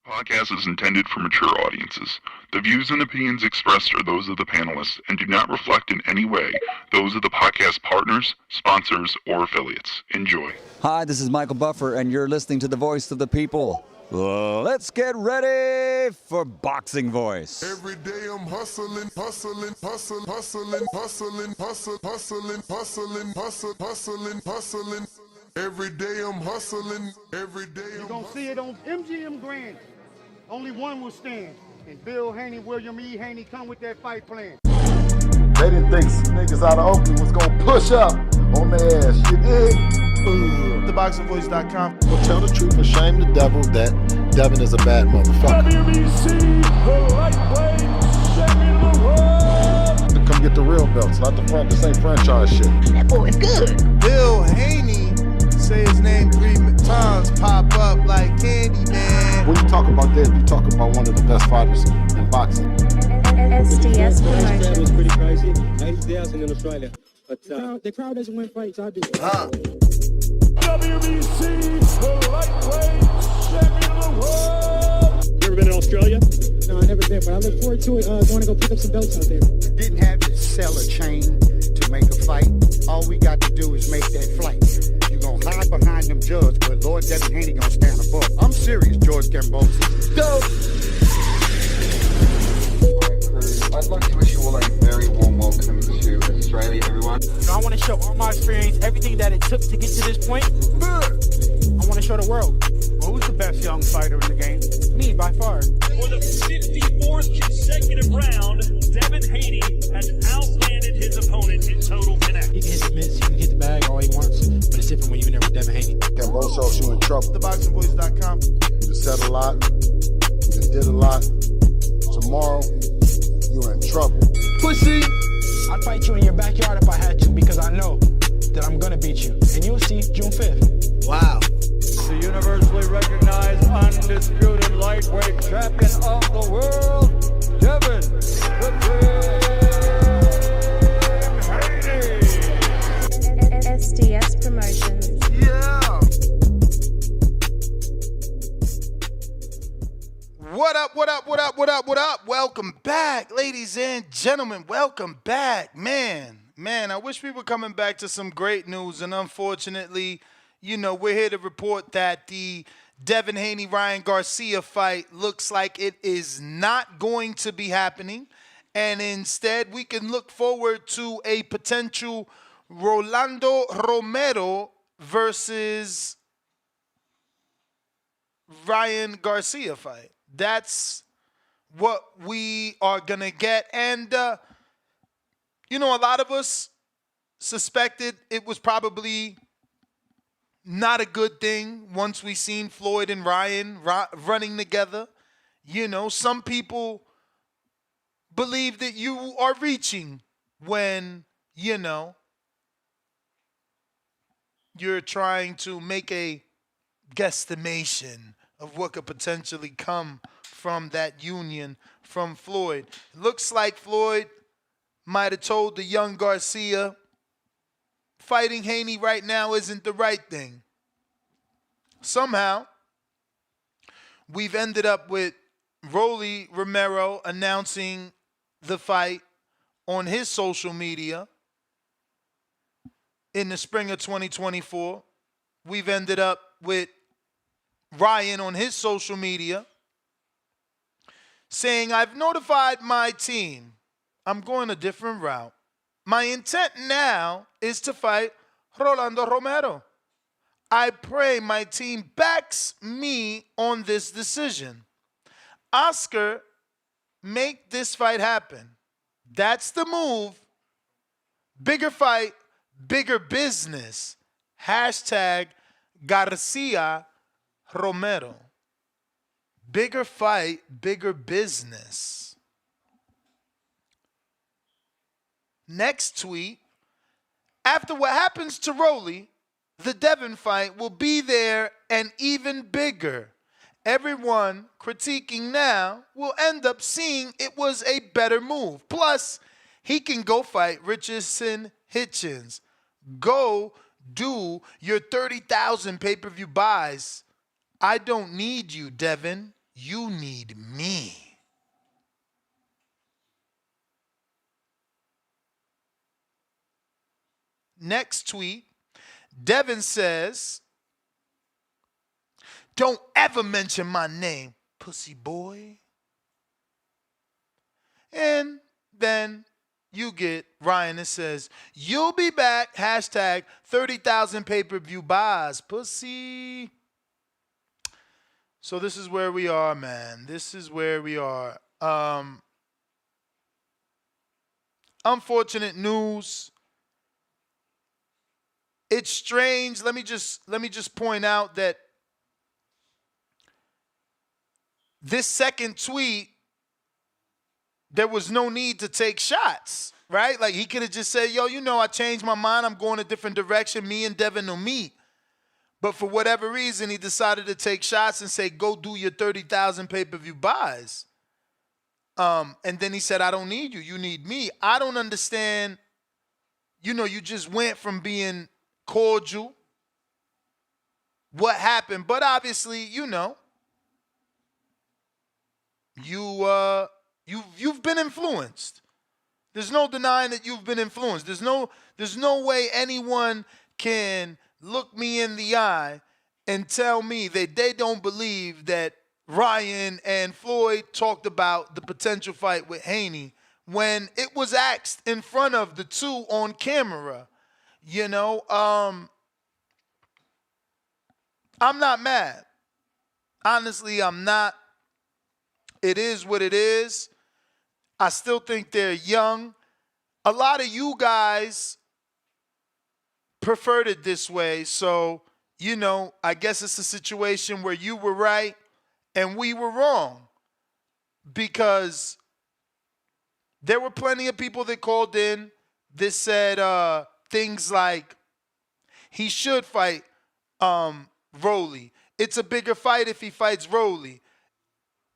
Podcast is intended for mature audiences. The views and opinions expressed are those of the panelists and do not reflect in any way those of the podcast partners, sponsors, or affiliates. Enjoy. Hi, this is Michael Buffer, and you're listening to the Voice of the People. Let's get ready for Boxing Voice. Every day I'm hustling, hustling, hustling, hustling, hustling, hustling, hustling, hustling, hustling, hustling, hustling. Every day I'm hustling, every day I'm You're going to see it on MGM Grand. Only one will stand. And Bill Haney, William E. Haney come with that fight plan. They didn't think some niggas out of Oakland was going to push up on their ass. You dig? TheBoxingVoice.com. Well, tell the truth and shame the devil that Devon is a bad motherfucker. WBC, the lightweight champion of the world. Come get the real belts, not this ain't franchise shit. That boy is good. Bill Haney, say his name 3 times, pop up like candy, man. When you talk about that, you talk about one of the best fighters in boxing. SDS That promotion. was pretty crazy. 80,000 in Australia. But the crowd doesn't win fights, I do. WBC, the lightweight champion of the world. You ever been to Australia? No, I've never been, but I look forward to it. Going to go pick up some belts out there. Didn't have to sell a chain to make a fight. All we got to do is make that flight. You're going to hide behind them judges, but Lord Devon Haney going to stand above. I'm serious, George Gambosi. Go! I'd like to wish you all a very warm welcome to Australia, everyone. I want to show all my experience, everything that it took to get to this point. I want to show the world. Who's the best young fighter in the game? Me, by far. For the 54th consecutive round, Devon Haney has outlanded his opponent in total connect. He can hit the mitts, he can hit the bag all he wants, but it's different when you're in there with Devon Haney. Gamboso, you in trouble. TheBoxingVoice.com. You said a lot. You did a lot. Tomorrow, you're in trouble. Pussy! I'd fight you in your backyard if I had to, because I know that I'm gonna beat you. And you'll see June 5th. Wow. The universally recognized undisputed lightweight champion of the world, Devon the Dream Haney. SDS promotions. Yeah. What up, what up, what up, what up, what up? Welcome back, ladies and gentlemen. Welcome back. Man, I wish we were coming back to some great news. And unfortunately, we're here to report that the Devon Haney, Ryan Garcia fight looks like it is not going to be happening. And instead, we can look forward to a potential Rolando Romero versus Ryan Garcia fight. That's what we are going to get. And, a lot of us suspected it was probably not a good thing once we seen Floyd and Ryan running together. Some people believe that you are reaching when, you're trying to make a guesstimation of what could potentially come from that union from Floyd. It looks like Floyd might have told the young Garcia, fighting Haney right now isn't the right thing. Somehow, we've ended up with Romero announcing the fight on his social media in the spring of 2024. We've ended up with Ryan on his social media saying, I've notified my team. I'm going a different route. My intent now is to fight Rolando Romero. I pray my team backs me on this decision. Oscar, make this fight happen. That's the move. Bigger fight, bigger business. Hashtag Garcia Romero. Bigger fight, bigger business. Next tweet. After what happens to Rolly, the Devon fight will be there and even bigger. Everyone critiquing now will end up seeing it was a better move. Plus, he can go fight Richardson Hitchens. Go do your 30,000 pay-per-view buys. I don't need you, Devon. You need me. Next tweet, Devon says, don't ever mention my name, pussy boy. And then you get Ryan that says, you'll be back, hashtag 30,000 pay-per-view buys, pussy. So this is where we are, man. This is where we are. Unfortunate news. It's strange. Let me just point out that this second tweet, there was no need to take shots, right? Like he could have just said, yo, I changed my mind. I'm going a different direction. Me and Devon will meet. But for whatever reason, he decided to take shots and say, go do your 30,000 pay-per-view buys. And then he said, I don't need you. You need me. I don't understand. You just went from being cordial. What happened? But obviously, you've been influenced. There's no denying that you've been influenced. There's no way anyone can look me in the eye and tell me that they don't believe that Ryan and Floyd talked about the potential fight with Haney when it was asked in front of the two on camera. I'm not mad. Honestly, I'm not. It is what it is. I still think they're young. A lot of you guys preferred it this way. So, I guess it's a situation where you were right and we were wrong. Because there were plenty of people that called in that said things like, he should fight Rolly. It's a bigger fight if he fights Rolly.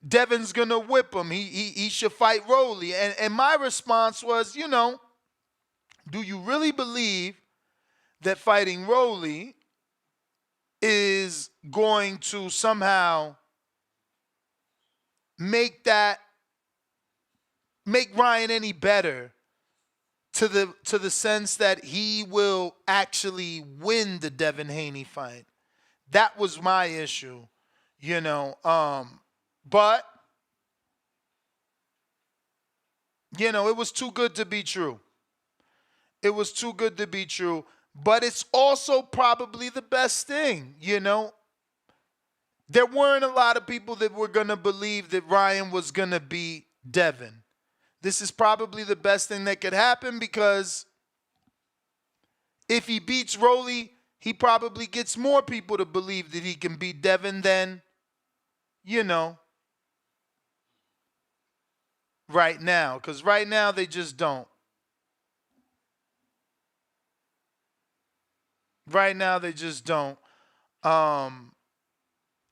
Devon's going to whip him. He should fight Rolly. And my response was, do you really believe that fighting Rolly is going to somehow make Ryan any better to the sense that he will actually win the Devon Haney fight? That was my issue, but it was too good to be true. It was too good to be true. But it's also probably the best thing, There weren't a lot of people that were going to believe that Ryan was going to beat Devon. This is probably the best thing that could happen because if he beats Rolly, he probably gets more people to believe that he can beat Devon than, right now. Because right now they just don't. Right now, they just don't. And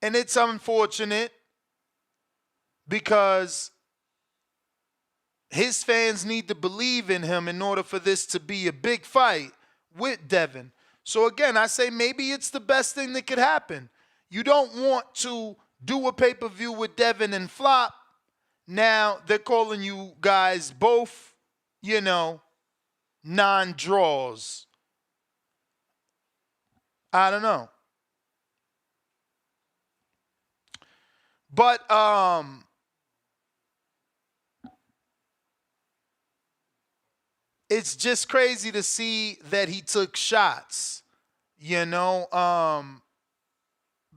it's unfortunate because his fans need to believe in him in order for this to be a big fight with Devon. So again, I say maybe it's the best thing that could happen. You don't want to do a pay-per-view with Devon and flop. Now they're calling you guys both, non-draws. I don't know. But it's just crazy to see that he took shots,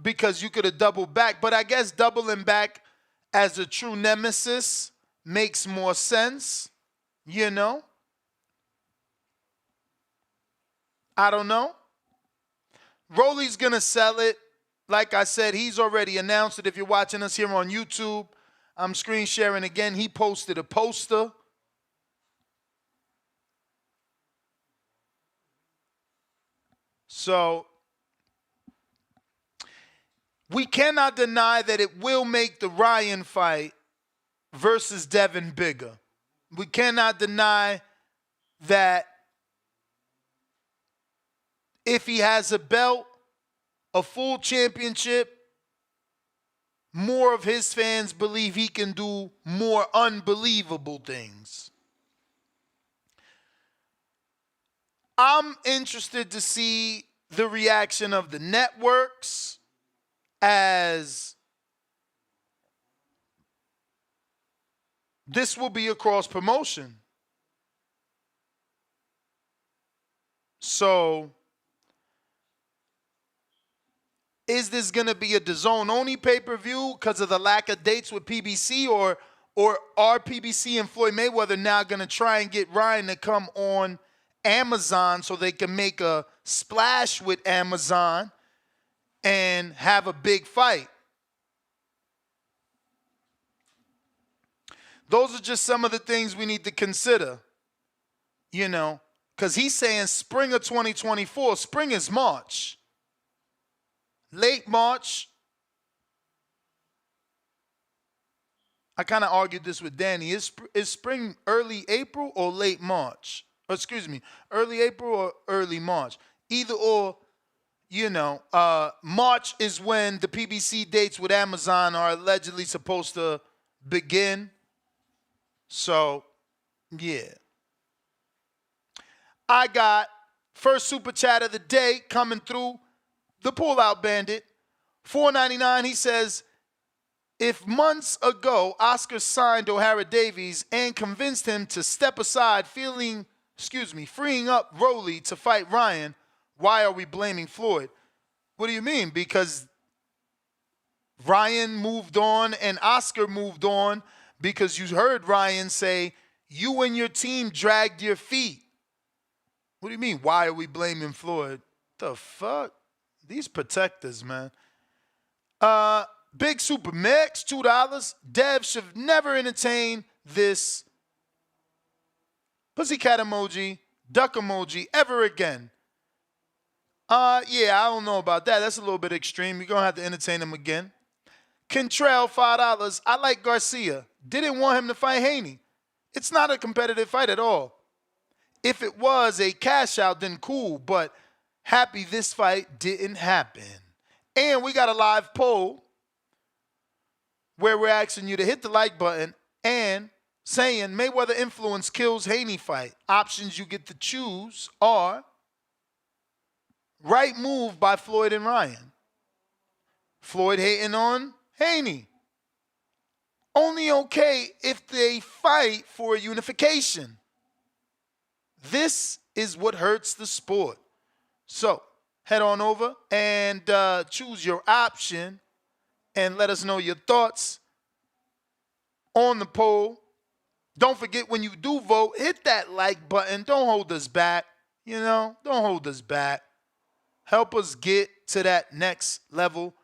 because you could have doubled back. But I guess doubling back as a true nemesis makes more sense, I don't know. Rolly's going to sell it. Like I said, he's already announced it. If you're watching us here on YouTube, I'm screen sharing again. He posted a poster. So we cannot deny that it will make the Ryan fight versus Devon bigger. We cannot deny that if he has a belt, a full championship, more of his fans believe he can do more unbelievable things. I'm interested to see the reaction of the networks as this will be a cross promotion. So, is this going to be a DAZN only pay-per-view because of the lack of dates with PBC, or are PBC and Floyd Mayweather now going to try and get Ryan to come on Amazon so they can make a splash with Amazon and have a big fight? Those are just some of the things we need to consider, you know, because he's saying spring of 2024. Spring is March. Late March. I kind of argued this with Danny. Is spring early April or late March? Or excuse me, early April or early March? Either or, you know, March is when the PBC dates with Amazon are allegedly supposed to begin. So, yeah. I got first super chat of the day coming through. The Pullout Bandit, $4.99. He says, if months ago Oscar signed O'Hara Davies and convinced him to step aside, freeing up Rolly to fight Ryan, why are we blaming Floyd? What do you mean? Because Ryan moved on and Oscar moved on, because you heard Ryan say, you and your team dragged your feet. What do you mean, why are we blaming Floyd? The fuck? These protectors, man. Big Super Mix, $2. Dev should never entertain this pussycat emoji, duck emoji ever again. Yeah, I don't know about that. That's a little bit extreme. You're going to have to entertain him again. Kentrell, $5. I like Garcia. Didn't want him to fight Haney. It's not a competitive fight at all. If it was a cash out, then cool, but happy this fight didn't happen. And we got a live poll where we're asking you to hit the like button and saying Mayweather influence kills Haney fight. Options you get to choose are right move by Floyd and Ryan. Floyd hating on Haney. Only okay if they fight for unification. This is what hurts the sport. So head on over and choose your option and let us know your thoughts on the poll. Don't forget, when you do vote, hit that like button. Don't hold us back. You know, don't hold us back. Help us get to that next level.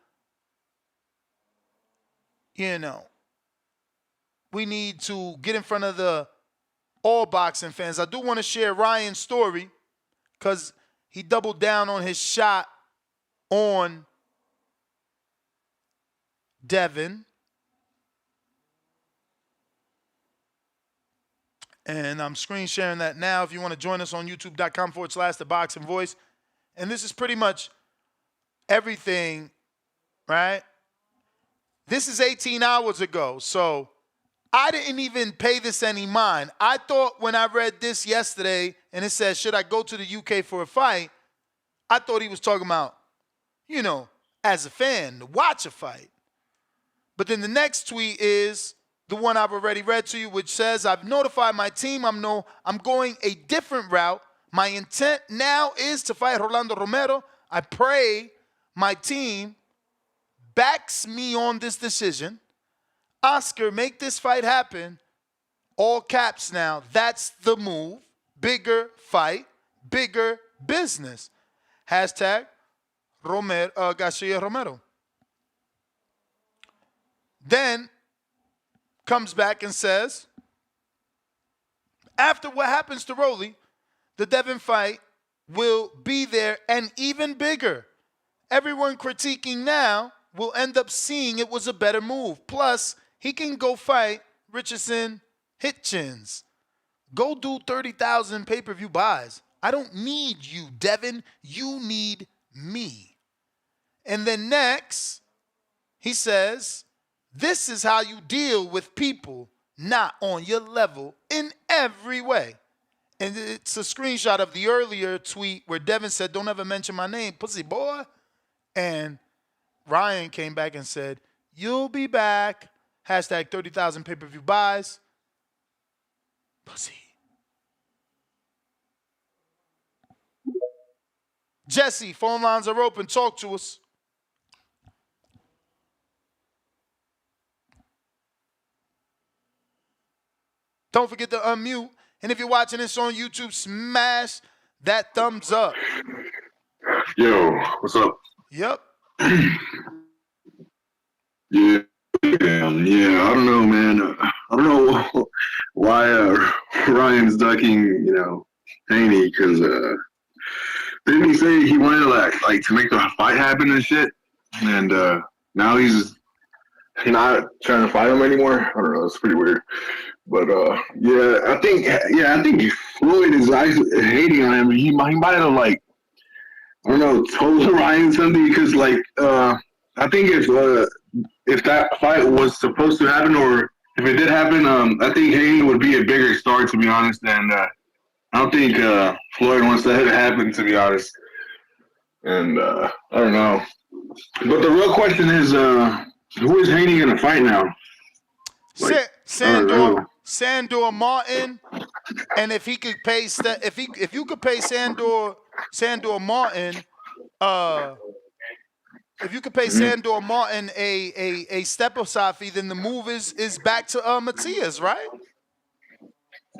You know, we need to get in front of the all boxing fans. I do want to share Ryan's story because he doubled down on his shot on Devon. And I'm screen sharing that now if you want to join us on youtube.com/The Boxing Voice. And this is pretty much everything, right? This is 18 hours ago, so I didn't even pay this any mind. I thought when I read this yesterday and it says, should I go to the UK for a fight? I thought he was talking about, you know, as a fan, to watch a fight. But then the next tweet is the one I've already read to you, which says, I've notified my team I'm going a different route. My intent now is to fight Rolando Romero. I pray my team backs me on this decision. Oscar, make this fight happen. All caps now. That's the move. Bigger fight, bigger business. Hashtag Garcia Romero. Then comes back and says, after what happens to Rolly, the Devon fight will be there and even bigger. Everyone critiquing now will end up seeing it was a better move. Plus, he can go fight Richardson Hitchens. Go do 30,000 pay-per-view buys. I don't need you, Devon. You need me. And then next, he says, This is how you deal with people not on your level in every way. And it's a screenshot of the earlier tweet where Devon said, "Don't ever mention my name, pussy boy." And Ryan came back and said, "You'll be back. Hashtag 30,000 pay-per-view buys. Pussy." Jesse, phone lines are open. Talk to us. Don't forget to unmute. And if you're watching this on YouTube, smash that thumbs up. Yo, what's up? Yep. Yeah, I don't know, man. I don't know why Ryan's ducking, Haney, because didn't he say he wanted to make the fight happen and shit? And now he's not trying to fight him anymore. I don't know. It's pretty weird. But I think Floyd is hating on him. He might have I don't know, told Ryan something because I think if that fight was supposed to happen or if it did happen, I think Haney would be a bigger star, to be honest. And I don't think Floyd wants that to happen, to be honest. And I don't know. But the real question is, who is Haney going to fight now? Sandor Martin, and if he could pay, if you could pay Sandor Martin, if you could pay Sandor Martin a step aside fee, then the move is back to Matias, right?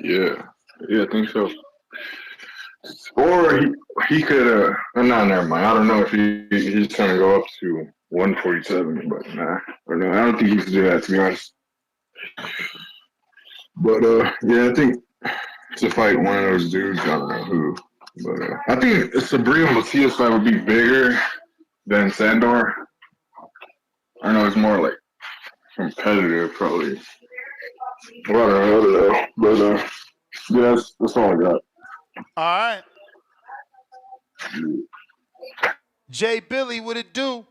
Yeah, I think so. Or he could never mind. I don't know if he's trying to go up to 147, but nah, I don't know. I don't think he could do that, to be honest. But I think to fight one of those dudes, I don't know who. But I think Sabrina Matias fight would be bigger than Sandor. I know it's more competitive, probably. Well, I don't know. But that's all I got. All right. Jay Billy, what it do?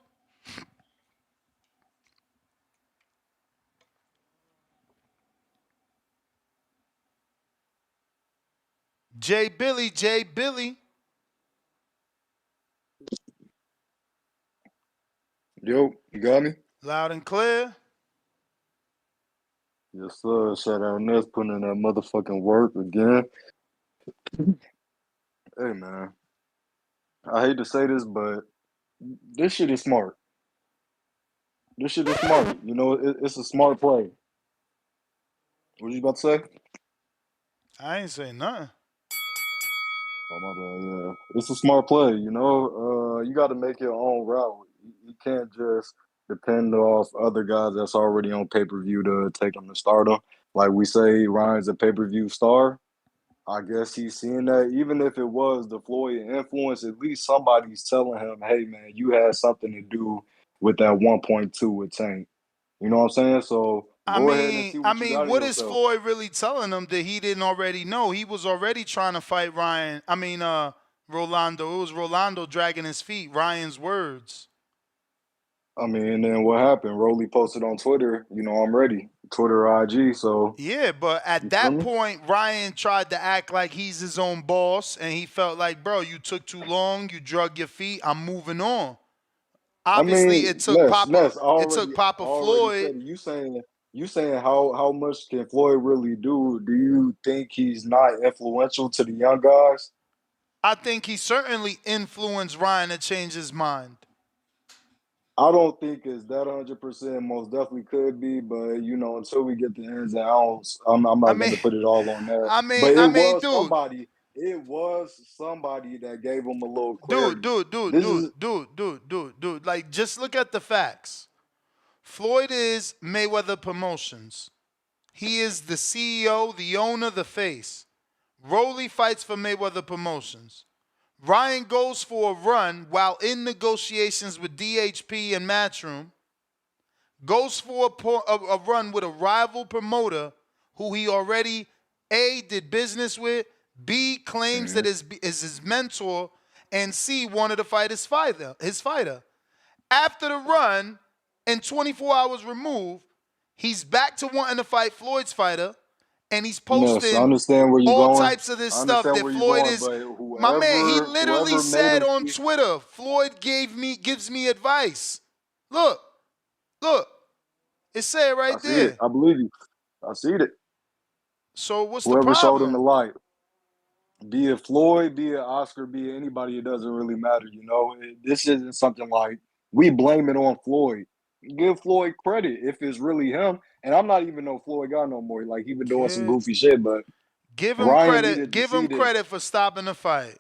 Jay Billy. Yo, you got me? Loud and clear. Yes, sir. Shout out Ness putting in that motherfucking work again. Hey, man. I hate to say this, but this shit is smart. It's a smart play. What you about to say? I ain't saying nothing. Oh, my bad, yeah. It's a smart play, you got to make your own route. You can't just depend off other guys that's already on pay-per-view to take them to stardom. Like we say, Ryan's a pay-per-view star. I guess he's seeing that. Even if it was the Floyd influence, at least somebody's telling him, hey, man, you had something to do with that 1.2 with Tank. You know what I'm saying? So go ahead and see what you got what in is yourself. Floyd really telling him that he didn't already know? He was already trying to fight Rolando. It was Rolando dragging his feet, Ryan's words. And then what happened? Rolly posted on Twitter, I'm ready. Twitter, IG, so. Yeah, but at that point, Ryan tried to act like he's his own boss, and he felt like, bro, you took too long, you drug your feet, I'm moving on. Obviously, it took Papa Floyd. You saying how much can Floyd really do? Do you think he's not influential to the young guys? I think he certainly influenced Ryan to change his mind. I don't think it's that 100%. Most definitely could be, but until we get the ins and outs, I'm not going to put it all on that. It was somebody that gave him a little clarity. Dude. Like, just look at the facts. Floyd is Mayweather Promotions. He is the CEO, the owner, the face. Rolly fights for Mayweather Promotions. Ryan goes for a run while in negotiations with DHP and Matchroom. Goes for a run with a rival promoter who he already, A, did business with, B, claims that is his mentor, and C, wanted to fight his fighter. After the run, and 24 hours removed, He's back to wanting to fight Floyd's fighter, and he's Yes, I posting understand where you're all going. types of this I stuff understand that where you're Floyd going, is. but My man, he literally whoever made said him on speak, Twitter, Floyd gives me advice. Look, it said right I see it. there. I believe you. I see it. So what's the Whoever showed him the problem? light, be it Floyd, be it Oscar, be it anybody, it doesn't really matter. You know, this isn't something like we blame it on Floyd. Give Floyd credit if it's really him. And I'm not even no Floyd guy no more. Like he been doing some goofy shit, but Give him Ryan credit. needed to Give see him this. credit for stopping the fight.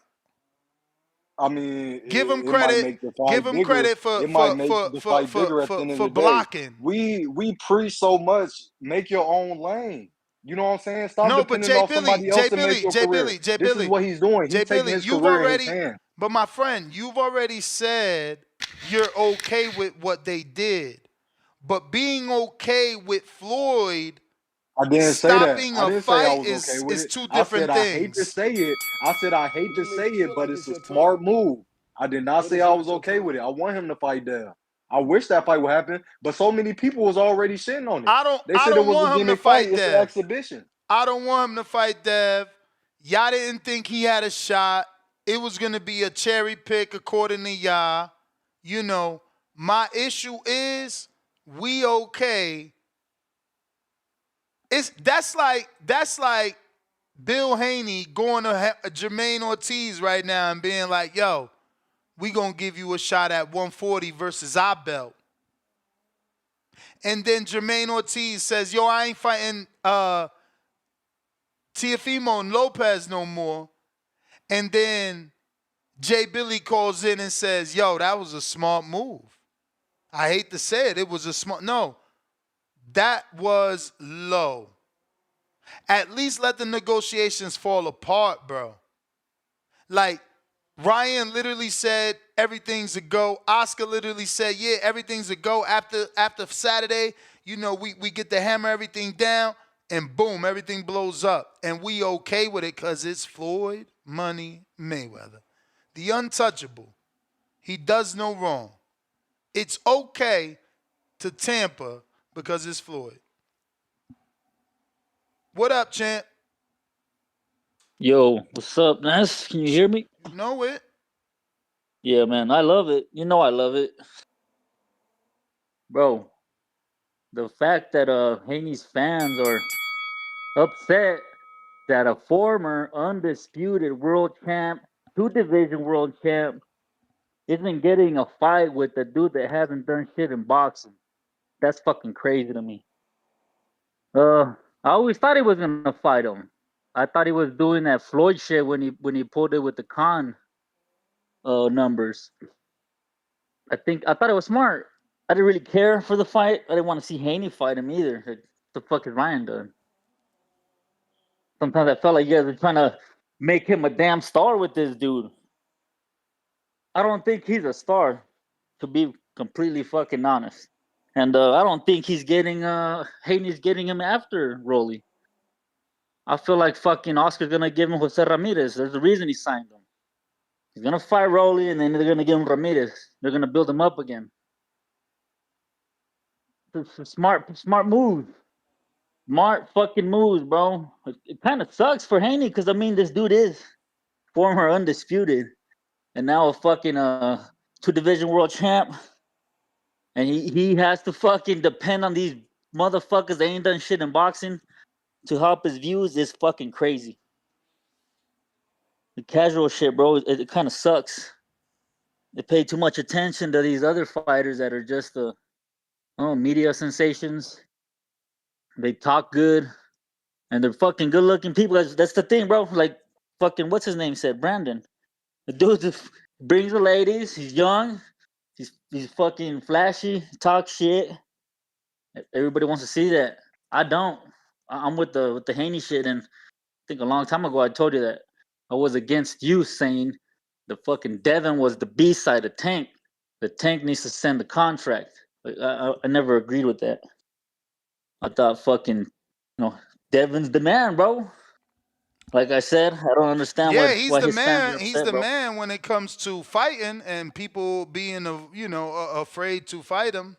I mean, Give him it might credit. make the Give fight him bigger. credit for It might for make for the for fight for bigger at the for, end of for the day. blocking. We preach so much. Make your own lane. You know what I'm saying? Stop No, but depending on somebody else to make your career. J This is Billy, what he's doing. He's taking his you've career in his already, hand. but my friend, you've already said you're okay with what they did. But being okay with Floyd I didn't say that. stopping I a didn't say I fight was okay with is it. two I said different I hate to things. say it. I said I hate to say it, but it's a your smart point? move. I did not What say is I not was your okay point? with it. I want him to fight Dev. I wish that fight would happen, but so many people was already shitting on it. They I said it don't was a want him to gimmick fight. fight It's an Dev. exhibition. I don't want him to fight Dev. Y'all didn't think he had a shot. It was gonna be a cherry pick according to y'all. You know, my issue is we okay. That's like Bill Haney going to Jermaine Ortiz right now and being like, yo, we gonna give you a shot at 140 versus our belt. And then Jermaine Ortiz says, yo, I ain't fighting Teofimo and Lopez no more. And then Jay Billy calls in and says, yo, that was a smart move. I hate to say it, it was a smart, no, that was low. At least let the negotiations fall apart, bro. Like, Ryan literally said everything's a go. Oscar literally said, yeah, everything's a go. After Saturday, you know, we get to hammer everything down, and boom, everything blows up. And we okay with it because it's Floyd Money Mayweather. The untouchable. He does no wrong. It's okay to tamper because it's Floyd. What up, champ? Yo, what's up, Ness? Can you hear me? You know it. Yeah, man, I love it. You know I love it. Bro, the fact that Haney's fans are upset that a former undisputed world champ, two-division world champ, isn't getting a fight with a dude that hasn't done shit in boxing. That's fucking crazy to me. I always thought he was gonna fight him. I thought he was doing that Floyd shit when he pulled it with the con numbers. I thought it was smart. I didn't really care for the fight. I didn't want to see Haney fight him either. Like, the fuck is Ryan doing? Sometimes I felt like you guys were trying to make him a damn star with this dude. I don't think he's a star, to be completely fucking honest. And I don't think he's getting Haney's getting him after Rolly. I feel like fucking Oscar's gonna give him Jose Ramirez. There's a reason he signed him. He's gonna fight Rolly, and then they're gonna give him Ramirez. They're gonna build him up again. It's a smart move. Smart fucking moves, bro. It kind of sucks for Haney because I mean this dude is former undisputed and now a fucking two-division world champ, and he has to fucking depend on these motherfuckers that ain't done shit in boxing to help his views. Is fucking crazy. The casual shit, bro. It kind of sucks. They pay too much attention to these other fighters that are just media sensations. They talk good. And they're fucking good looking people. That's the thing, bro. Like fucking what's his name said, Brandon. The dude just brings the ladies. He's young. He's fucking flashy. Talks shit. Everybody wants to see that. I don't. I'm with the Haney shit. And I think a long time ago I told you that I was against you saying the fucking Devon was the B side of Tank. The Tank needs to send the contract. I never agreed with that. I thought fucking Devon's the man, bro. Like I said, I don't understand Yeah, he's why the his fans are man. He's upset, the bro. man when it comes to fighting and people being, afraid to fight him.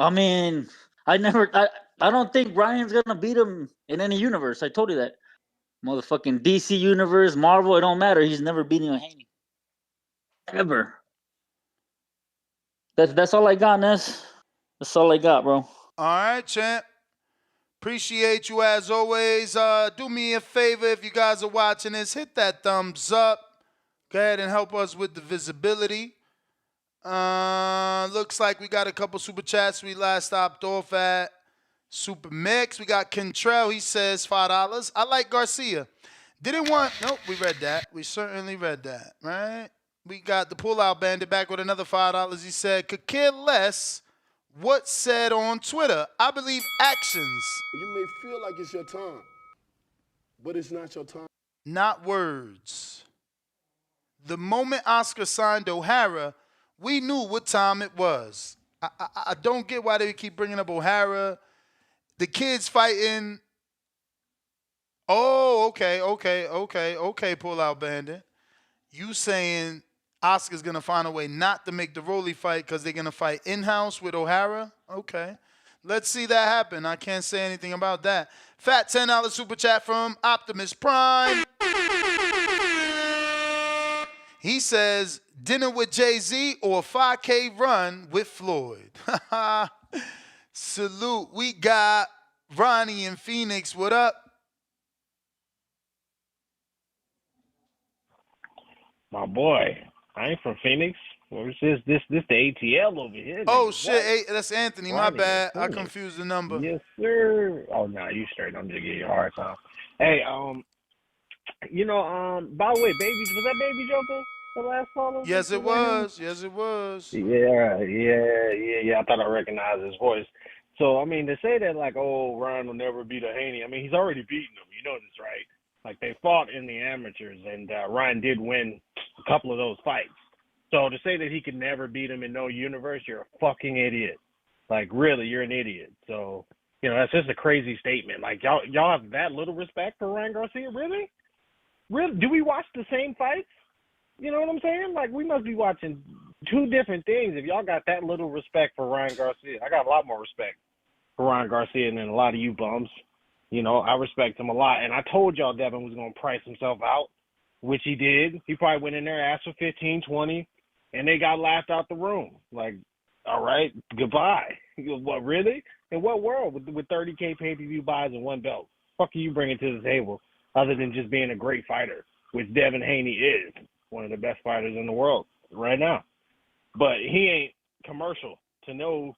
I mean, I don't think Ryan's gonna beat him in any universe. I told you that. Motherfucking DC universe, Marvel, it don't matter. He's never beating Haney. Ever. That's all I got, Ness. That's all I got, bro. All right, champ. Appreciate you as always. Do me a favor if you guys are watching this, hit that thumbs up. Go ahead and help us with the visibility. Looks like we got a couple super chats. We last stopped off at Super Mix. We got Kentrell. He says $5. I like Garcia. Nope, we read that. We certainly read that, right? We got the Pullout Bandit back with another $5. He said, could care less what's said on Twitter. I believe actions. You may feel like it's your time, but it's not your time. Not words. The moment Oscar signed O'Hara, we knew what time it was. I don't get why they keep bringing up O'Hara. The kids fighting. Oh, okay, Pullout Bandit. You saying Oscar's going to find a way not to make the Rolly fight because they're going to fight in-house with O'Hara? Okay. Let's see that happen. I can't say anything about that. Fat $10 super chat from Optimus Prime. He says, dinner with Jay-Z or 5K run with Floyd. Salute. We got Ronnie in Phoenix. What up? My boy, I ain't from Phoenix. Where's this the ATL over here? Oh, nigga. shit. Hey, that's Anthony. My bad. I confused the number. Yes, sir. Oh, no, you straight. I'm just giving you a hard time. Hey, by the way, was that Baby Joker, the last caller? Yes, it was. Yeah. I thought I recognized his voice. So, I mean, to say that, like, oh, Ryan will never beat a Haney, I mean, he's already beaten him. You know this, right? Like, they fought in the amateurs, and Ryan did win a couple of those fights. So to say that he could never beat him in no universe, you're a fucking idiot. Like, really, you're an idiot. So, that's just a crazy statement. Like, y'all have that little respect for Ryan Garcia? Really? Really? Do we watch the same fights? You know what I'm saying? Like, we must be watching two different things if y'all got that little respect for Ryan Garcia. I got a lot more respect for Ryan Garcia than a lot of you bums. I respect him a lot. And I told y'all Devin was going to price himself out, which he did. He probably went in there, asked for 15, 20, and they got laughed out the room. Like, all right, goodbye. What, really? In what world with 30K pay-per-view buys and one belt? Fuck are you bringing to the table other than just being a great fighter, which Devon Haney is, one of the best fighters in the world right now. But he ain't commercial to no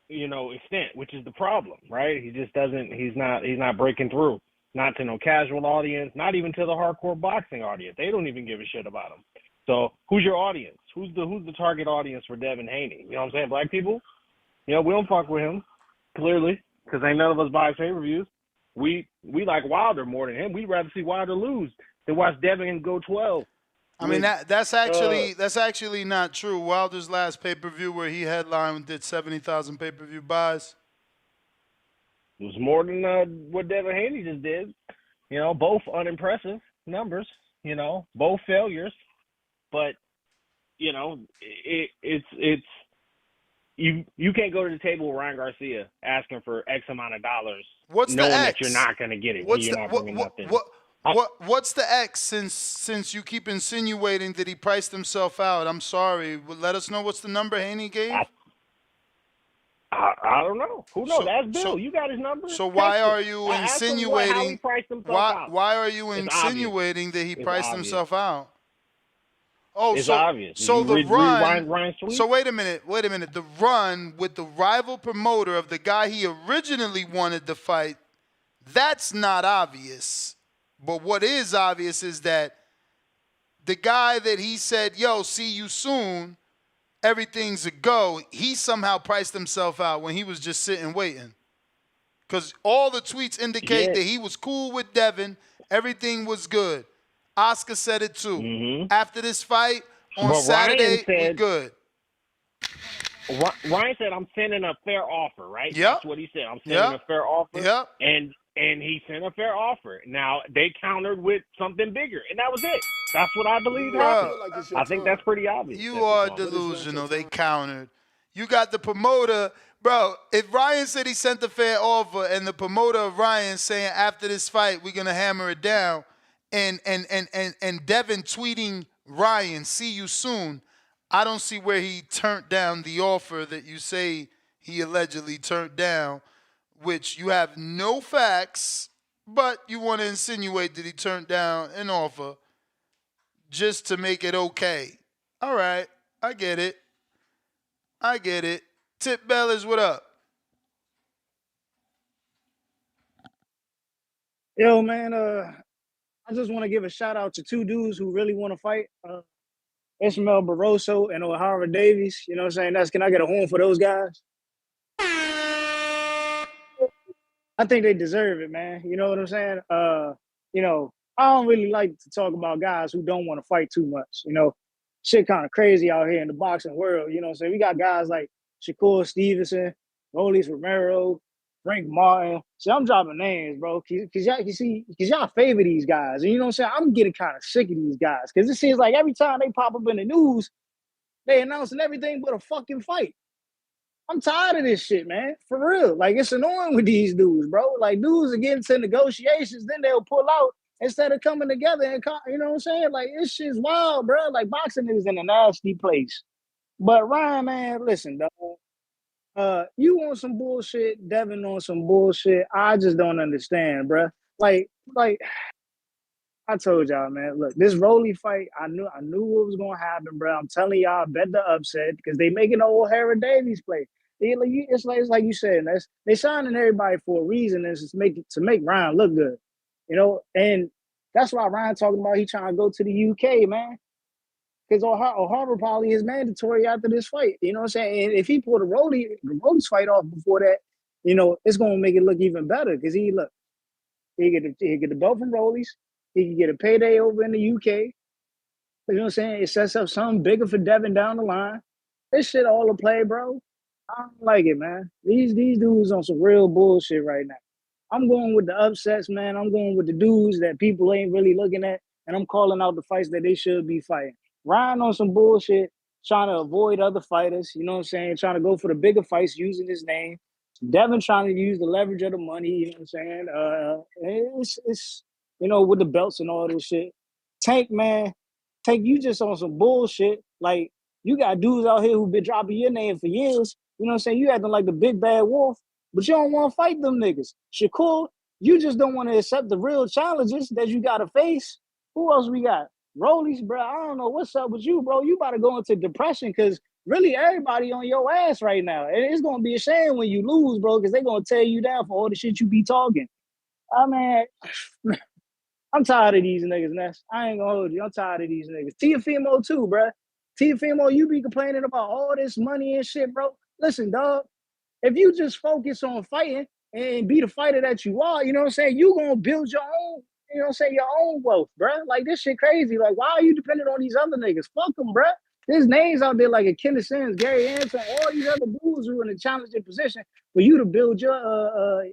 extent, which is the problem, right? He just doesn't. He's not breaking through. Not to no casual audience, not even to the hardcore boxing audience. They don't even give a shit about him. So who's your audience? Who's the target audience for Devon Haney? You know what I'm saying? Black people? We don't fuck with him, clearly, because ain't none of us buy pay-per-views. We like Wilder more than him. We'd rather see Wilder lose than watch Devon go 12. I mean, that's actually not true. Wilder's last pay-per-view where he headlined did 70,000 pay-per-view buys. It was more than what Devon Haney just did. Both unimpressive numbers. Both failures. But it's you can't go to the table with Ryan Garcia asking for X amount of dollars, knowing that you're not going to get it. What's the X? Since you keep insinuating that he priced himself out, I'm sorry. Let us know what's the number Haney gave. I don't know. Who knows? That's Bill. You got his number. So why are you insinuating? Why are you insinuating that he priced himself out? Oh, it's obvious. So the run. So wait a minute. The run with the rival promoter of the guy he originally wanted to fight, that's not obvious. But what is obvious is that the guy that he said, "Yo, see you soon," everything's a go. He somehow priced himself out when he was just sitting waiting. Because all the tweets indicate that he was cool with Devin. Everything was good. Oscar said it too. Mm-hmm. After this fight on Saturday, we're good. Ryan said, "I'm sending a fair offer," right? Yep. That's what he said. I'm sending a fair offer. Yep. And he sent a fair offer. Now, they countered with something bigger, and that was it. That's what I believe happened. I think that's pretty obvious. You are delusional. They countered. You got the promoter, bro. If Ryan said he sent a fair offer, and the promoter of Ryan saying after this fight we're gonna hammer it down, and Devon tweeting Ryan, see you soon. I don't see where he turned down the offer that you say he allegedly turned down, which you have no facts, but you want to insinuate that he turned down an offer just to make it okay. All right, I get it. I get it. Tip Bellas, what up? Yo, man, I just want to give a shout out to two dudes who really want to fight. Ismael Barroso and O'Hara Davies. You know what I'm saying? Can I get a horn for those guys? I think they deserve it, man. You know what I'm saying? I don't really like to talk about guys who don't want to fight too much. Shit kind of crazy out here in the boxing world. You know what I'm saying? We got guys like Shakur Stevenson, Rolis Romero, Frank Martin. See, I'm dropping names, bro, because y'all favor these guys. And you know what I'm saying? I'm getting kind of sick of these guys because it seems like every time they pop up in the news, they announcing everything but a fucking fight. I'm tired of this shit, man. For real. Like, it's annoying with these dudes, bro. Like, dudes are getting to negotiations, then they'll pull out instead of coming together and, you know what I'm saying? Like, this shit's wild, bro. Like, boxing is in a nasty place. But Ryan, man, listen, dog. You want some bullshit, Devin on some bullshit. I just don't understand, bro. Like, I told y'all, man. Look, this Rolly fight, I knew what was gonna happen, bro. I'm telling y'all, bet the upset because they making the old Harry Davies play. It's like you said, they signing everybody for a reason, and it's to make Ryan look good, And that's why Ryan talking about he trying to go to the UK, man. Because O'Hara probably is mandatory after this fight. You know what I'm saying? And if he pulled the Rolly's fight off before that, it's gonna make it look even better because he get the belt from Rollies. He can get a payday over in the UK. You know what I'm saying? It sets up something bigger for Devin down the line. This shit all a play, bro. I don't like it, man. These dudes on some real bullshit right now. I'm going with the upsets, man. I'm going with the dudes that people ain't really looking at, and I'm calling out the fights that they should be fighting. Ryan on some bullshit, trying to avoid other fighters, you know what I'm saying? Trying to go for the bigger fights using his name. Devin trying to use the leverage of the money, you know what I'm saying? It's with the belts and all this shit. Tank, man, you just on some bullshit. Like, you got dudes out here who been dropping your name for years. You know what I'm saying? You acting like the big bad wolf, but you don't want to fight them niggas. Shakur, you just don't want to accept the real challenges that you got to face. Who else we got? Rollies, bro. I don't know what's up with you, bro. You about to go into depression because really everybody on your ass right now. And it's going to be a shame when you lose, bro, because they're going to tear you down for all the shit you be talking. I mean, I'm tired of these niggas, Ness. I ain't gonna hold you. I'm tired of these niggas. Tiafimo too, bro. Tiafimo, you be complaining about all this money and shit, bro. Listen, dog. If you just focus on fighting and be the fighter that you are, you know what I'm saying? You gonna build your own, you know what I'm saying, your own wealth, bro. Like, this shit crazy. Like, why are you dependent on these other niggas? Fuck them, bro. There's names out there like a Kenneth Sims, Gary Anderson, all these other dudes who are in a challenging position for you to build your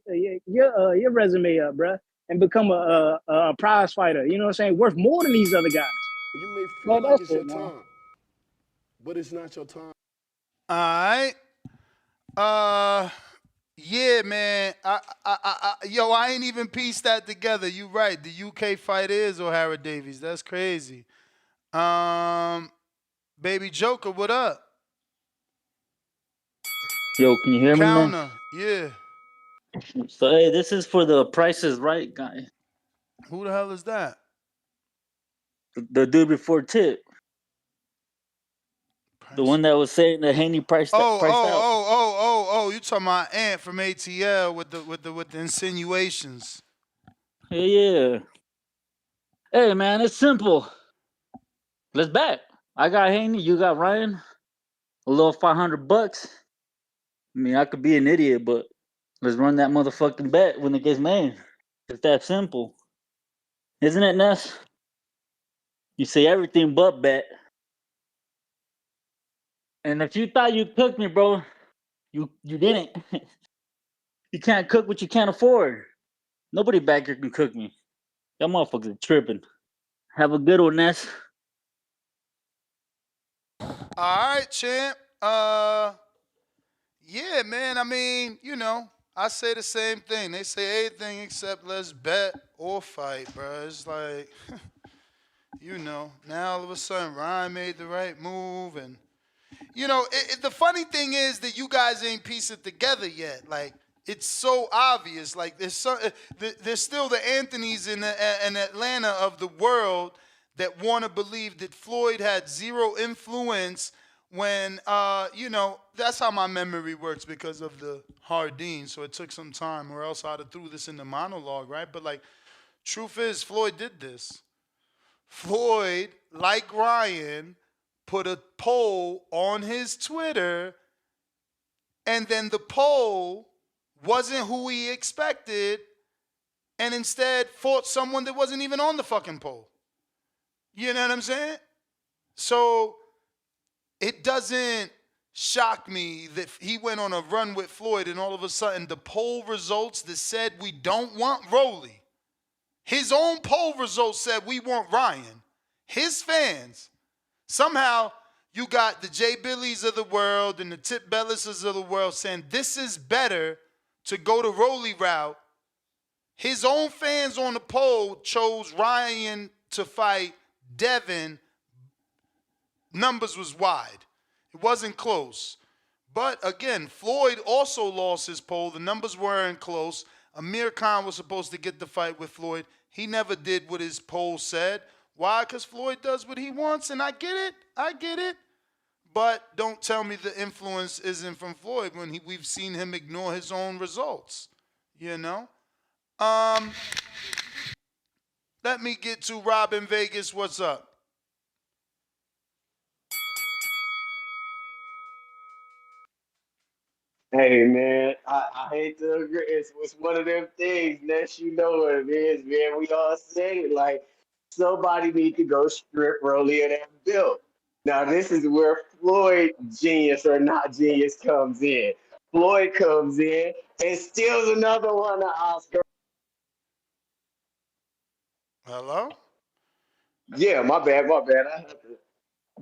resume up, bro, and become a prize fighter. You know what I'm saying? Worth more than these other guys. You may feel like it's your time, but it's not your time. All right. Yeah, man. I ain't even pieced that together. You right. The UK fight is O'Hara Davies. That's crazy. Baby Joker, what up? Yo, can you hear me, man? Counter, yeah. So, hey, this is for the Price is Right guy. Who the hell is that? The dude before Tip. The one that was saying that Haney priced out. Oh, you talking about Ant from ATL with the insinuations. Yeah. Hey, man, it's simple. Let's bet. I got Haney, you got Ryan. A little $500. I mean, I could be an idiot, but let's run that motherfucking bet when it gets made. It's that simple. Isn't it, Ness? You say everything but bet. And if you thought you cooked me, bro, you didn't. You can't cook what you can't afford. Nobody back here can cook me. Y'all motherfuckers are tripping. Have a good one, Ness. All right, champ. man. I mean, I say the same thing. They say anything except let's bet or fight, bro. It's like, now all of a sudden Ryan made the right move, and the funny thing is that you guys ain't pieced it together yet. Like, it's so obvious. Like, there's still the Anthonys in Atlanta of the world that want to believe that Floyd had zero influence when, that's how my memory works because of the Hardin. So it took some time, or else I'd have threw this in the monologue, right? But, like, truth is, Floyd did this. Floyd, like Ryan, put a poll on his Twitter, and then the poll wasn't who he expected, and instead fought someone that wasn't even on the fucking poll. You know what I'm saying? So it doesn't shock me that he went on a run with Floyd, and all of a sudden the poll results that said we don't want Rolly, his own poll results said we want Ryan. His fans, somehow you got the Jay Billies of the world and the Tip Bellises of the world saying this is better to go the Rolly route. His own fans on the poll chose Ryan to fight Devon. Numbers was wide. It wasn't close. But again, Floyd also lost his poll. The numbers weren't close. Amir Khan was supposed to get the fight with Floyd. He never did what his poll said. Why? Because Floyd does what he wants, and I get it. But don't tell me the influence isn't from Floyd when we've seen him ignore his own results. Let me get to Rob in Vegas. What's up? Hey man, I hate to agree. It's one of them things, Ness. You know what it is, man. We all say it like somebody need to go strip Rolly of that bill. Now this is where Floyd genius or not genius comes in. Floyd comes in and steals another one of Oscar. Hello? Yeah, my bad. I have to.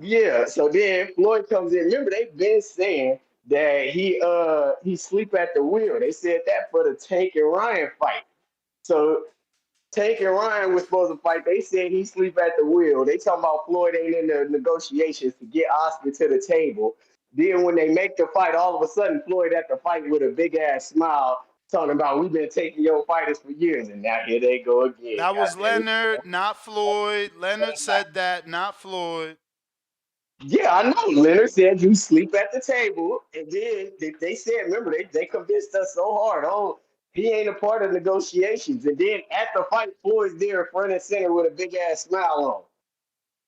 Yeah, so then Floyd comes in. Remember, they've been saying that he sleep at the wheel. They said that for the Tank and Ryan fight. So Tank and Ryan was supposed to fight. They said he sleep at the wheel. They talking about Floyd ain't in the negotiations to get Oscar to the table. Then when they make the fight, all of a sudden Floyd at the fight with a big ass smile, talking about we've been taking your fighters for years, and now here they go again. That was Goddamn Leonard, not Floyd. Leonard said that, not Floyd. Yeah, I know. Leonard said you sleep at the table, and then they said, remember, they convinced us so hard. Oh, he ain't a part of negotiations. And then at the fight, Floyd's there front and center with a big ass smile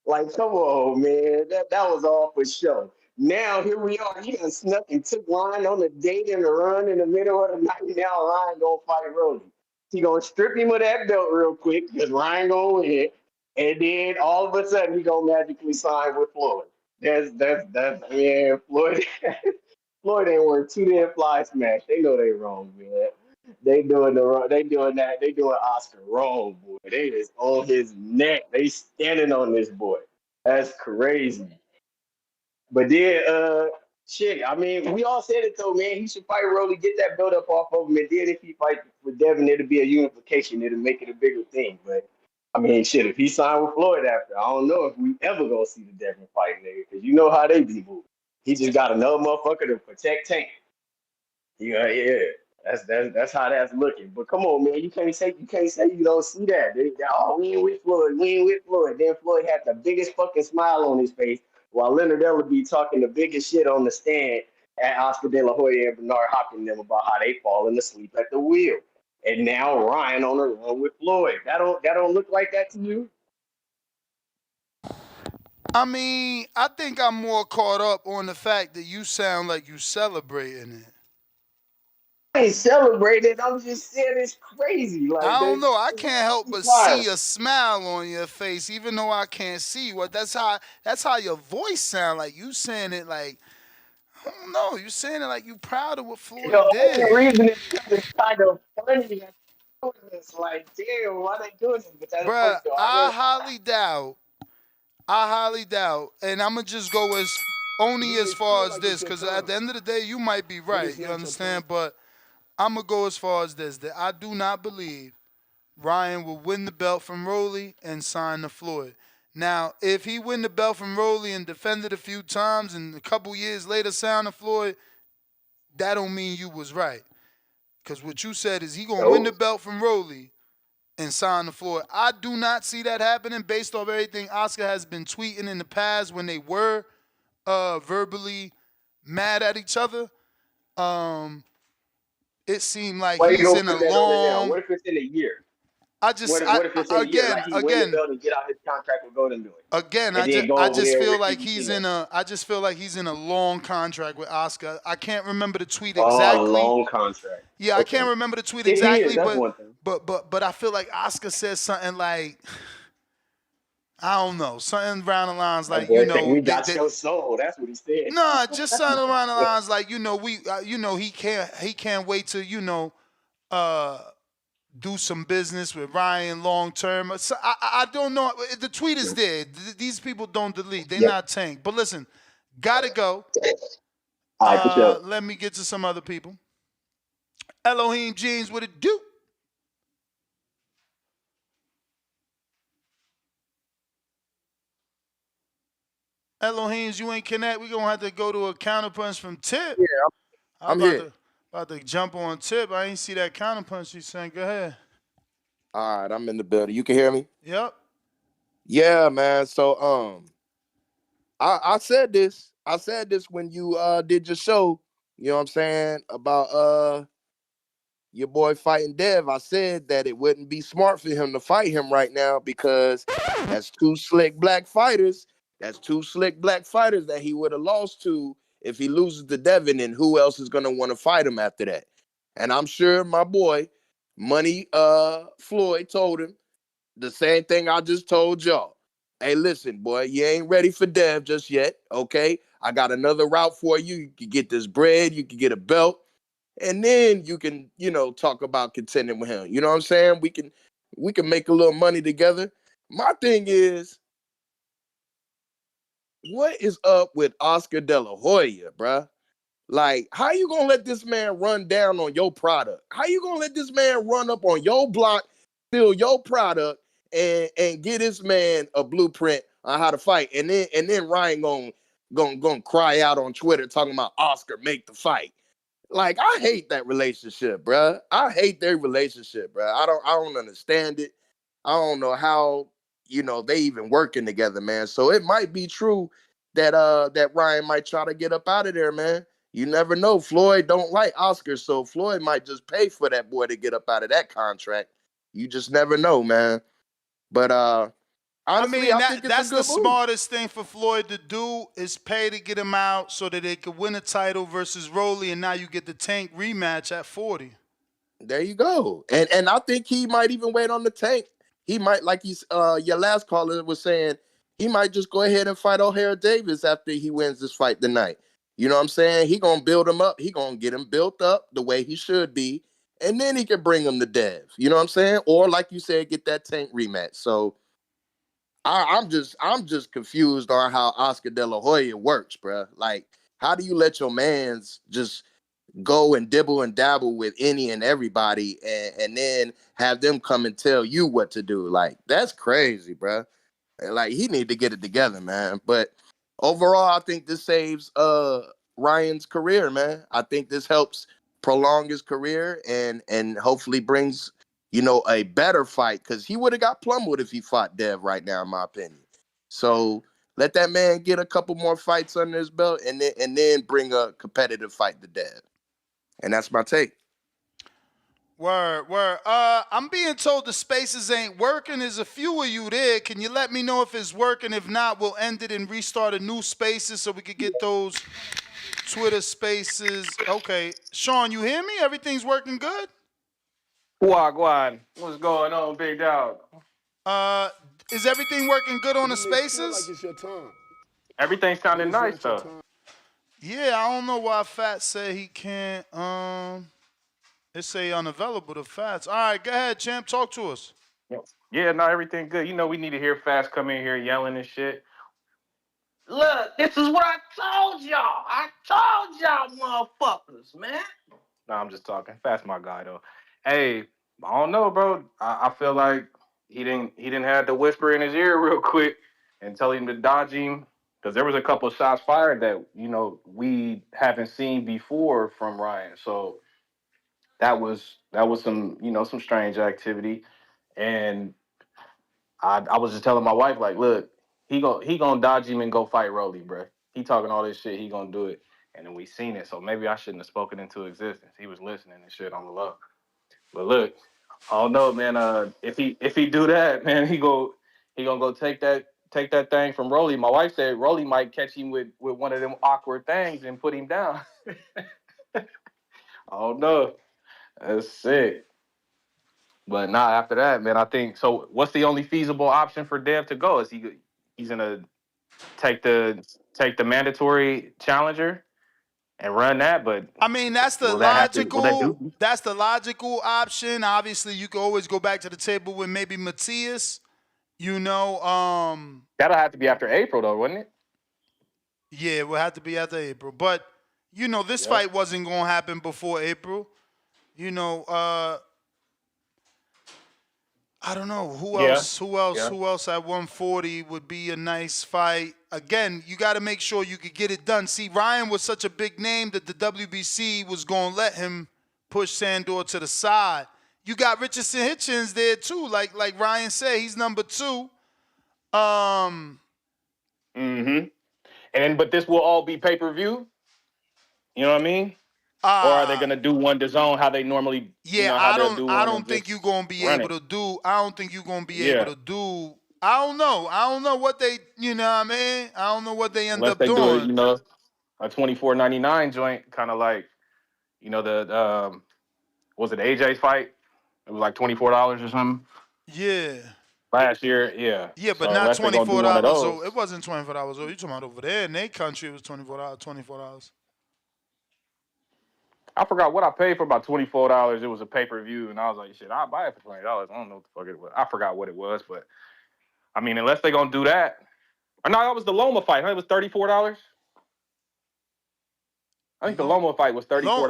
on. Like, come on, man. That was all for show. Now here we are. He done snuck and took Ryan on a date and a run in the middle of the night. Now Ryan gonna fight Rolly. He gonna strip him of that belt real quick because Ryan gonna win. And then all of a sudden he gonna magically sign with Floyd. That's man, Floyd Floyd ain't worth two damn fly smash. They know they wrong, man. They doing the wrong. They doing that. They doing Oscar wrong, boy. They is on his neck. They standing on this boy. That's crazy. But then, shit. I mean, we all said it though, man. He should fight Rolly, get that build up off of him, and then if he fight with Devin, it'll be a unification. It'll make it a bigger thing. But I mean, shit. If he signed with Floyd after, I don't know if we ever gonna see the Devin fight, nigga, because you know how they be moving. He just got another motherfucker to protect Tank. Yeah. That's how that's looking. But come on, man, you can't say you don't see that. Oh, we ain't with Floyd. We ain't with Floyd. Then Floyd had the biggest fucking smile on his face while Leonard be talking the biggest shit on the stand at Oscar De La Hoya and Bernard Hopkins them about how they falling asleep at the wheel. And now Ryan on the run with Floyd. That don't look like that to you? I mean, I think I'm more caught up on the fact that you sound like you celebrating it. I ain't celebrating. I'm just saying it's crazy. Like I don't they know. I can't help but see a smile on your face, even though I can't see what. That's how your voice sound. Like you saying it like, I don't know. You saying it like you proud of what Floyd The did. only reason is because it's kind of funny that they're doing this. Like, damn, why they doing this? But that's funny Bruh, though. I highly doubt, and I'ma just go as only Then as they far feel as like it's this, your because at time, the end of the day, you might be but right. it's You not your time. understand? But I'm gonna go as far as this: that I do not believe Ryan will win the belt from Rolly and sign to Floyd. Now, if he win the belt from Rolly and defend it a few times, and a couple years later sign to Floyd, that don't mean you was right. Because what you said is he gonna win the Nope. belt from Rolly and sign the Floyd. I do not see that happening based off everything Oscar has been tweeting in the past when they were verbally mad at each other. Um, it seemed like Why you he's gonna in a put that on it now? long. What if it's in a year? I just, What if it's in a year? again, Like he win the again, belt and get out his contract with Golden Boy, again, and then go I over just there and feel like repeat, he's in a, I just feel like he's in a long contract with Oscar. I can't remember the tweet Oh, a exactly. long contract. Yeah, I can't Okay. remember the tweet If he is, exactly, that's but one thing. I feel like Oscar says something like, I don't know, something around the lines That like, boy said, "We got your soul." That's what he said. nah, just something around the lines like, he can't wait to, uh, do some business with Ryan long term. So I don't know. The tweet is there. These people don't delete. They're Yep. not tanked. But listen, gotta go. All right, for sure. Let me get to some other people. Elohim Jeans, what it do? Elohim's, you ain't connect. We gonna have to go to a counterpunch from Tip. Yeah, I'm I'm here. about to jump on Tip. I ain't see that counterpunch you sent. Go ahead. All right, I'm in the building. You can hear me? Yep. Yeah, man. So I said this. I said this when you did your show, you know what I'm saying, about your boy fighting Dev. I said that it wouldn't be smart for him to fight him right now because that's two slick black fighters. That's two slick black fighters that he would have lost to if he loses to Devin, and who else is gonna want to fight him after that? And I'm sure my boy, Money Floyd, told him the same thing I just told y'all. Hey, listen, boy, you ain't ready for Dev just yet, okay? I got another route for you. You can get this bread, you can get a belt, and then you can, talk about contending with him. You know what I'm saying? We can make a little money together. My thing is, what is up with Oscar De La Hoya, bruh? Like, how you gonna let this man run down on your product? How you gonna let this man run up on your block, steal your product, and get this man a blueprint on how to fight? And then Ryan gonna cry out on Twitter talking about Oscar make the fight. Like, I hate that relationship, bruh. I hate their relationship, bruh. I don't understand it. I don't know how, they even working together, man. So it might be true that Ryan might try to get up out of there, man. You never know. Floyd don't like Oscar, so Floyd might just pay for that boy to get up out of that contract. You just never know, man. But I honestly, mean, I think it's a that's the good move. smartest thing for Floyd to do is pay to get him out so that they could win a title versus Rolly, and now you get the Tank rematch at 40. There you go. And I think he might even wait on the Tank. He might, like your last caller was saying, he might just go ahead and fight O'Hara Davis after he wins this fight tonight. You know what I'm saying? He gonna build him up. He gonna get him built up the way he should be, and then he can bring him to Dev. You know what I'm saying? Or like you said, get that Tank rematch. So I'm just confused on how Oscar De La Hoya works, bro. Like, how do you let your man's just go and dibble and dabble with any and everybody, and then have them come and tell you what to do? Like, that's crazy, bro. Like, he need to get it together, man. But overall, I think this saves Ryan's career, man. I think this helps prolong his career and hopefully brings, a better fight, because he would have got plummeled if he fought Dev right now, in my opinion. So let that man get a couple more fights under his belt, and then bring a competitive fight to Dev. And that's my take. Word, word. I'm being told the spaces ain't working. There's a few of you there. Can you let me know if it's working? If not, we'll end it and restart a new spaces so we could get those Twitter spaces. Okay. Sean, you hear me? Everything's working good? Wagwan. What's going on, big dog? Is everything working good on the Then they feel like spaces? it's your time, Everything but sounded it's nice not your though. time. Yeah, I don't know why Fat said he can't. It say unavailable to Fats. All right, go ahead, champ. Talk to us. Yeah, no, everything good. You know, we need to hear Fast come in here yelling and shit. Look, this is what I told y'all. I told y'all motherfuckers, man. No, I'm just talking. That's my guy though. Hey, I don't know, bro. I feel like he didn't have to whisper in his ear real quick and tell him to dodge him. Because there was a couple of shots fired that, we haven't seen before from Ryan. So that was some, some strange activity. And I was just telling my wife, like, look, he gonna dodge him and go fight Rolly, bro. He talking all this shit, he gonna do it. And then we seen it. So maybe I shouldn't have spoken into existence. He was listening and shit on the low. But look, I don't know, man. If he do that, man, he gonna go take that thing from Rolly. My wife said Rolly might catch him with one of them awkward things and put him down. I don't know. That's sick. But not after that, man. I think so. What's the only feasible option for Dev to go? Is he's gonna take the mandatory challenger and run that? But I mean, that's the logical option. Obviously, you can always go back to the table with maybe Matias. That'll have to be after April, though, wouldn't it? Yeah, it would have to be after April. But this fight wasn't gonna happen before April. I don't know who else at 140 would be a nice fight. Again, you got to make sure you could get it done. See, Ryan was such a big name that the WBC was going to let him push Sandor to the side. You got Richardson Hitchens there too, like Ryan said, he's number 2. But this will all be pay-per-view. You know what I mean? Or are they gonna do one to zone how they normally? I don't think you're gonna be able to do. I don't think you're gonna be able to do. I don't know what they. You know what I mean? I don't know what they end up doing. Do a $24.99 joint, kind of like, the was it AJ's fight? It was like $24 or something. Yeah. Last year, yeah. Yeah, but not $24. So it wasn't $24. Oh, you talking about over there in their country? It was $24. $24. I forgot what I paid for about $24. It was a pay-per-view, and I was like, shit, I'll buy it for $20. I don't know what the fuck it was. I forgot what it was, but I mean, unless they're gonna do that. Or no, that was the Loma fight, huh? It was $34. I think the Loma fight was $34.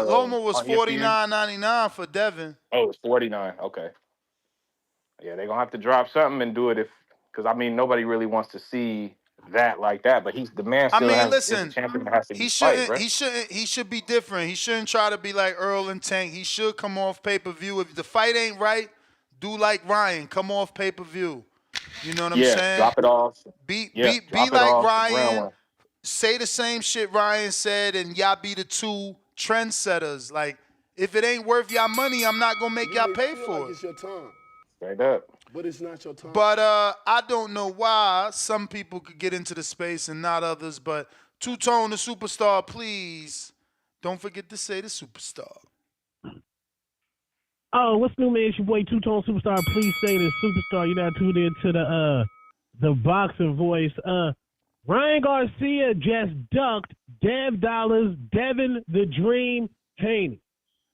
Loma was $49.99 for Devon. Oh, it's $49. Okay. Yeah, they're gonna have to drop something and do it because I mean nobody really wants to see that like that, but he's the man. Still listen, he should be different. He shouldn't try to be like Earl and Tank. He should come off pay-per-view. If the fight ain't right, do like Ryan, come off pay-per-view. You know what I'm saying? Yeah, drop it off. Be like Ryan. Say the same shit Ryan said, and y'all be the two trendsetters. Like, if it ain't worth y'all money, I'm not gonna make y'all pay for it. It's your time. Straight up. But it's not your time. But I don't know why some people could get into the space and not others. But Two-Tone, the superstar, please don't forget to say the superstar. Oh, what's new, man? It's your boy Two-Tone Superstar. Please say the superstar. You're not tuned into the boxing voice. Ryan Garcia just ducked Devon the Dream Haney.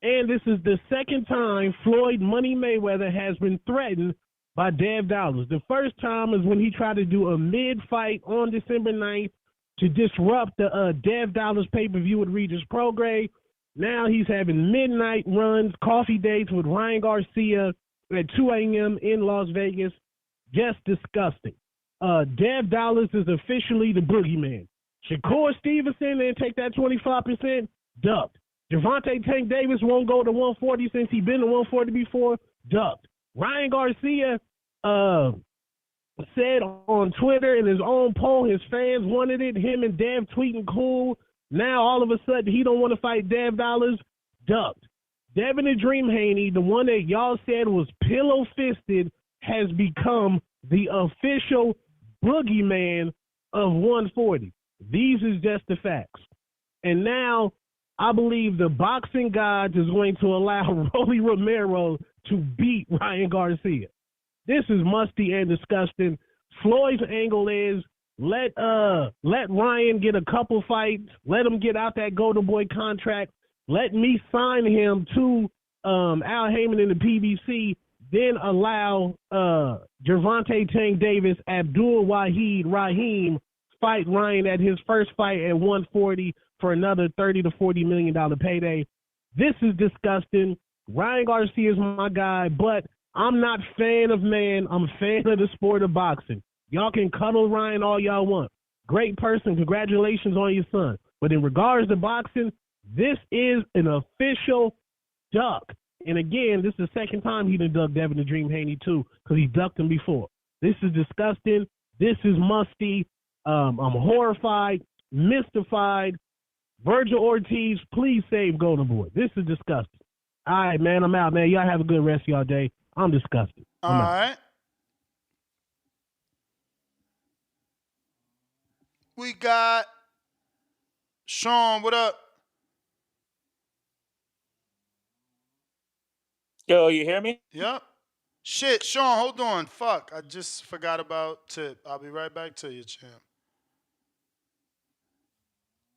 And this is the second time Floyd Money Mayweather has been threatened by Dev Dollars. The first time is when he tried to do a mid-fight on December 9th to disrupt the Dev Dollars pay-per-view with Regis Prograis. Now he's having midnight runs, coffee dates with Ryan Garcia at 2 a.m. in Las Vegas. Just disgusting. Dev Dollars is officially the boogeyman. Shakur Stevenson, and take that 25%, ducked. Gervonta Tank Davis won't go to 140 since he's been to 140 before, ducked. Ryan Garcia said on Twitter in his own poll his fans wanted it, him and Dev tweeting cool. Now all of a sudden he don't want to fight Dev Dollars, ducked. Devon the Dream Haney, the one that y'all said was pillow-fisted, has become the official boogeyman of 140. These is just the facts. And now I believe the boxing gods is going to allow Rolly Romero to beat Ryan Garcia. This is musty and disgusting. Floyd's angle is let Ryan get a couple fights, let him get out that Golden Boy contract, let me sign him to Al Heyman in the PBC, then allow Gervonta Tank Davis, Abdul Wahid Rahim fight Ryan at his first fight at 140 for another $30 to $40 million payday. This is disgusting. Ryan Garcia is my guy, but I'm not a fan of man. I'm a fan of the sport of boxing. Y'all can cuddle Ryan all y'all want. Great person. Congratulations on your son. But in regards to boxing, this is an official duck. And again, this is the second time he done ducked Devin the Dream Haney too, because he ducked him before. This is disgusting. This is musty. I'm horrified, mystified. Virgil Ortiz, please save Golden Boy. This is disgusting. All right, man, I'm out, man. Y'all have a good rest of y'all day. I'm disgusted. All right. We got Sean, what up? Yo, you hear me? Yep. Shit, Sean, hold on. Fuck, I just forgot about Tip. I'll be right back to you, champ.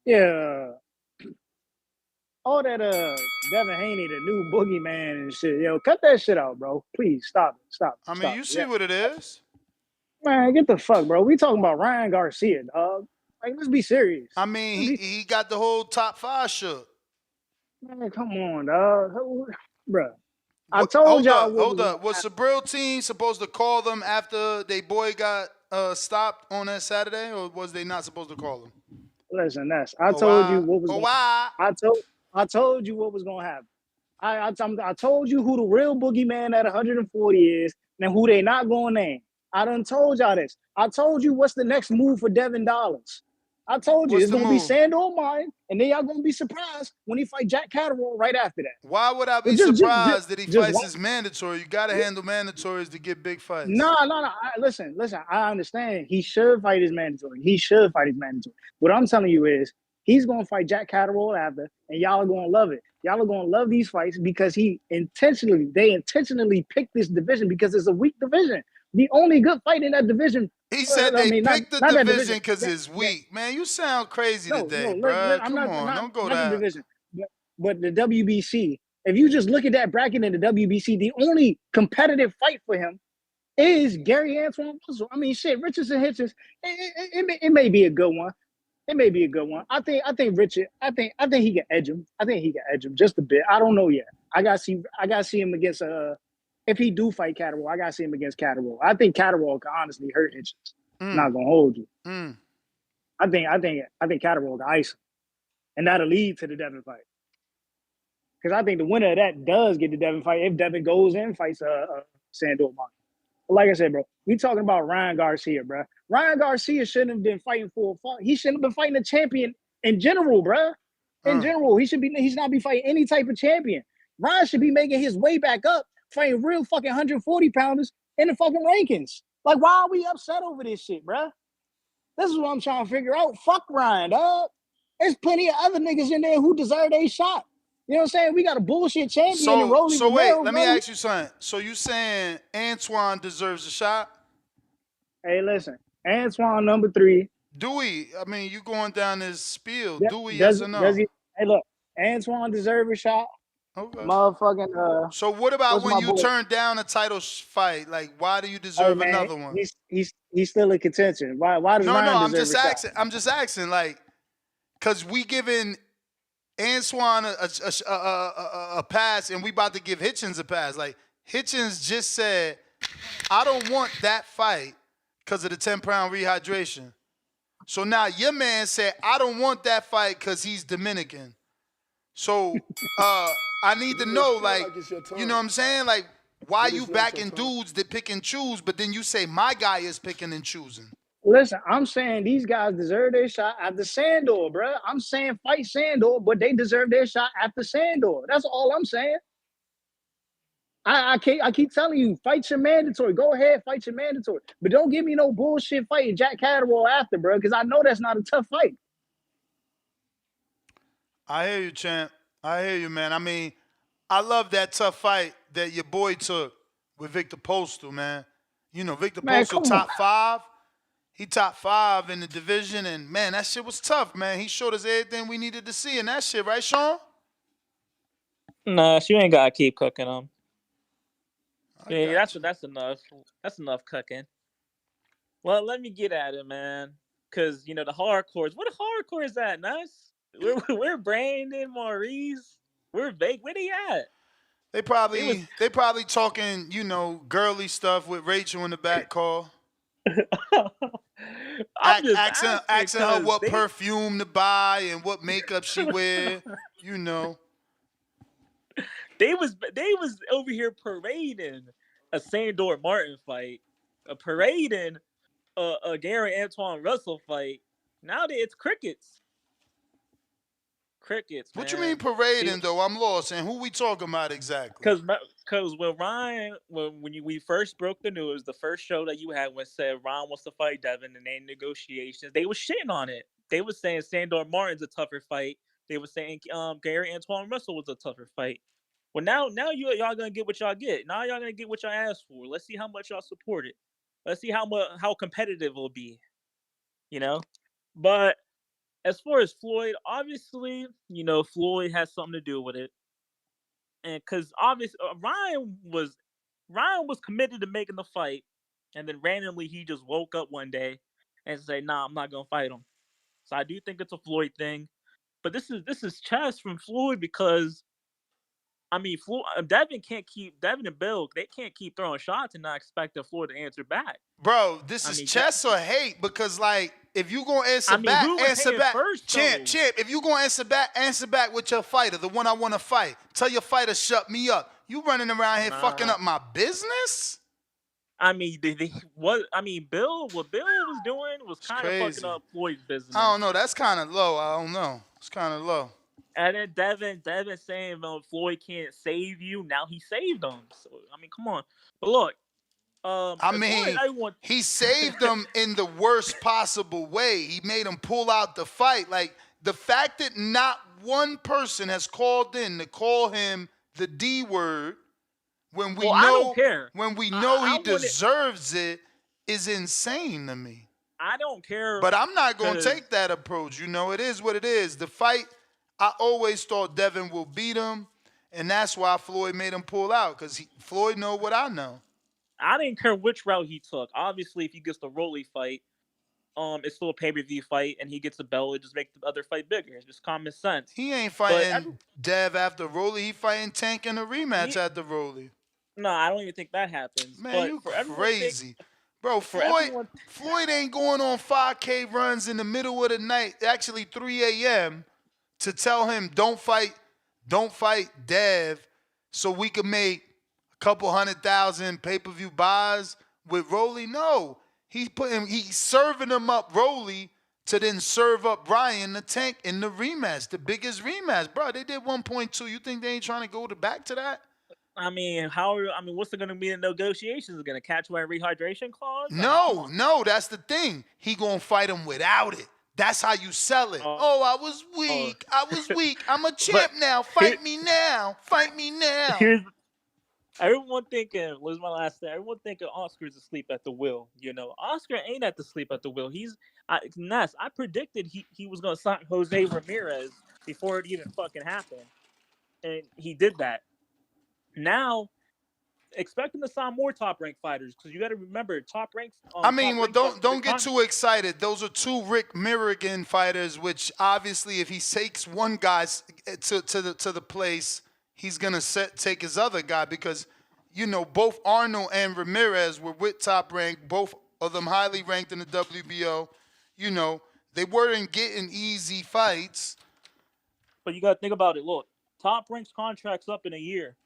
Yeah. All that Devin Haney, the new boogeyman and shit. Yo, cut that shit out, bro. Please stop it. Stop. I mean, stop you it. see what it is. Man, get the fuck, bro. We talking about Ryan Garcia, dog. Like, let's be serious. I mean, he got the whole top 5 shook. Man, come on, dog. Bro. I told y'all. Hold up. Was Sabril team supposed to call them after they boy got stopped on that Saturday, or was they not supposed to call them? Listen, I told you what was going I told you what was going to happen. I told you who the real boogeyman at 140 is and who they not going to name. I done told y'all this. I told you what's the next move for Devin Dollars. I told you it's going to be Sandor Martin, and then y'all going to be surprised when he fight Jack Catterall right after that. Why would I be surprised that he fights his mandatory? You got to handle mandatories to get big fights. No. Listen. I understand. He should fight his mandatory. What I'm telling you is he's going to fight Jack Catterall after, and y'all are going to love it. Y'all are going to love these fights because they intentionally picked this division because it's a weak division. The only good fight in that division. He said picked the division because it's weak. Man, you sound crazy today, bro. Come on, don't go there. The division, but the WBC. If you just look at that bracket in the WBC, the only competitive fight for him is Gary Antoine Russell. I mean, shit, Richardson Hitchens. It may be a good one. It may be a good one. I think Richard. I think he can edge him. I think he can edge him just a bit. I don't know yet. I gotta see him against if he do fight Catterall, I gotta see him against Catterall. I think Catterall can honestly hurt Hitchens. Not gonna hold you. I think Catterall can ice him, and that'll lead to the Devin fight. Because I think the winner of that does get the Devin fight if Devin goes in and fights Sandor Martin. But like I said, bro, we talking about Ryan Garcia, bro. Ryan Garcia shouldn't have been fighting for a fight. He shouldn't have been fighting a champion in general, bro. In general, he should not be fighting any type of champion. Ryan should be making his way back up, fighting real fucking 140 pounders in the fucking rankings. Like, why are we upset over this shit, bro? This is what I'm trying to figure out. Fuck Ryan, dog. There's plenty of other niggas in there who deserve a shot. You know what I'm saying? We got a bullshit champion in Rolly So Romero, wait, let me ask you something. So you saying Antoine deserves a shot? Hey, listen. Antoine number 3. Dewey, I mean, you going down this spiel. Dewey, yes or no? Hey, look. Antoine deserves a shot. Okay. Motherfucking. So what about when you turn down a title fight? Like, why do you deserve another one? He's still in contention. Why does Ryan deserve a shot? I'm just asking, like, because we giving Antoine a pass, and we about to give Hitchens a pass. Like, Hitchens just said, I don't want that fight because of the 10-pound rehydration. So now your man said, I don't want that fight because he's Dominican. So I need to know, like, you know what I'm saying? Like, why you backing dudes that pick and choose, but then you say my guy is picking and choosing? Listen, I'm saying these guys deserve their shot after Sandor, bro. I'm saying fight Sandor, but they deserve their shot after Sandor. That's all I'm saying. I keep telling you, fight your mandatory. Go ahead, fight your mandatory. But don't give me no bullshit fighting Jack Catterall after, bro, because I know that's not a tough fight. I hear you, champ. I hear you, man. I mean, I love that tough fight that your boy took with Victor Postal, man. You know, Victor Postal top 5. He top 5 in the division, and, man, that shit was tough, man. He showed us everything we needed to see in that shit, right, Sean? Nah, you ain't got to keep cooking them. Yeah, that's enough. That's enough cooking. Well, let me get at it, man. Because the hardcores. What hardcore is that, Nuss? We're Brandon, Maurice. We're Bake. Where they at? They probably talking, girly stuff with Rachel in the back call. I'm just Asking her what they, perfume to buy and what makeup she wear. They was over here parading a Sandor Martin fight, parading a Gary Antoine Russell fight. Nowadays it's crickets. Crickets, man. What you mean parading though? I'm lost. And who we talking about exactly? Because when Ryan, we first broke the news, the first show that you had when said Ryan wants to fight Devon and they negotiations, they was shitting on it. They was saying Sandor Martin's a tougher fight. They was saying Gary Antoine Russell was a tougher fight. Well, now y'all gonna get what y'all get. Now y'all gonna get what y'all asked for. Let's see how much y'all support it. Let's see how competitive it'll be. But as far as Floyd, obviously, Floyd has something to do with it, and because obviously Ryan was committed to making the fight, and then randomly he just woke up one day and said, "Nah, I'm not gonna fight him." So I do think it's a Floyd thing, but this is chess from Floyd because. I mean, Devon and Bill, they can't keep throwing shots and not expect the Floyd to answer back. Bro, this is chess or hate because, if you gonna answer back, answer back. First, champ, if you gonna answer back with your fighter, the one I want to fight. Tell your fighter, shut me up. You running around here fucking up my business? I mean, what Bill was doing was kind of fucking up Floyd's business. I don't know. That's kind of low. I don't know. It's kind of low. And then Devon saying Floyd can't save you. Now he saved him. So come on. But look, he saved him in the worst possible way. He made him pull out the fight. Like the fact that not one person has called in to call him the D word when we know he deserves it is insane to me. I don't care. But I'm not going to take that approach. It is what it is. The fight. I always thought Devon will beat him, and that's why Floyd made him pull out, because Floyd know what I know. I didn't care which route he took. Obviously, if he gets the Rolly fight, it's still a pay-per-view fight, and he gets a belt, it just makes the other fight bigger. It's just common sense. He ain't fighting Dev after Rolly. He fighting Tank in a rematch after Rolly. No, I don't even think that happens. Man, you crazy. Bro, Floyd ain't going on 5K runs in the middle of the night, actually 3 a.m., to tell him don't fight Dev so we can make a couple 100,000 pay-per-view buys with Rolly. No. He's serving him up Rolly to then serve up Ryan the Tank in the rematch, the biggest rematch. Bro, they did 1.2. You think they ain't trying to go back to that? What's going to be in negotiations? Going to catch my rehydration clause? No, that's the thing. He going to fight him without it. That's how you sell it. I was weak. I'm a champ now. Fight me now. Everyone thinking, was my last thing. Everyone thinking Oscar's asleep at the wheel. Oscar ain't at the sleep at the wheel. I predicted he was going to sign Jose Ramirez before it even fucking happened. And he did that. Now, expect him to sign more top-ranked fighters because you got to remember top-ranked. Don't get too excited. Those are two Rick Milligan fighters, which obviously, if he takes one guy to the place, he's gonna take his other guy because both Arnold and Ramirez were with top-ranked, both of them highly ranked in the WBO. They weren't getting easy fights. But you got to think about it. Look, top-ranked contracts up in a year.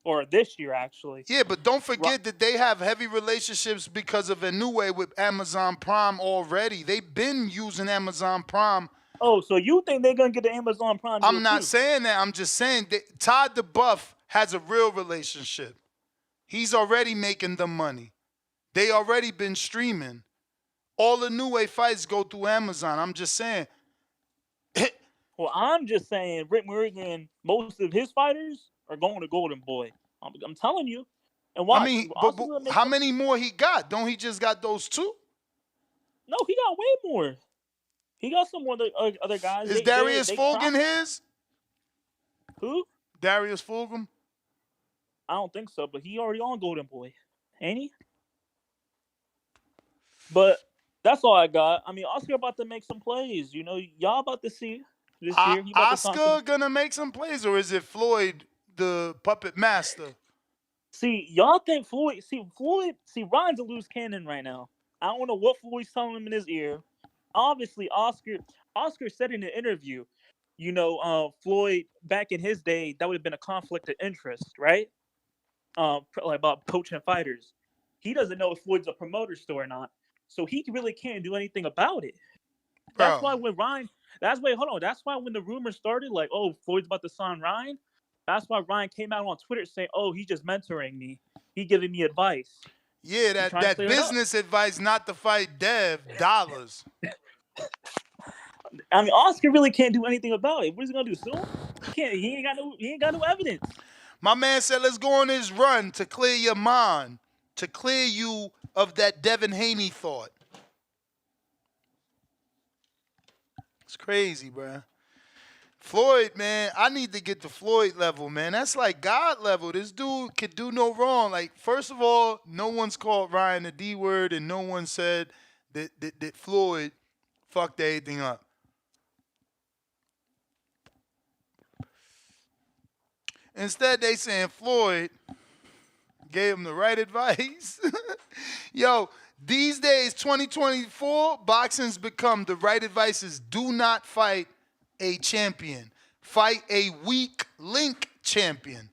Or this year, actually. Yeah, but don't forget that they have heavy relationships because of Inoue with Amazon Prime already. They've been using Amazon Prime. Oh, so you think they're going to get the Amazon Prime deal I'm not saying that. I'm just saying that Todd DeBuff has a real relationship. He's already making the money. They already been streaming. All the Inoue fights go through Amazon. I'm just saying. Well, I'm just saying Rick Milligan, most of his fighters are going to Golden Boy. I'm telling you. And watch, but how many more he got? Don't he just got those two? No, he got way more. He got some more other guys. Is Darius Fulgham his? Who? Darius Fulgham? I don't think so, but he already on Golden Boy. Ain't he? But That's all I got. I mean, Oscar about to make some plays. You know, y'all about to see this year. He about to sign Oscar gonna make some plays, or is it Floyd, the puppet master? See, y'all think Floyd? See, Ryan's a loose cannon right now. I don't know what Floyd's telling him in his ear. Obviously, Oscar said in an interview, you know, Floyd back in his day, that would have been a conflict of interest, right? Like about poaching fighters. He doesn't know if Floyd's a promoter still or not, so he really can't do anything about it. That's why when Ryan, that's why when the rumors started, like, oh, Floyd's about to sign Ryan, that's why Ryan came out on Twitter saying, oh, he's just mentoring me. He giving me advice. Yeah, that business advice not to fight Dev dollars. I mean, Oscar really can't do anything about it. What is he gonna do? Sue him? He ain't got no evidence. My man said, let's go on this run to clear your mind, to clear you of that Devon Haney thought. It's crazy, bro. Floyd, man, I need to get to Floyd level, man. That's like God level. This dude could do no wrong. Like, first of all, no one's called Ryan the D word, and no one said that Floyd fucked everything up. Instead, they saying Floyd gave him the right advice. Yo, these days, 2024, boxing's become the right advice is do not fight a champion. Fight a weak link champion.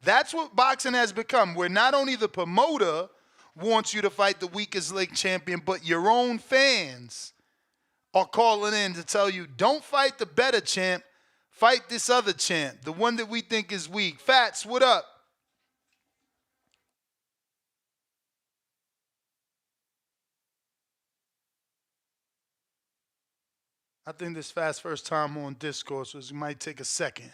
That's what boxing has become, where not only the promoter wants you to fight the weakest link champion, but your own fans are calling in to tell you, don't fight the better champ, fight this other champ, the one that we think is weak. Fats, what up? I think this Fats first time on Discord, so it might take a second.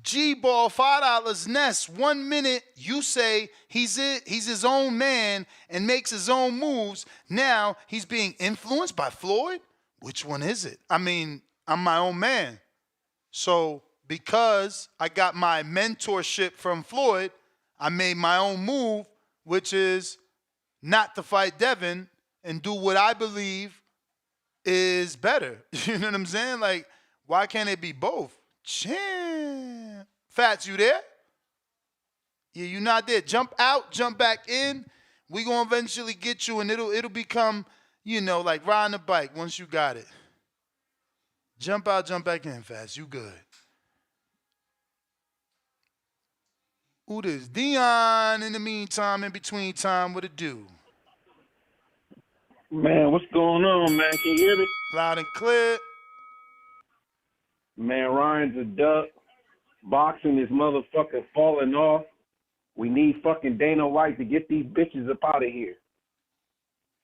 G-Ball, $5 Nest. 1 minute, you say he's his own man and makes his own moves. Now he's being influenced by Floyd? Which one is it? I mean, I'm my own man. So because I got my mentorship from Floyd, I made my own move, which is not to fight Devon and do what I believe is better. You know what I'm saying? Like, why can't it be both? Champ. Fats, you there? Yeah, you not there. Jump out, jump back in. We gonna eventually get you, and it'll become, you know, like riding a bike once you got it. Jump out, jump back in, Fats. You good. Who this? Dion, in the meantime, in between time, what it do? Man, what's going on, man? Can you hear me? Loud and clear. Man, Ryan's a duck. Boxing is motherfucking falling off. We need fucking Dana White to get these bitches up out of here.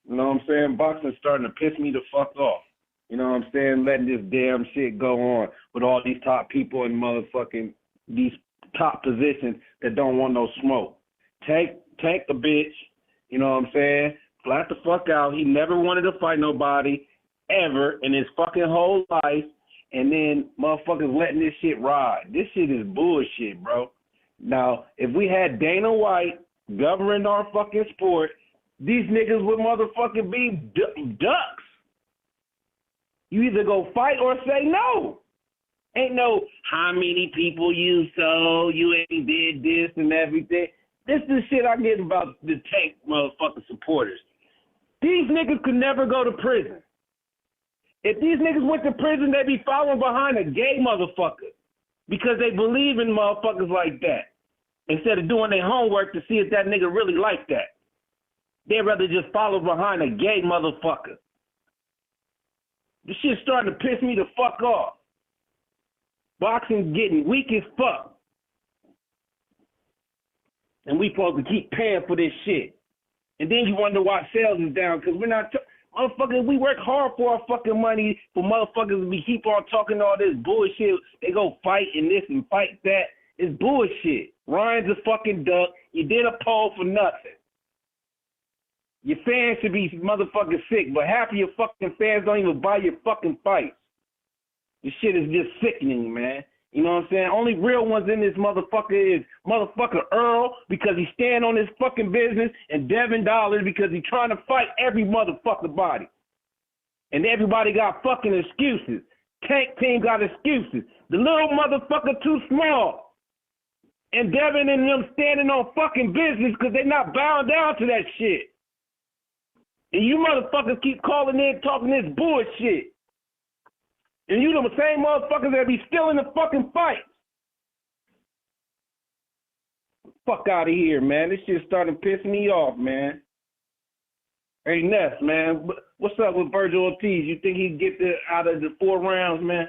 You know what I'm saying? Boxing's starting to piss me the fuck off. You know what I'm saying? Letting this damn shit go on with all these top people in motherfucking these top positions that don't want no smoke. Tank the bitch. You know what I'm saying? Flat the fuck out. He never wanted to fight nobody ever in his fucking whole life. And then motherfuckers letting this shit ride. This shit is bullshit, bro. Now, if we had Dana White governing our fucking sport, these niggas would motherfucking be ducks. You either go fight or say no. Ain't no how many people you sold, you ain't did this and everything. This is the shit I get about the Tank motherfucking supporters. These niggas could never go to prison. If these niggas went to prison, they'd be following behind a gay motherfucker because they believe in motherfuckers like that instead of doing their homework to see if that nigga really like that. They'd rather just follow behind a gay motherfucker. This shit's starting to piss me the fuck off. Boxing's getting weak as fuck. And we supposed to keep paying for this shit. And then you wonder why sales is down because we're not... Motherfuckers, we work hard for our fucking money. For motherfuckers, we keep on talking all this bullshit. They go fight and this and fight that. It's bullshit. Ryan's a fucking duck. You did a poll for nothing. Your fans should be motherfucking sick, but half of your fucking fans don't even buy your fucking fights. This shit is just sickening, man. You know what I'm saying? Only real ones in this motherfucker is motherfucker Earl because he stand on his fucking business, and Devon Dollars because he trying to fight every motherfucker body. And everybody got fucking excuses. Tank team got excuses. The little motherfucker too small. And Devon and them standing on fucking business because they not bowing down to that shit. And you motherfuckers keep calling in talking this bullshit. And you the same motherfuckers that be stealing the fucking fights. Fuck out of here, man. This shit starting pissing me off, man. Hey, Ness, man. What's up with Virgil Ortiz? You think he'd get out of the 4 rounds, man?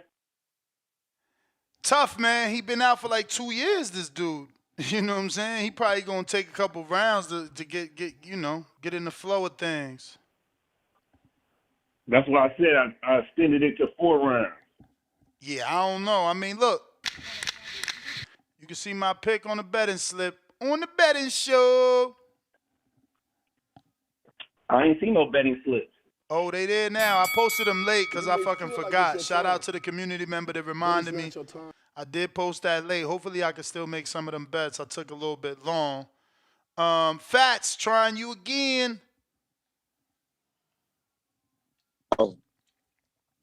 Tough, man. He been out for like 2 years, this dude. You know what I'm saying? He probably going to take a couple rounds to get in the flow of things. That's why I said I extended it to 4 rounds. Yeah, I don't know. I mean, look. You can see my pick on the betting slip on the betting show. I ain't seen no betting slips. Oh, they there now. I posted them late because I fucking forgot. Shout out to the community member that reminded me. I did post that late. Hopefully I can still make some of them bets. I took a little bit long. Fats, trying you again.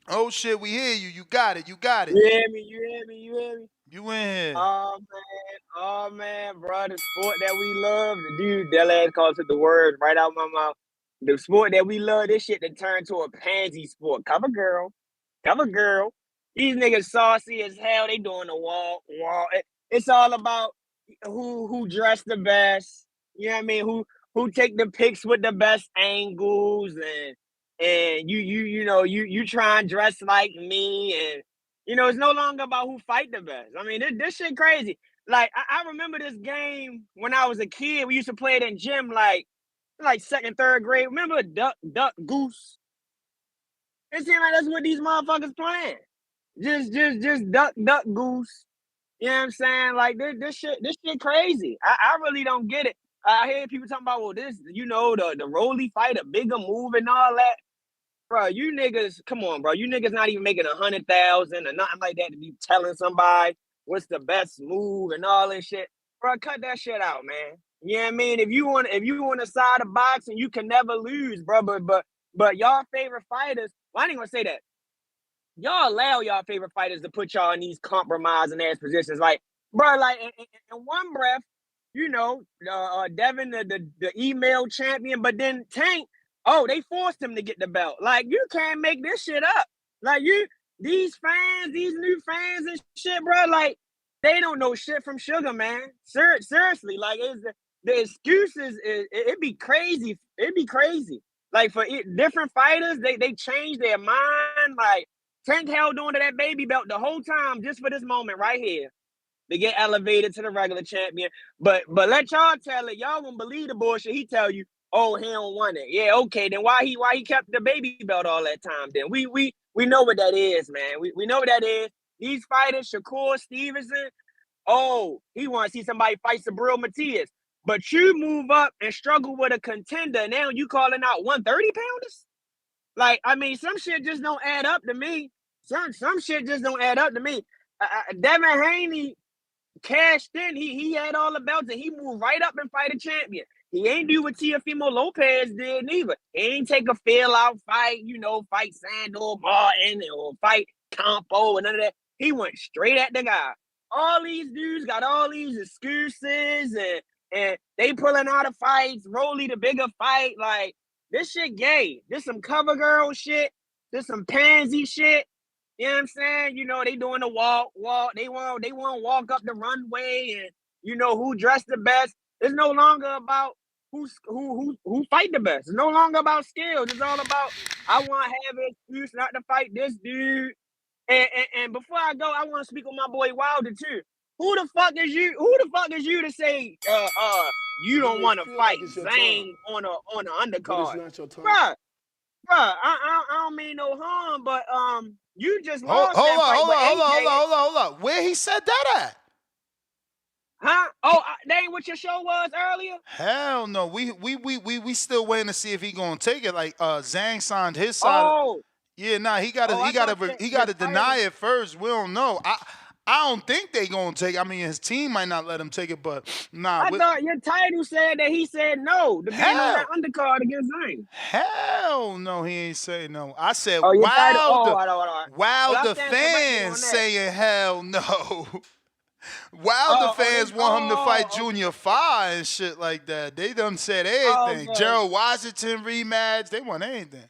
Oh, shit, we hear you. You got it. You hear me? You in here. Oh, man, bro. The sport that we love, the dude, that ass calls it the word right out my mouth. The sport that we love, this shit that turned to a pansy sport. Cover girl. These niggas saucy as hell. They doing the wall. It's all about who dressed the best. You know what I mean? Who take the pics with the best angles, and you try and dress like me, and it's no longer about who fight the best. I mean, this shit crazy. Like I remember this game when I was a kid. We used to play it in gym, like 2nd, 3rd grade. Remember duck, goose? It seems like that's what these motherfuckers playing. Just duck, goose. You know what I'm saying? Like this shit crazy. I really don't get it. I hear people talking about, well, this, the Rolly fight, a bigger move and all that. Bro, you niggas, come on, bro. You niggas not even making 100,000 or nothing like that to be telling somebody what's the best move and all this shit. Bro, cut that shit out, man. You know what I mean? If you on the side of boxing, you can never lose, bro. But y'all favorite fighters, well, I ain't gonna say that. Y'all allow y'all favorite fighters to put y'all in these compromising ass positions. Like, bro, like in one breath, Devin, the email champion, but then Tank, they forced him to get the belt. Like, you can't make this shit up. Like, these new fans and shit, bro, like, they don't know shit from sugar, man. Seriously, like, the excuses, it'd be crazy. It'd be crazy. Like, for different fighters, they change their mind. Like, Tank held on to that baby belt the whole time just for this moment right here to get elevated to the regular champion. But let y'all tell it. Y'all won't believe the bullshit he tell you. Oh, he don't want it. Yeah, okay. Then why he kept the baby belt all that time? Then we know what that is, man. We know what that is. These fighters, Shakur Stevenson. Oh, he want to see somebody fight Sabril Matias. But you move up and struggle with a contender. Now you calling out 130 pounders? Like, I mean, some shit just don't add up to me. Some shit just don't add up to me. Devon Haney cashed in. He had all the belts and he moved right up and fight a champion. He ain't do what Teofimo Lopez did neither. He ain't take a fill-out fight, fight Sandor Martin or fight Campo and none of that. He went straight at the guy. All these dudes got all these excuses and they pulling out of fights. Rolly the bigger fight. Like, this shit gay. This some cover girl shit. This some pansy shit. You know what I'm saying? They doing the walk. They want to walk up the runway and who dressed the best. It's no longer about who fight the best. It's no longer about skills. It's all about I want to have an excuse not to fight this dude. And before I go, I want to speak with my boy Wilder too. Who the fuck is you? Who the fuck is you to say you don't want to fight Zane on an undercard? Bruh, I don't mean no harm, but you just lost that fight. Hold on. Where he said that at? Huh? Oh, that ain't what your show was earlier? Hell no. We still waiting to see if he gonna take it. Like Zhang signed his side. Oh, Yeah, nah, he gotta Oh, I thought he the gotta deny title. it first. We don't know. I don't think they gonna take. I mean, his team might not let him take it, but nah. I thought your title said that he said no to being on that undercard against Zane. Hell no, he ain't say no. I said Oh, your title. wow Oh, the all right. wow Well, I the stand corrected fans on that. saying hell no. Wilder fans want him to fight Junior Fa and shit like that. They done said anything. Okay. Gerald Washington rematch. They want anything.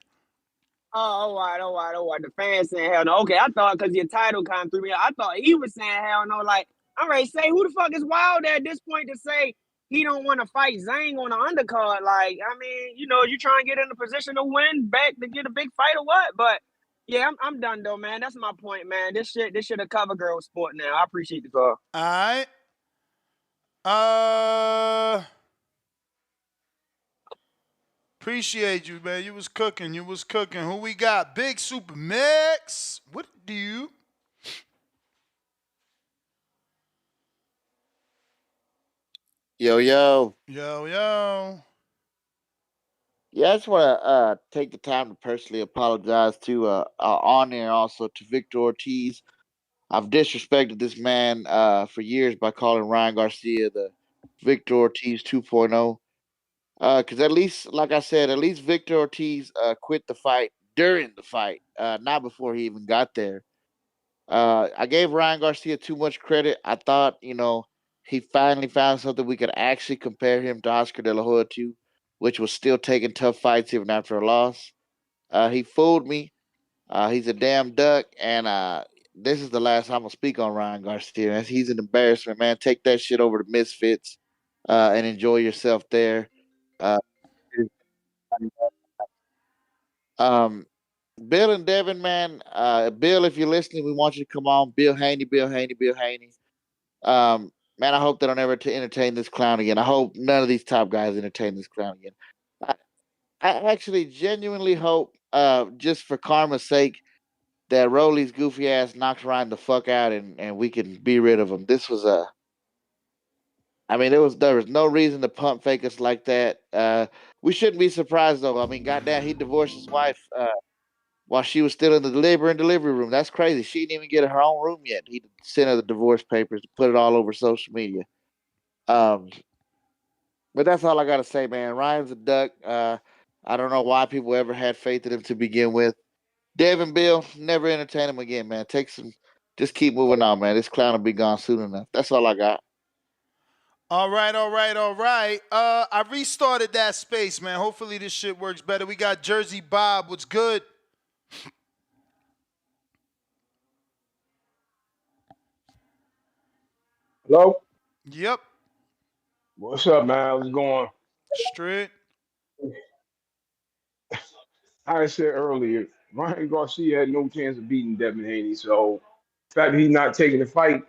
Oh, all right. The fans saying hell no. Okay, I thought because your title kind of threw me out. I thought he was saying hell no. Like, I'm ready to say, who the fuck is Wilder at this point to say he don't want to fight Zhang on the undercard? Like, I mean, you trying to get in a position to win back to get a big fight or what? But yeah, I'm done though, man. That's my point, man. This shit a cover girl sport now. I appreciate the call. All right. Appreciate you, man. You was cooking. Who we got? Big Super Mix. What do you? Yo. Yo. Yeah, I just want to take the time to personally apologize to on air also to Victor Ortiz. I've disrespected this man for years by calling Ryan Garcia the Victor Ortiz 2.0. Because at least, like I said, at least Victor Ortiz quit the fight during the fight, not before he even got there. I gave Ryan Garcia too much credit. I thought, he finally found something we could actually compare him to Oscar De La Hoya to, which was still taking tough fights even after a loss. He fooled me. He's a damn duck, and this is the last time I'm gonna speak on Ryan Garcia. He's an embarrassment, man. Take that shit over to Misfits and enjoy yourself there. Uh, um, Bill and Devin, man. Bill, if you're listening, we want you to come on. Bill Haney. Man, I hope they don't ever entertain this clown again. I hope none of these top guys entertain this clown again. I, I actually genuinely hope, just for karma's sake, that Rolly's goofy ass knocks Ryan the fuck out and we can be rid of him. This was there was no reason to pump fake us like that. We shouldn't be surprised though. I mean, goddamn, he divorced his wife while she was still in the delivery room. That's crazy. She didn't even get her own room yet. He sent her the divorce papers, put it all over social media. But that's all I gotta say, man. Ryan's a duck. I don't know why people ever had faith in him to begin with. Devin, Bill, never entertain him again, man. Just keep moving on, man. This clown will be gone soon enough. That's all I got. All right. I restarted that space, man. Hopefully this shit works better. We got Jersey Bob. What's good? Hello? Yep. What's up, man? How's it going? Straight. I said earlier, Ryan Garcia had no chance of beating Devin Haney. So the fact that he's not taking the fight,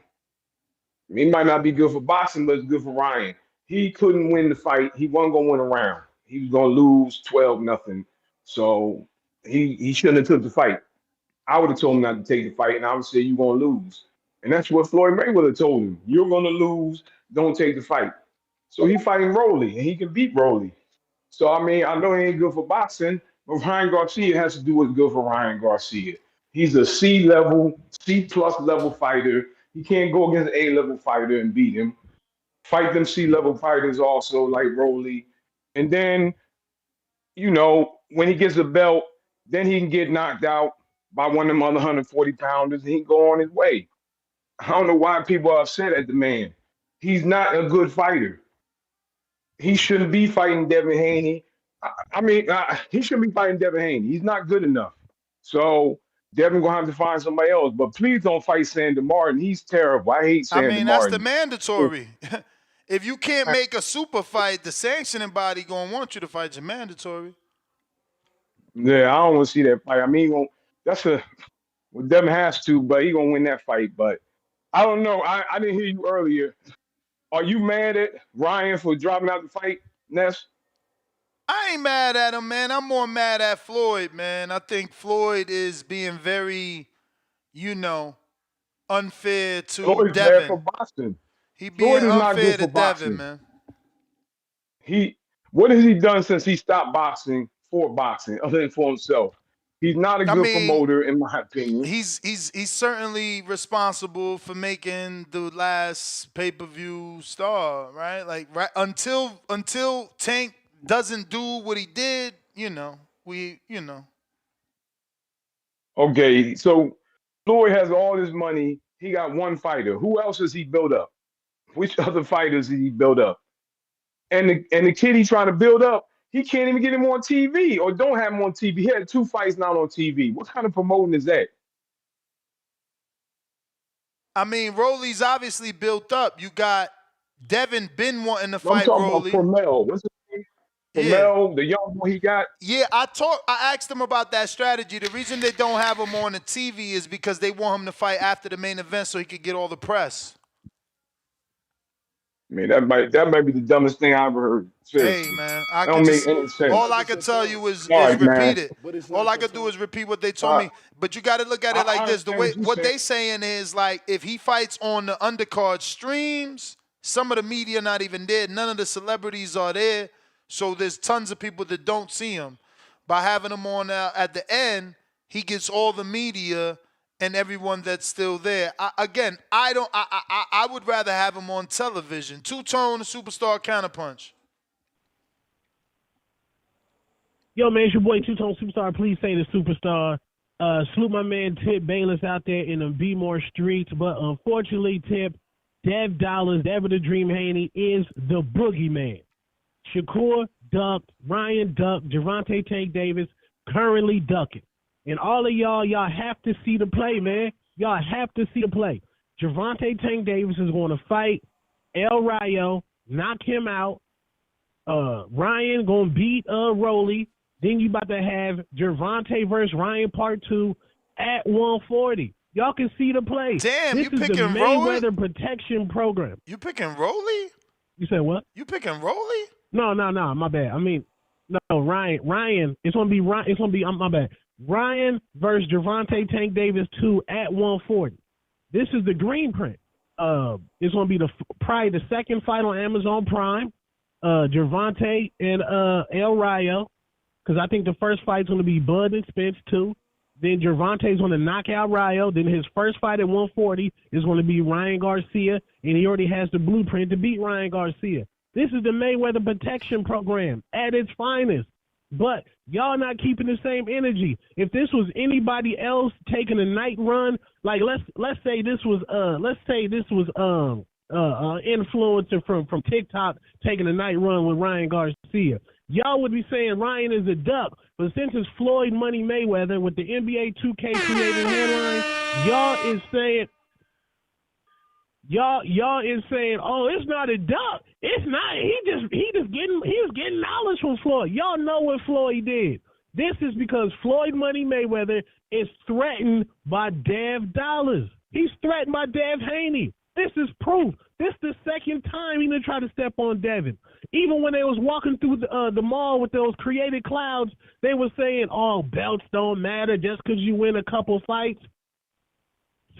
it might not be good for boxing, but it's good for Ryan. He couldn't win the fight. He wasn't gonna win a round. He was gonna lose 12-0. So he shouldn't have took the fight. I would have told him not to take the fight, and I would say you're gonna lose. And that's what Floyd Mayweather told him. You're gonna lose, don't take the fight. So he fighting Rolly, and he can beat Rolly. So I mean, I know he ain't good for boxing, but Ryan Garcia has to do what's good for Ryan Garcia. He's a C level, C plus level fighter. He can't go against an A level fighter and beat him. Fight them C level fighters also like Rolly. And then, when he gets a belt, then he can get knocked out by one of them other 140 pounders and he can go on his way. I don't know why people are upset at the man. He's not a good fighter. He shouldn't be fighting Devin Haney. He shouldn't be fighting Devin Haney. He's not good enough. So Devin gonna have to find somebody else. But please don't fight Sandor Martin. He's terrible. I hate Sandor Martin. That's the mandatory. If you can't make a super fight, the sanctioning body gonna want you to fight your mandatory. Yeah, I don't want to see that fight. I mean, Devin has to, but he gonna win that fight. But I don't know. I didn't hear you earlier. Are you mad at Ryan for dropping out the fight, Ness? I ain't mad at him, man. I'm more mad at Floyd, man. I think Floyd is being very, unfair to Floyd is Devin. bad for boxing. He being unfair to Devin, man. What has he done since he stopped boxing for boxing, other than for himself? He's not a I good mean, promoter, in my opinion. he's certainly responsible for making the last pay-per-view star, right? Like right until Tank doesn't do what he did, Okay, so Floyd has all this money. He got one fighter. Who else has he built up? Which other fighters did he build up? And the kid he's trying to build up, he can't even get him on TV or don't have him on TV. He had 2 fights not on TV. What kind of promoting is that? I mean, Rolly's obviously built up. You got Devin been wanting to I'm fight talking about Rolly. Promel. What's his name? Yeah. Promel, the young boy he got. Yeah, I asked them about that strategy. The reason they don't have him on the TV is because they want him to fight after the main event so he could get all the press. I mean, that might be the dumbest thing I ever heard. Seriously. Hey man, That don't make any sense. all I could tell you is Sorry, man. repeat it. All I could do is repeat what they told me. But you got to look at it like this: the way what they saying is like if he fights on the undercard streams, some of the media not even there. None of the celebrities are there, so there's tons of people that don't see him. By having him on at the end, he gets all the media and everyone that's still there. I would rather have him on television. Two-tone superstar counterpunch. Yo, man, it's your boy Two-Tone Superstar. Please say the superstar. Salute my man Tip Bayless out there in the Be More streets. But unfortunately, Tip, Dev Dollars, Devin the Dream Haney is the boogeyman. Shakur ducked, Ryan ducked, Gervonta Tank Davis currently ducking. And all of y'all have to see the play, man. Y'all have to see the play. Gervonta Tank Davis is going to fight El Rayo, knock him out. Ryan going to beat Rolly. Then you about to have Gervonta versus Ryan Part 2 at 140. Y'all can see the play. Damn, this you picking is the Rolly? Mayweather protection program. You picking Rolly? You said what? You picking Rolly? No, my bad. I mean, no, Ryan. It's gonna be Ryan. It's gonna be my bad. Ryan versus Gervonta Tank Davis 2 at 140. This is the green print. It's gonna be probably the second fight on Amazon Prime. Gervonta and El Rayo, because I think the first fight's gonna be Bud and Spence 2. Then Gervonta's gonna knock out Rayo. Then his first fight at 140 is gonna be Ryan Garcia, and he already has the blueprint to beat Ryan Garcia. This is the Mayweather protection program at its finest. But y'all not keeping the same energy. If this was anybody else taking a night run, like let's say this was influencer from TikTok taking a night run with Ryan Garcia, y'all would be saying Ryan is a duck. But since it's Floyd Money Mayweather with the NBA 2K created headline, y'all is saying, oh, it's not a duck. It's not. He was getting knowledge from Floyd. Y'all know what Floyd did. This is because Floyd Money Mayweather is threatened by Dev Dollars. He's threatened by Dev Haney. This is proof. This is the second time he done tried to step on Devin. Even when they was walking through the mall with those created clouds, they were saying, oh, belts don't matter just because you win a couple fights.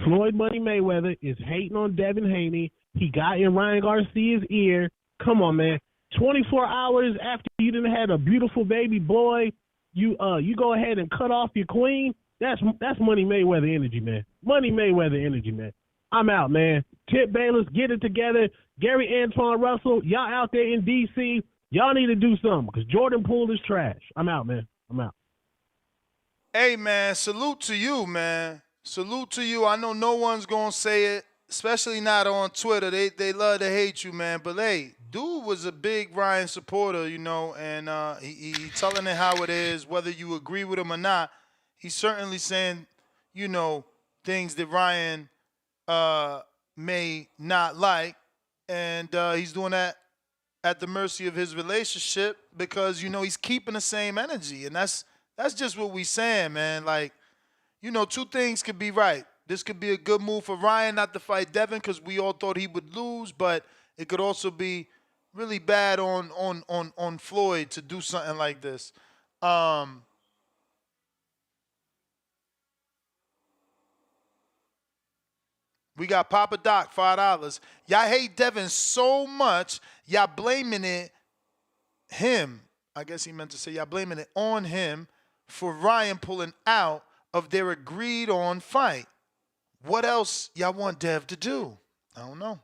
Floyd Money Mayweather is hating on Devin Haney. He got in Ryan Garcia's ear. Come on, man. 24 hours after you done had a beautiful baby boy, you go ahead and cut off your queen. That's Money Mayweather energy, man. Money Mayweather energy, man. I'm out, man. Tip Bayless, get it together. Gary Antoine Russell, y'all out there in D.C., y'all need to do something because Jordan Poole is trash. I'm out, man. I'm out. Hey, man, salute to you, man. Salute to you. I know no one's going to say it, especially not on Twitter. They love to hate you, man. But, hey, dude was a big Ryan supporter, and he telling it how it is, whether you agree with him or not. He's certainly saying, things that Ryan may not like. And he's doing that at the mercy of his relationship because, he's keeping the same energy. And that's just what we saying, man. Like, two things could be right. This could be a good move for Ryan not to fight Devin because we all thought he would lose, but it could also be really bad on Floyd to do something like this. We got Papa Doc, $5. Y'all hate Devin so much, y'all blaming it him. I guess he meant to say y'all blaming it on him for Ryan pulling out of their agreed on fight. What else y'all want Dev to do? I don't know.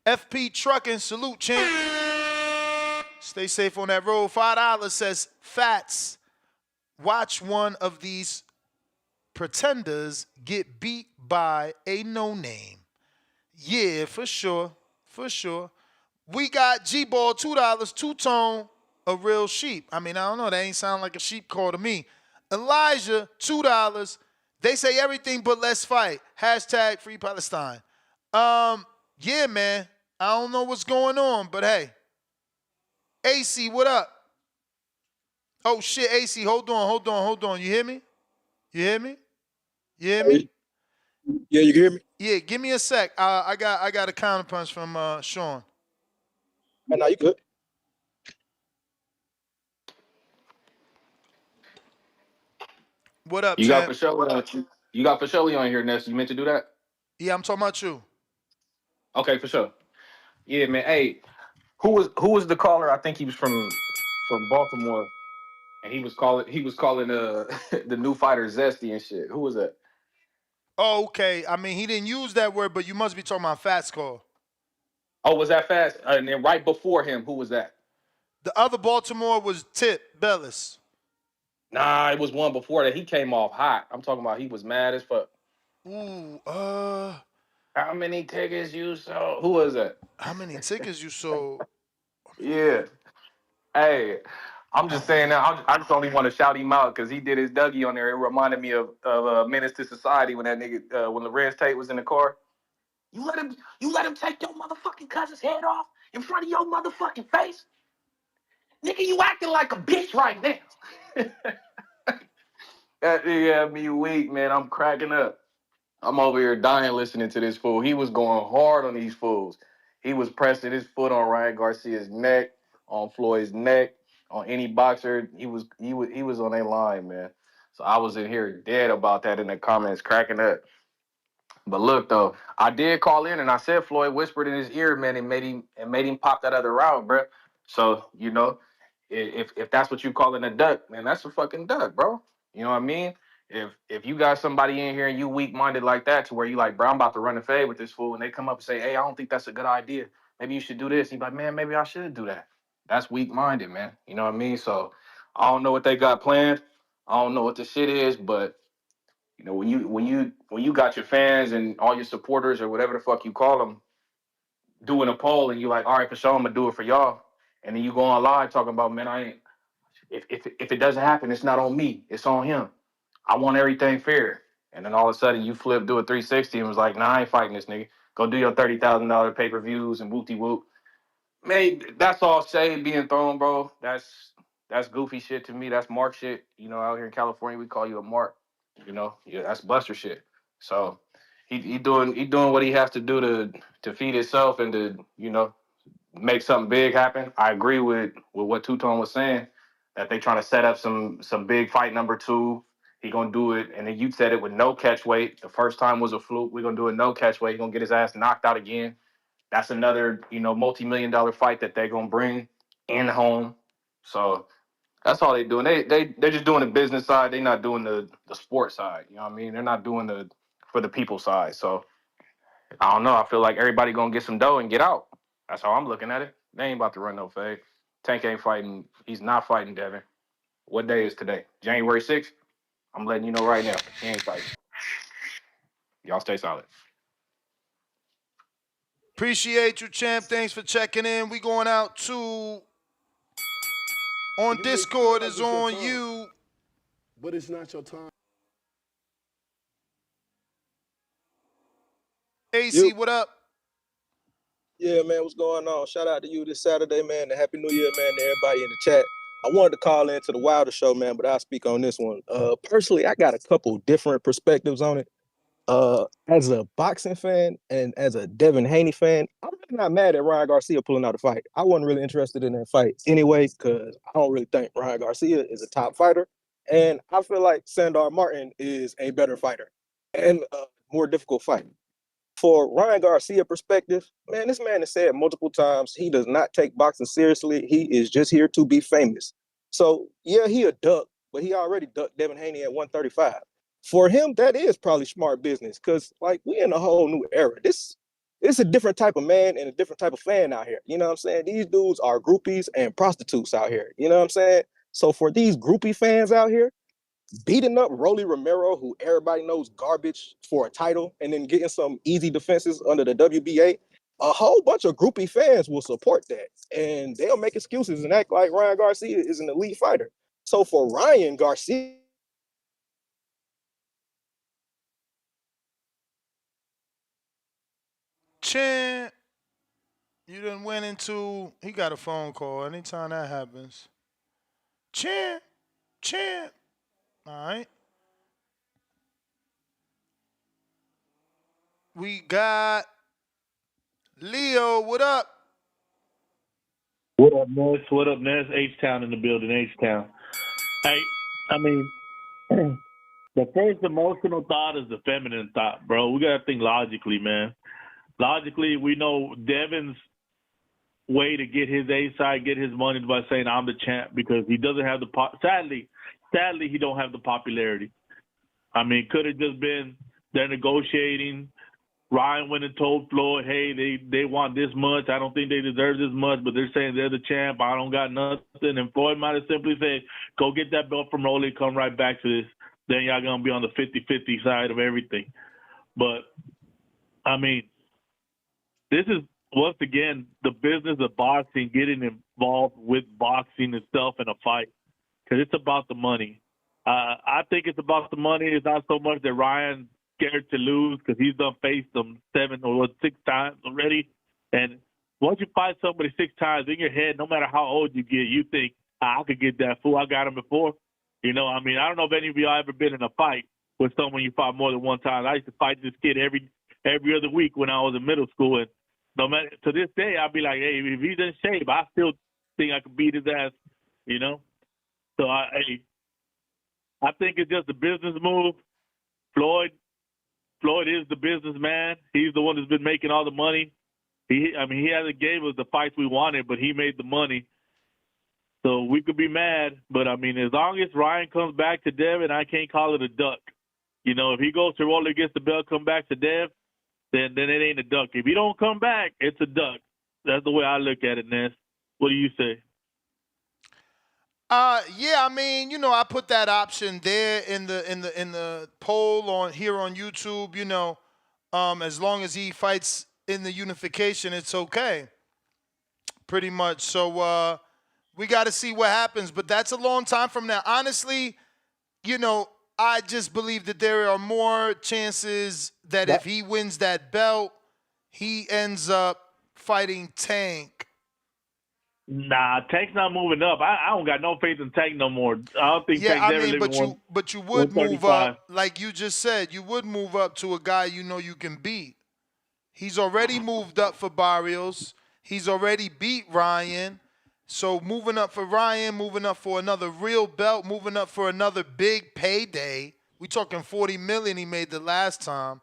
FP Trucking, salute, champ. Stay safe on that road. $5 says, Fats, watch one of these pretenders get beat by a no-name. Yeah, for sure. For sure. We got G-Ball, $2, two-tone, a real sheep. I mean, I don't know. That ain't sound like a sheep call to me. Elijah, $2. They say everything but let's fight. Hashtag Free Palestine. Yeah, man. I don't know what's going on, but hey. AC, what up? Oh, shit, AC, hold on. You hear me? You hear me? Yeah, you can hear me? Yeah, give me a sec. I got a counterpunch from Sean. No, you good. What up, You got champ? Fashelli on here, Ness. You meant to do that? Yeah, I'm talking about you. Okay, for sure. Yeah, man. Hey, who was the caller? I think he was from Baltimore, and he was calling the new fighter zesty and shit. Who was that? Oh, okay. I mean, he didn't use that word, but you must be talking about Fats Call. Oh, was that Fast? And then right before him, who was that? The other Baltimore was Tip Bellis. Nah, it was one before that. He came off hot. I'm talking about he was mad as fuck. Ooh, how many tickets you sold? Who was that? How many tickets you sold? Yeah. Hey, I'm just saying that. I just only want to shout him out because he did his Dougie on there. It reminded me of Menace to Society when that nigga when Lorenz Tate was in the car. You let him take your motherfucking cousin's head off in front of your motherfucking face, nigga. You acting like a bitch right now. That nigga had me weak, man. I'm cracking up. I'm over here dying listening to this fool. He was going hard on these fools. He was pressing his foot on Ryan Garcia's neck, on Floyd's neck, on any boxer. He was on their line, man. So I was in here dead about that in the comments, cracking up. But look though, I did call in and I said Floyd whispered in his ear, man, and made him pop that other route, bro. So you know, if that's what you calling a duck, man, that's a fucking duck, bro. You know what I mean? If you got somebody in here and you weak minded like that to where you like, bro, I'm about to run a fade with this fool, and they come up and say, hey, I don't think that's a good idea. Maybe you should do this. And you like, man, maybe I should do that. That's weak minded, man. You know what I mean? So I don't know what they got planned. I don't know what the shit is, but you know, when you got your fans and all your supporters or whatever the fuck you call them doing a poll and you like, all right, for sure, I'm gonna do it for y'all, and then you go on live talking about, man, I ain't. If it doesn't happen, it's not on me, it's on him. I want everything fair, and then all of a sudden you flip, do a 360 and was like, nah, I ain't fighting this nigga. Go do your $30,000 pay per views and whoopty whoop. Man, that's all shade being thrown, bro. That's goofy shit to me. That's Mark shit. You know, out here in California, we call you a Mark. You know, yeah, that's Buster shit. So he doing what he has to do to feed himself and to make something big happen. I agree with what Two Tone was saying that they trying to set up some big fight number two. He gonna do it, and then you said it with no catch weight. The first time was a fluke. We're gonna do it no catch weight. He gonna get his ass knocked out again. That's another multi-million-dollar fight that they're gonna bring in home. So that's all they doing. They're just doing the business side. They're not doing the sports side. You know what I mean? They're not doing the for the people side. So I don't know. I feel like everybody gonna get some dough and get out. That's how I'm looking at it. They ain't about to run no fade. Tank ain't fighting. He's not fighting Devin. What day is today? January 6th? I'm letting you know right now. He ain't fighting. Y'all stay solid. Appreciate you, champ. Thanks for checking in. We going out to on You may Discord feel like is it's your on time, you. but it's not your time. AC, what up? Yeah, man, what's going on? Shout out to you this Saturday, man, and Happy New Year, man, to everybody in the chat. I wanted to call into the Wilder show, man, but I'll speak on this one. Personally, I got a couple different perspectives on it. As a boxing fan and as a Devon Haney fan, I'm really not mad at Ryan Garcia pulling out a fight. I wasn't really interested in that fight anyway, because I don't really think Ryan Garcia is a top fighter. And I feel like Sandor Martin is a better fighter and a more difficult fight. For Ryan Garcia perspective, man, this man has said multiple times he does not take boxing seriously. He is just here to be famous. So yeah, he a duck, but he already ducked Devon Haney at 135. For him, that is probably smart business because, like, we in a whole new era. It's a different type of man and a different type of fan out here. You know what I'm saying? These dudes are groupies and prostitutes out here. You know what I'm saying? So for these groupie fans out here, beating up Rolly Romero, who everybody knows garbage, for a title, and then getting some easy defenses under the WBA, a whole bunch of groupie fans will support that. And they'll make excuses and act like Ryan Garcia is an elite fighter. So for Ryan Garcia, Chin, you done went into, he got a phone call anytime that happens. Chin. All right. We got Leo. What up? What up, Ness? What up, Ness? H-Town in the building, H-Town. Hey, I mean, the first emotional thought is the feminine thought, bro. We got to think logically, man. Logically, we know Devon's way to get his A side, get his money by saying I'm the champ because he doesn't have the sadly he don't have the popularity. I mean, could have just been they're negotiating. Ryan went and told Floyd, hey, they want this much. I don't think they deserve this much, but they're saying they're the champ. I don't got nothing. And Floyd might have simply said, go get that belt from Rolly, come right back to this. Then y'all going to be on the 50-50 side of everything. But, I mean, this is, once again, the business of boxing, getting involved with boxing itself in a fight, because it's about the money. I think it's about the money. It's not so much that Ryan's scared to lose because he's done faced them 7 or 6 times already. And once you fight somebody 6 times, in your head, no matter how old you get, you think, I could get that fool. I got him before. You know, I mean, I don't know if any of y'all ever been in a fight with someone you fought more than one time. I used to fight this kid every other week when I was in middle school. And no matter, to this day, I'd be like, hey, if he's in shape, I still think I could beat his ass, you know? So, I think it's just a business move. Floyd is the businessman. He's the one that's been making all the money. He hasn't gave us the fights we wanted, but he made the money. So we could be mad, but I mean, as long as Ryan comes back to Devon, I can't call it a duck. You know, if he goes to Roller, gets the belt, come back to Dev, then it ain't a duck. If he don't come back, it's a duck. That's the way I look at it, Ness. What do you say? Yeah, I mean, you know, I put that option there in the poll on YouTube. You know, as long as he fights in the unification, it's okay. Pretty much. So we got to see what happens, but that's a long time from now. Honestly, you know, I just believe that there are more chances that if he wins that belt, he ends up fighting Tank. Nah, Tank's not moving up. I don't got no faith in Tank no more. I don't think Tank's ever living but you would move up, like you just said, you would move up to a guy you know you can beat. He's already moved up for Barrios. He's already beat Ryan. So moving up for Ryan, moving up for another real belt, moving up for another big payday. We talking $40 million he made the last time.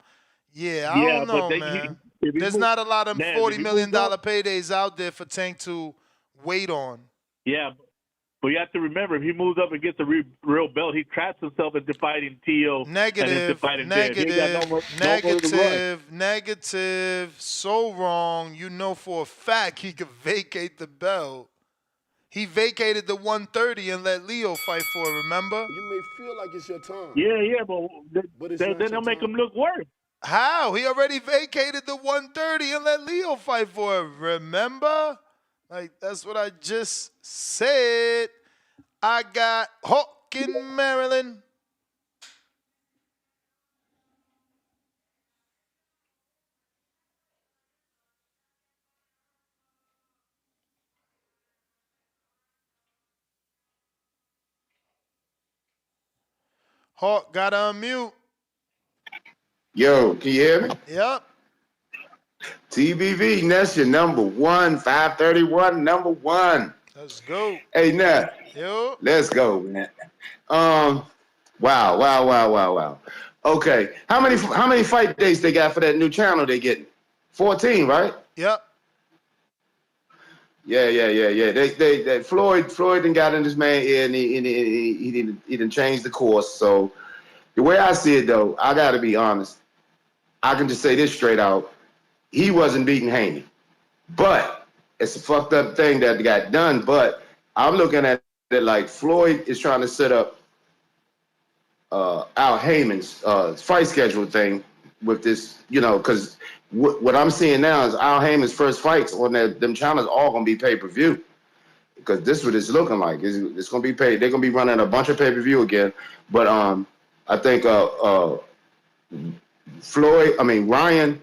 Yeah, I don't know, man. There's not a lot of $40 million paydays out there for Tank to wait on. Yeah, but you have to remember, if he moves up and gets a real belt, he traps himself into fighting T.O. Negative. So wrong. You know for a fact he could vacate the belt. He vacated the 130 and let Leo fight for it, remember? You may feel like it's your time. Yeah, but then they'll make him look worse. How? He already vacated the 130 and let Leo fight for it, remember? Like, that's what I just said. I got Hawk in Maryland. Hawk, gotta unmute. Yo, can you hear me? Yep. TBV, that's your number one, 531, number one. Let's go. Hey, Nat. Yo. Let's go, man. Wow. Okay, how many fight days they got for that new channel they getting? 14, right? Yep. Yeah. They Floyd done got in this man ear, and he didn't change the course. So the way I see it, though, I got to be honest. I can just say this straight out: he wasn't beating Haney, but it's a fucked up thing that got done. But I'm looking at it like Floyd is trying to set up Al Heyman's fight schedule thing with this, because what I'm seeing now is Al Heyman's first fights on them channels all gonna be pay-per-view, because this is what it's looking like. It's gonna be paid. They're gonna be running a bunch of pay-per-view again. But I think Ryan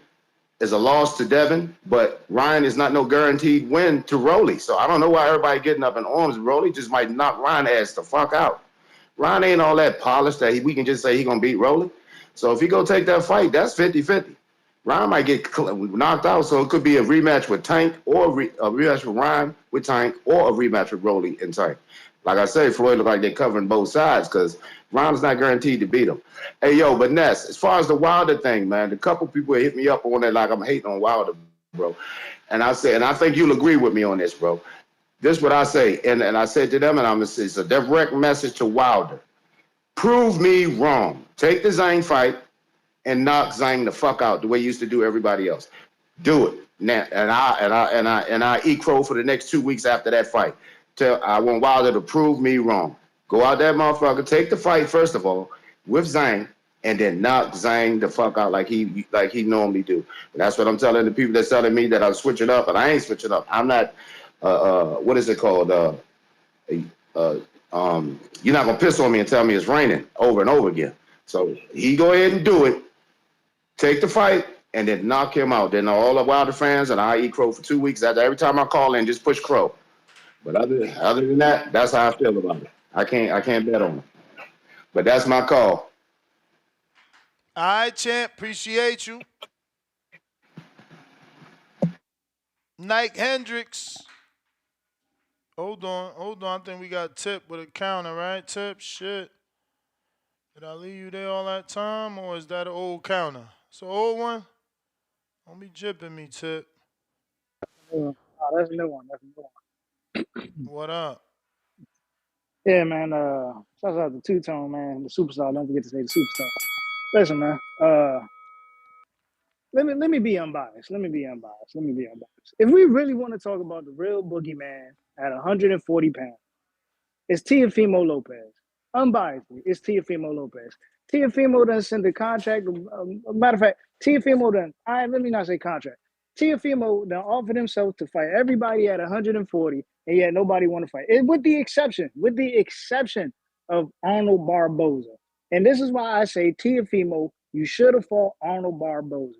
is a loss to Devon, but Ryan is not no guaranteed win to Rolly. So I don't know why everybody getting up in arms. Rolly just might knock Ryan ass the fuck out. Ryan ain't all that polished that we can just say he gonna beat Rolly. So if he go take that fight, that's 50-50. Ryan might get knocked out, so it could be a rematch with Tank, or a rematch with Ryan with Tank, or a rematch with Rolly and Tank. Like I say, Floyd look like they're covering both sides, because Ryan's not guaranteed to beat him. Hey, yo, but Ness, as far as the Wilder thing, man, a couple people hit me up on that like I'm hating on Wilder, bro. And I think you'll agree with me on this, bro. This is what I say, and I said to them, and it's a direct message to Wilder. Prove me wrong. Take the Zhang fight and knock Zhang the fuck out the way you used to do everybody else. Do it now, and I eat crow for the next 2 weeks after that fight. I want Wilder to prove me wrong. Go out that motherfucker, take the fight first of all with Zhang, and then knock Zhang the fuck out like he normally do. And that's what I'm telling the people that's telling me that I'm switching up, and I ain't switching up. I'm not. What is it called? You're not gonna piss on me and tell me it's raining over and over again. So he go ahead and do it. Take the fight and then knock him out. Then all the Wilder fans, and I eat crow for 2 weeks. After every time I call in, just push crow. But other than that, that's how I feel about it. I can't bet on it. But that's my call. All right, champ. Appreciate you. Nike Hendricks. Hold on. I think we got Tip with a counter, right? Tip, shit. Did I leave you there all that time, or is that an old counter? It's an old one? Don't be jipping me, Tip. Oh, that's a new one. That's a new one. What up? Yeah, man. Shout out to Two Tone, man, the superstar. Don't forget to say the superstar. Listen, man. Let me be unbiased. Let me be unbiased. If we really want to talk about the real boogeyman at 140 pounds, it's Teofimo Lopez. Unbiasedly, it's Teofimo Lopez. Teofimo done sent a contract. Matter of fact, Teofimo done. Let me not say contract. Teofimo done offered himself to fight everybody at 140, and yet nobody want to fight. With the exception of Arnold Barboza. And this is why I say, Teofimo, you should have fought Arnold Barboza.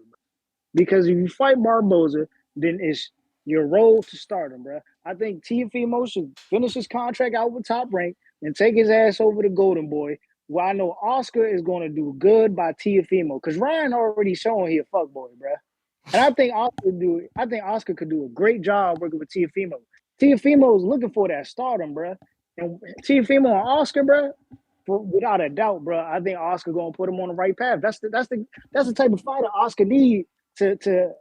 Because if you fight Barboza, then it's your road to stardom, bro. I think Teofimo should finish his contract out with Top Rank and take his ass over to Golden Boy. Well, I know Oscar is going to do good by Teofimo, because Ryan already shown he a fuckboy, bro. And I think Oscar could do a great job working with Teofimo. Teofimo is looking for that stardom, bro. And Teofimo and Oscar, bro, without a doubt, bro, I think Oscar gonna put him on the right path. That's the type of fighter Oscar need to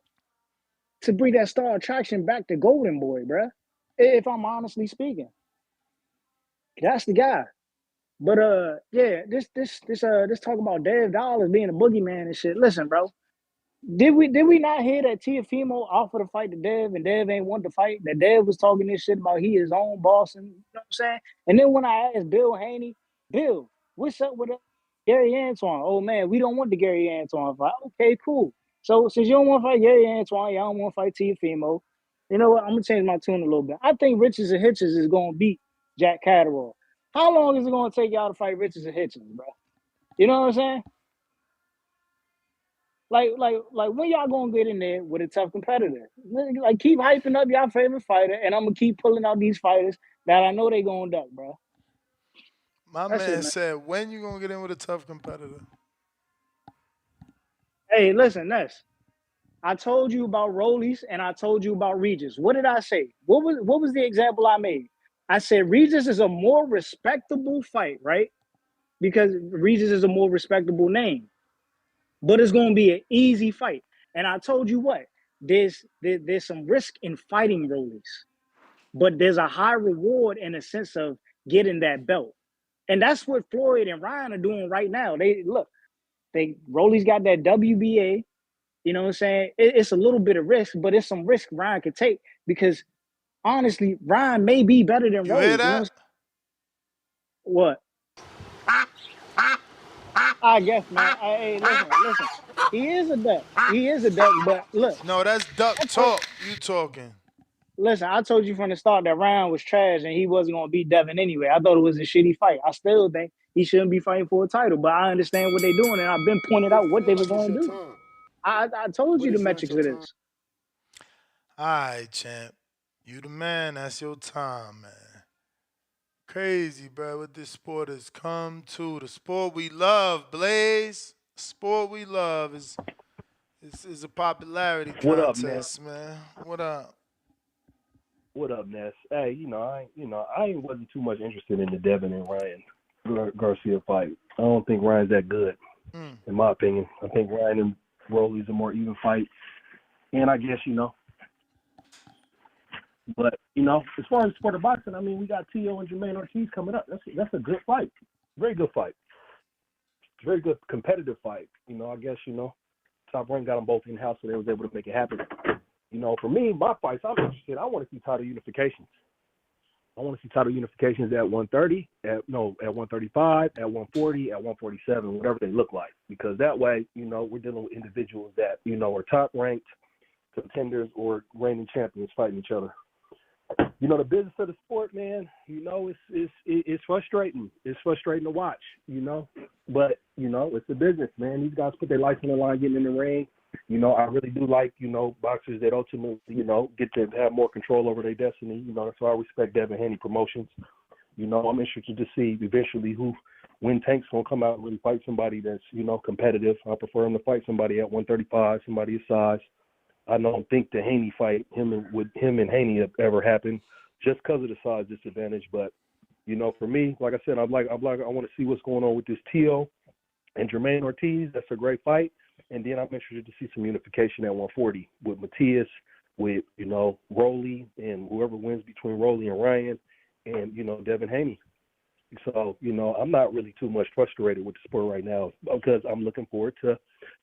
bring that star attraction back to Golden Boy, bro. If I'm honestly speaking, that's the guy. But yeah, this talk about Dev Dollars being a boogeyman and shit. Listen, bro. Did we not hear that Teofimo offered to fight the Dev and Dev ain't want to fight? That Dev was talking this shit about he his own boss, and you know what I'm saying? And then when I asked Bill Haney, Bill, what's up with Gary Antoine? Oh man, we don't want the Gary Antoine fight. Okay, cool. So since you don't want to fight Gary Antoine, y'all don't want to fight Teofimo, you know what? I'm gonna change my tune a little bit. I think Riches and Hitches is gonna beat Jack Catterall. How long is it gonna take y'all to fight Riches and Hitches, bro? You know what I'm saying? Like when y'all gonna get in there with a tough competitor? Like, keep hyping up y'all favorite fighter, and I'm gonna keep pulling out these fighters that I know they gonna duck, bro. My That's it, man man. said, when you gonna get in with a tough competitor? Hey, listen, Ness. I told you about Rollies and I told you about Regis. What did I say? What was the example I made? I said Regis is a more respectable fight, right? Because Regis is a more respectable name. But it's going to be an easy fight. And I told you what, there's some risk in fighting Rollies. but there's a high reward in a sense of getting that belt. And that's what Floyd and Ryan are doing right now. Rolly's got that WBA. You know what I'm saying? It's a little bit of risk, but it's some risk Ryan could take because honestly, Ryan may be better than You Rolly. hear You know that? what? I guess, man. Hey, listen. He is a duck. He is a duck, but look, No, that's duck I told, talk. You talking. listen, I told you from the start that Ryan was trash and he wasn't going to beat Devin anyway. I thought it was a shitty fight. I still think he shouldn't be fighting for a title, but I understand what they're doing, and I've been pointed It out what feel they were like it's going to your do. time, I told but you the it's not metrics your of time. this. All right, champ. You the man. That's your time, man. Crazy, bro, what this sport has come to. The sport we love, Blaze. The sport we love is a popularity What up, Ness? contest, man. What up? What up, Ness? Hey, I wasn't too much interested in the Devin and Ryan Garcia fight. I don't think Ryan's that good, in my opinion. I think Ryan and Rolly's a more even fight. And I guess, but, as far as sport of boxing, I mean, we got Tio and Jermaine Ortiz coming up. That's a good fight. Very good fight. Very good competitive fight. I guess, Top Rank got them both in-house, so they was able to make it happen. For me, my fights, I'm interested. I want to see title unifications. I want to see title unifications at 130, at 135, at 140, at 147, whatever they look like. Because that way, we're dealing with individuals that, are top-ranked contenders or reigning champions fighting each other. The business of the sport, man, it's frustrating. It's frustrating to watch, But, it's a business, man. These guys put their life on the line getting in the ring. I really do like, boxers that ultimately, get to have more control over their destiny. That's why I respect Devon Haney Promotions. I'm interested to see eventually when Tank's going to come out and really fight somebody that's, competitive. I prefer him to fight somebody at 135, somebody his size. I don't think the Haney fight, him and Haney ever happened just because of the size disadvantage. But, for me, like I said, I want to see what's going on with this Tio and Jermaine Ortiz. That's a great fight. And then I'm interested to see some unification at 140 with Matias, with, Rolly, and whoever wins between Rolly and Ryan, and, Devin Haney. So, I'm not really too much frustrated with the sport right now because I'm looking forward to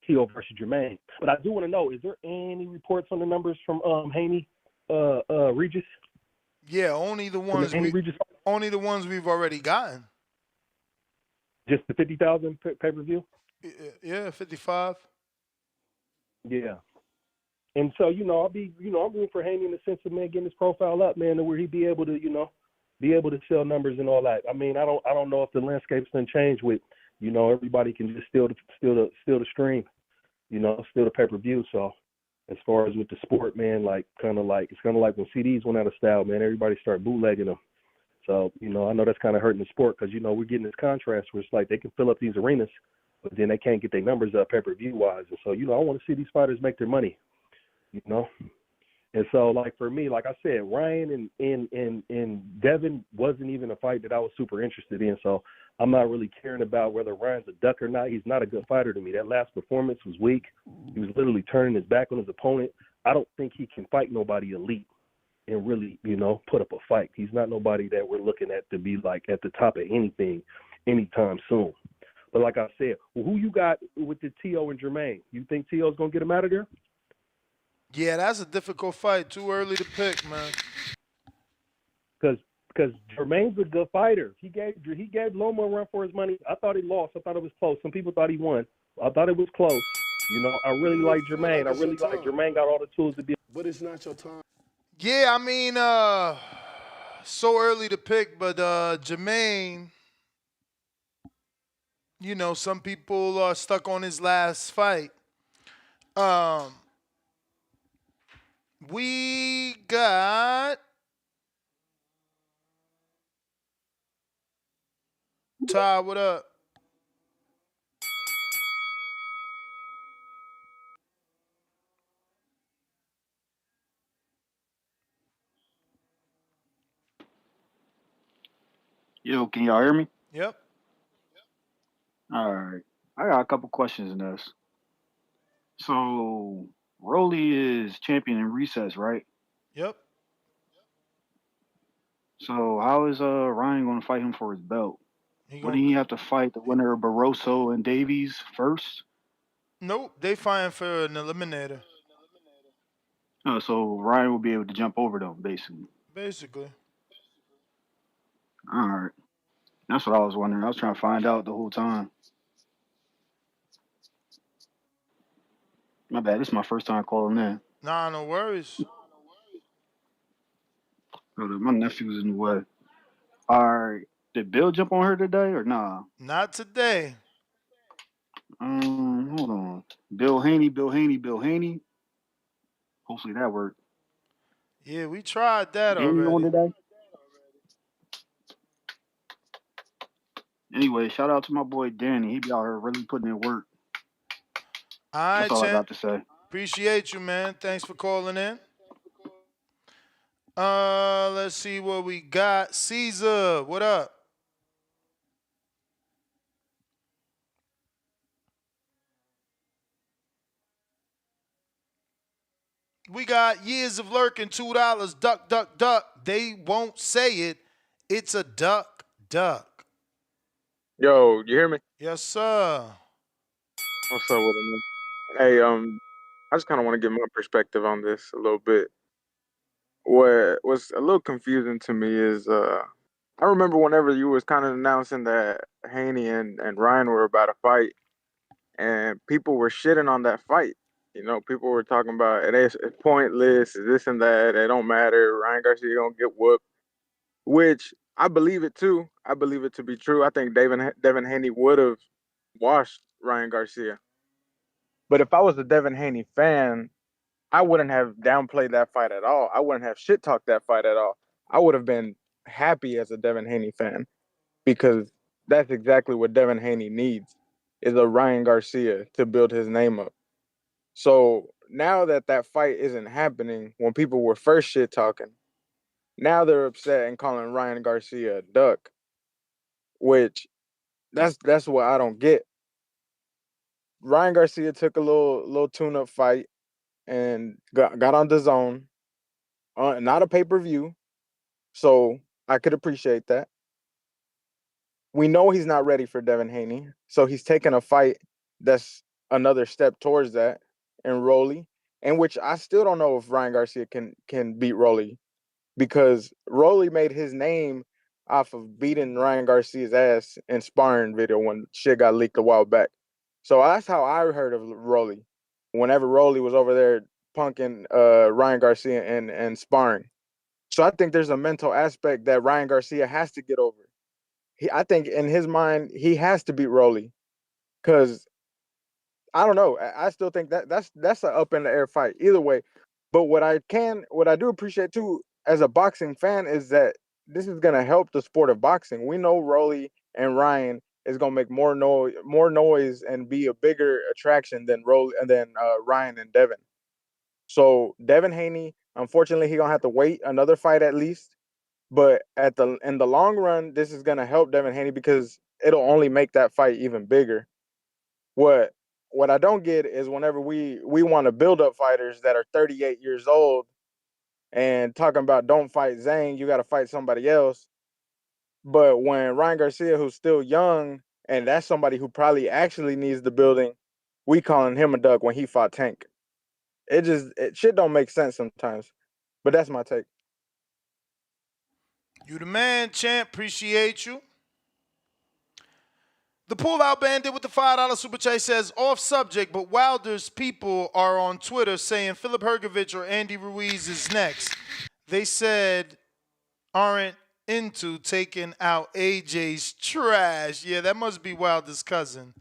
Tio versus Jermaine. But I do want to know, is there any reports on the numbers from Haney, Regis? Yeah, only the ones we've already gotten. Just the 50,000 pay-per-view? Yeah, 55. Yeah. And so, I'm rooting for Haney in the sense of, man, getting his profile up, man, to where he'd be able to, be able to sell numbers and all that. I mean, I don't know if the landscape's been changed with, everybody can just steal the stream, steal the pay-per-view. So as far as with the sport, man, it's kind of like when CDs went out of style, man, everybody started bootlegging them. So, I know that's kind of hurting the sport because, we're getting this contrast where it's like they can fill up these arenas, but then they can't get their numbers up pay-per-view wise. And so, I want to see these fighters make their money, And so, for me, like I said, Ryan and Devin wasn't even a fight that I was super interested in. So I'm not really caring about whether Ryan's a duck or not. He's not a good fighter to me. That last performance was weak. He was literally turning his back on his opponent. I don't think he can fight nobody elite and really, put up a fight. He's not nobody that we're looking at to be at the top of anything anytime soon. But like I said, who you got with the Tio and Jermaine? You think Tio's going to get him out of there? Yeah, that's a difficult fight. Too early to pick, man. Because Jermaine's a good fighter. He gave Loma a run for his money. I thought he lost. I thought it was close. Some people thought he won. I thought it was close. I really like Jermaine. I really like Jermaine. Got all the tools to be. But it's not your time. Yeah, I mean, so early to pick, but Jermaine, some people are stuck on his last fight. We got Ty, what up? Yo, can y'all hear me? Yep. All right. I got a couple questions in this. So, Rolly is champion in recess, right? Yep. So how is Ryan going to fight him for his belt? He Wouldn't gonna he have to fight the winner of Barroso and Davies first? nope. They fighting for an eliminator, So Ryan will be able to jump over them, basically. basically. All right. That's what I was wondering. I was trying to find out the whole time. My bad. This is my first time calling in. Nah, no worries. My nephew's in the way. All right. Did Bill jump on her today or nah? Not today. Hold on. Bill Haney, Bill Haney, Bill Haney. Hopefully that worked. Yeah, we tried that Haney on already. today? Anyway, shout out to my boy Danny. He be out here really putting in work. All That's right, all I champ. got to say. Appreciate you, man. Thanks for calling in. Let's see what we got. Caesar, what up? We got years of lurking, $2. Duck, duck, duck. They won't say it. It's a duck, duck. Yo, you hear me? Yes, sir. What's up with it, man? Hey, I just kind of want to get my perspective on this a little bit. What was a little confusing to me is, I remember whenever you was kind of announcing that Haney and Ryan were about to fight, and people were shitting on that fight. You know, people were talking about it's pointless, it's this and that. It don't matter. Ryan Garcia gonna get whooped, which I believe it too. I believe it to be true. I think Devin Haney would have washed Ryan Garcia. But if I was a Devin Haney fan, I wouldn't have downplayed that fight at all. I wouldn't have shit talked that fight at all. I would have been happy as a Devin Haney fan because that's exactly what Devin Haney needs is a Ryan Garcia to build his name up. So now that that fight isn't happening, when people were first shit talking, now they're upset and calling Ryan Garcia a duck, which that's what I don't get. Ryan Garcia took a little tune up fight and got on the zone, not a pay per view, so I could appreciate that. We know he's not ready for Devin Haney, so he's taking a fight that's another step towards that. And Rolly, in which I still don't know if Ryan Garcia can beat Rolly because Rolly made his name off of beating Ryan Garcia's ass in sparring video when shit got leaked a while back. So that's how I heard of Rolly. Whenever Rolly was over there punking Ryan Garcia and sparring. So I think there's a mental aspect that Ryan Garcia has to get over. I think in his mind he has to beat Rolly because I don't know. I still think that's an up in the air fight either way. But what I do appreciate too as a boxing fan is that this is gonna help the sport of boxing. We know Rolly and Ryan is gonna make more noise, and be a bigger attraction than Ryan and Devin. So Devin Haney, unfortunately, he gonna have to wait another fight at least. But in the long run, this is gonna help Devin Haney because it'll only make that fight even bigger. What what I don't get is whenever we want to build up fighters that are 38 years old and talking about don't fight Zane, you got to fight somebody else. But when Ryan Garcia, who's still young, and that's somebody who probably actually needs the building, we calling him a duck when he fought Tank. It shit don't make sense sometimes. But that's my take. You the man, champ. Appreciate you. The Pullout Bandit with the $5 super chat says, off subject, but Wilder's people are on Twitter saying Philip Hergovich or Andy Ruiz is next. They said aren't into taking out AJ's trash. Yeah, that must be Wilder's cousin.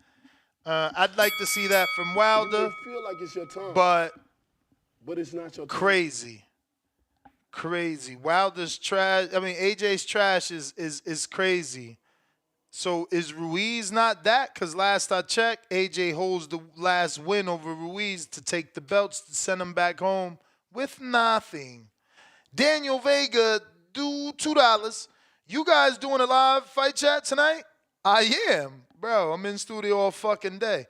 I'd like to see that from You may Wilder, feel like it's your time, but it's not your time. crazy. Wilder's trash. I mean, AJ's trash is crazy. So is Ruiz not that? Because last I checked, AJ holds the last win over Ruiz to take the belts to send him back home with nothing. Daniel Vega, do $2. You guys doing a live fight chat tonight? I am. Bro, I'm in studio all fucking day.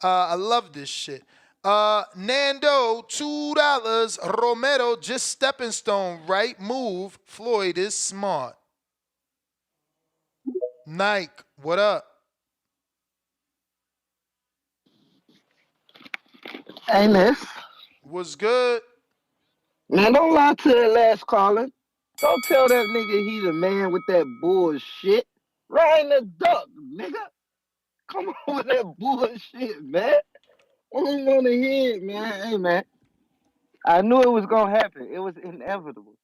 I love this shit. Nando, $2. Romero, just stepping stone. Right move. Floyd is smart. Nike, what up? Hey, Miss. What's good? Man, don't lie to that last caller. Don't tell that nigga he the man with that bullshit. Ryan the duck, nigga. Come on with that bullshit, man. I don't want to hear it, man. Hey, man. I knew it was going to happen. It was inevitable.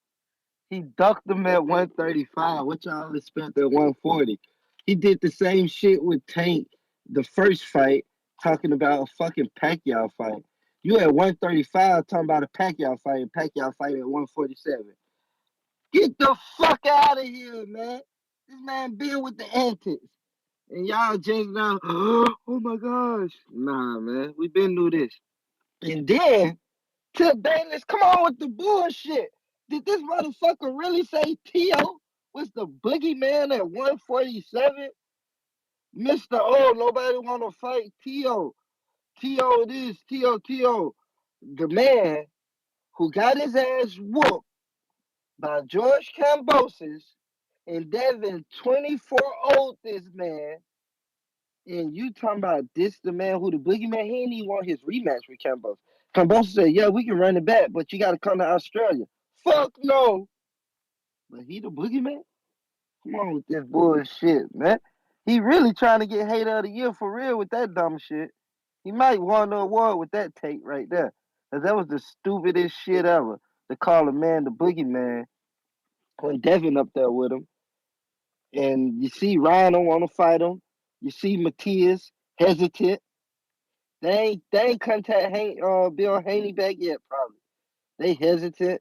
He ducked him at 135. What y'all expect at 140? He did the same shit with Tank the first fight, talking about a fucking Pacquiao fight. You at 135 talking about a Pacquiao fight, and Pacquiao fight at 147. Get the fuck out of here, man. This man been with the antics. And y'all just now, oh my gosh. Nah, man. We been through this. And then, Tip Bayless, come on with the bullshit. Did this motherfucker really say T.O. was the boogeyman at 147? Mr. Oh, nobody want to fight T.O. T.O. this, T.O. The man who got his ass whooped by George Kambosos and Devin 24-0 this man. And you talking about this the man who the boogeyman? He didn't even want his rematch with Kambosos. Kambosos said, yeah, we can run it back, but you got to come to Australia. Fuck no. But he the boogeyman? Come on with this bullshit, man. He really trying to get hater of the year for real with that dumb shit. He might won the award with that take right there. Because that was the stupidest shit ever to call a man the boogeyman when Devin up there with him. And you see Ryan don't want to fight him. You see Matias hesitant. They ain't contact Bill Haney back yet, probably. They hesitant.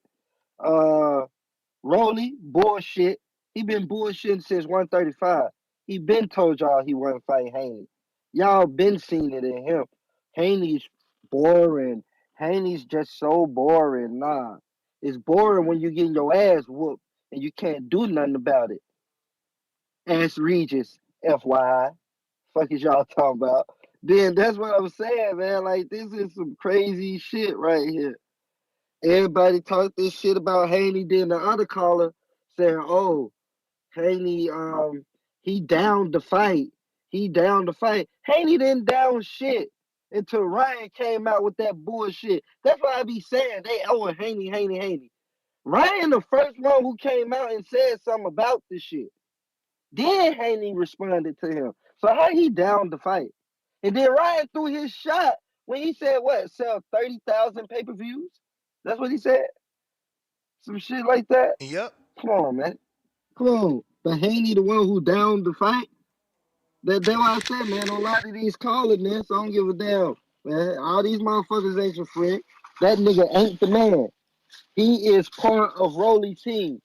Rolly, bullshit. He been bullshitting since 135. He been told y'all he wasn't fighting Haney. Y'all been seeing it in him. Haney's boring. Haney's just so boring. Nah. It's boring when you getting your ass whooped and you can't do nothing about it. Ask Regis, FYI. Fuck is y'all talking about? Then that's what I was saying, man. Like, this is some crazy shit right here. Everybody talk this shit about Haney. Then the other caller saying, oh, Haney, he down to fight. He down to fight. Haney didn't down shit until Ryan came out with that bullshit. That's why I be saying they owe Haney. Ryan the first one who came out and said something about this shit. Then Haney responded to him. So how he down to fight? And then Ryan threw his shot when he said, what, sell 30,000 pay-per-views? That's what he said? Some shit like that? Yep. Come on, man. Come on. But Haney the one who down to fight? That's why I said, man, don't lie to these callers, man, so I don't give a damn. Man, all these motherfuckers ain't your friend. That nigga ain't the man. He is part of Rolly's team.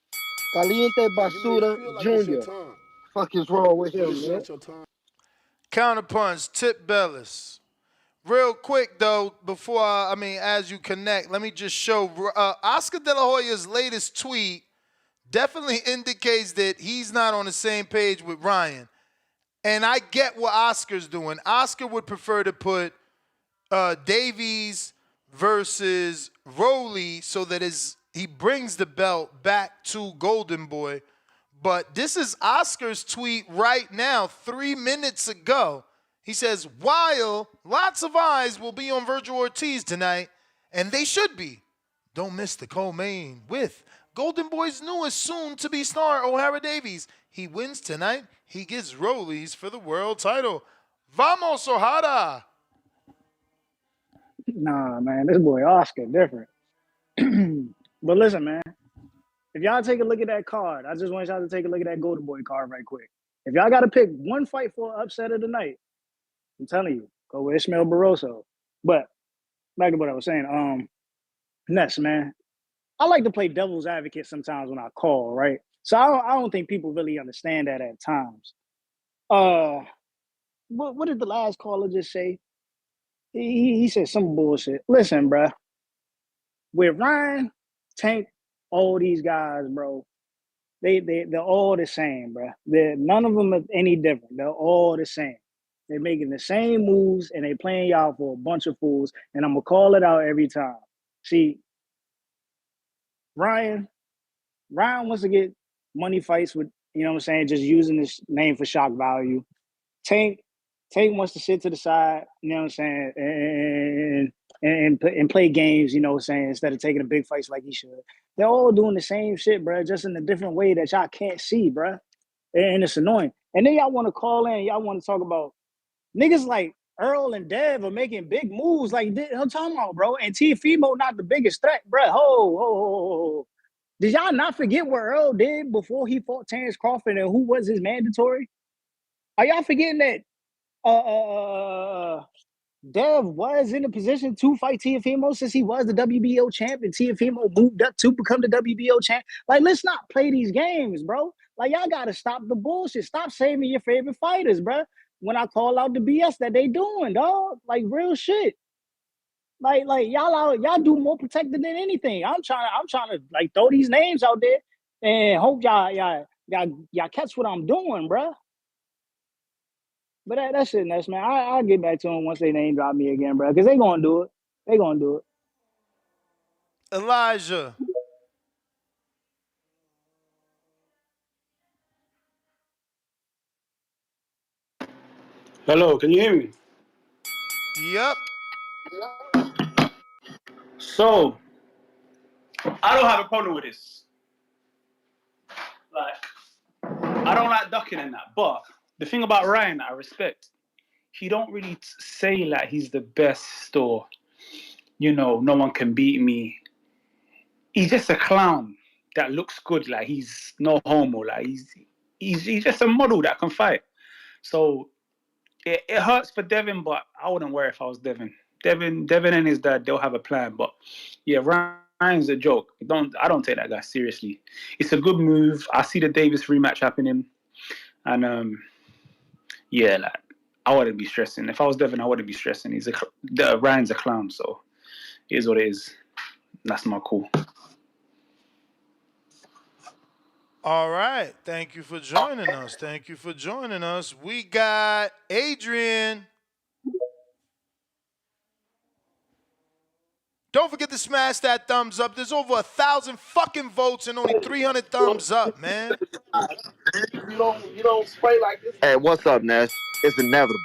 Caliente You may Basura feel like it's your Jr. time, Fuck is wrong with but him, it's man? not your time. Counterpunch, Tip Bellis. Real quick, though, before as you connect, let me just show Oscar De La Hoya's latest tweet definitely indicates that he's not on the same page with Ryan. And I get what Oscar's doing. Oscar would prefer to put Davies versus Rowley so that he brings the belt back to Golden Boy. But this is Oscar's tweet right now, 3 minutes ago. He says, while lots of eyes will be on Virgil Ortiz tonight, and they should be, don't miss the co-main with Golden Boy's newest soon-to-be star, O'Hara Davies. He wins tonight. He gets Rollies for the world title. Vamos, O'Hara! Nah, man, this boy Oscar different. But listen, man, if y'all take a look at that card, I just want y'all to take a look at that Golden Boy card right quick. If y'all got to pick one fight for an upset of the night, I'm telling you, go with Ismael Barroso. But back to what I was saying, Ness, man, I like to play devil's advocate sometimes when I call, right? So I don't think people really understand that at times. What did the last caller just say? He said some bullshit. Listen, bruh, with Ryan, Tank, all these guys, bro, they're all the same, bruh. None of them are any different. They're all the same. They're making the same moves and they playing y'all for a bunch of fools. And I'm gonna call it out every time. See, Ryan wants to get money fights with, you know what I'm saying, just using his name for shock value. Tank wants to sit to the side, you know what I'm saying, and play games, you know what I'm saying, instead of taking the big fights like he should. They're all doing the same shit, bro, just in a different way that y'all can't see, bro. And it's annoying. And then y'all want to call in, y'all want to talk about niggas like Earl and Dev are making big moves. Like, I'm talking about, bro. And Teofimo not the biggest threat, bro. Ho. Did y'all not forget what Earl did before he fought Terrence Crawford and who was his mandatory? Are y'all forgetting that Dev was in a position to fight Teofimo since he was the WBO champ and Teofimo moved up to become the WBO champ? Like, let's not play these games, bro. Like, y'all got to stop the bullshit. Stop saving your favorite fighters, bro. When I call out the BS that they doing, dog. Like, real shit. Like y'all do more protected than anything. I'm trying to like throw these names out there and hope y'all catch what I'm doing, bro. But that shit next, man. I'll get back to them once they name drop me again, bro. Because they gonna do it. They gonna do it. Elijah. Hello, can you hear me? Yep. So, I don't have a problem with this. Like, I don't like ducking and that. But the thing about Ryan that I respect, he don't really say like he's the best or, you know, no one can beat me. He's just a clown that looks good. Like, he's no homo. Like, he's just a model that can fight. So, it hurts for Devin, but I wouldn't worry if I was Devin. Devin and his dad, they'll have a plan. But yeah, Ryan's a joke. I don't take that guy seriously. It's a good move. I see the Davis rematch happening, and yeah, like I wouldn't be stressing. If I was Devin, I wouldn't be stressing. Ryan's a clown, so it is what it is. That's my call. All right. Thank you for joining us. We got Adrian. Don't forget to smash that thumbs up. There's over 1,000 fucking votes and only 300 thumbs up, man. You don't spray like this. Hey, what's up, Ness? It's inevitable.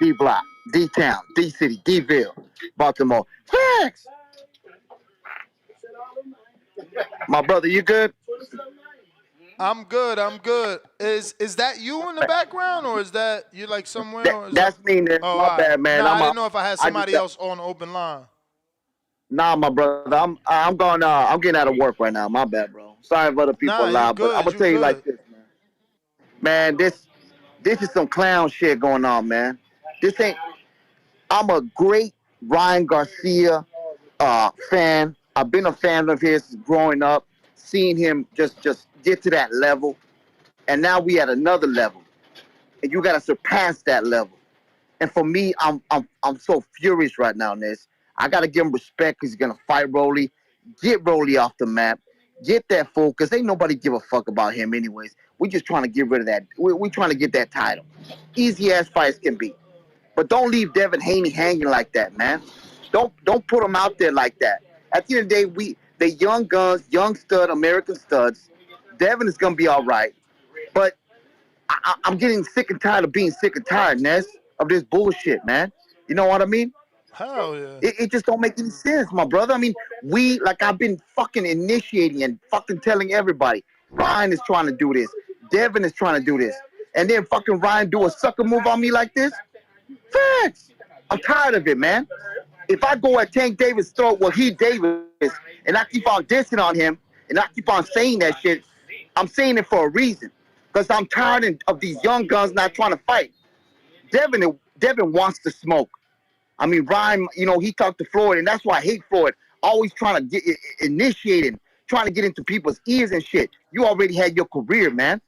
D Block, D Town, D City, D-Ville, Baltimore. Facts! My brother, you good? I'm good. Is that you in the background, or is that you like somewhere? Or is That's me, Ness. Oh, My bad, man. Nah, I didn't know if I had somebody else on the open line. Nah, my brother. I'm going. I'm getting out of work right now. My bad, bro. Sorry if other people are loud, but I'm gonna tell you like this, man. Man, this is some clown shit going on, man. This ain't. I'm a great Ryan Garcia fan. I've been a fan of his growing up, seeing him just get to that level, and now we at another level, and you gotta surpass that level. And for me, I'm so furious right now, Ness. I gotta give him respect because he's gonna fight Rolly, get Rolly off the map, get that fool, because ain't nobody give a fuck about him anyways. We just trying to get rid of that. We trying to get that title. Easy ass fights can be. But don't leave Devon Haney hanging like that, man. Don't put him out there like that. At the end of the day, the young guns, young stud, American studs. Devon is gonna be all right, but I'm getting sick and tired of being sick and tired, Ness, of this bullshit, man. You know what I mean? Hell yeah. It just don't make any sense, my brother. I mean, I've been fucking initiating and fucking telling everybody, Ryan is trying to do this. Devin is trying to do this. And then fucking Ryan do a sucker move on me like this? Facts. I'm tired of it, man. If I go at Tank Davis' throat, well, he Davis, and I keep on dissing on him, and I keep on saying that shit, I'm saying it for a reason. Because I'm tired of these young guns not trying to fight. Devin wants to smoke. I mean, Ryan, you know, he talked to Floyd, and that's why I hate Floyd. Always trying to get initiated, trying to get into people's ears and shit. You already had your career, man.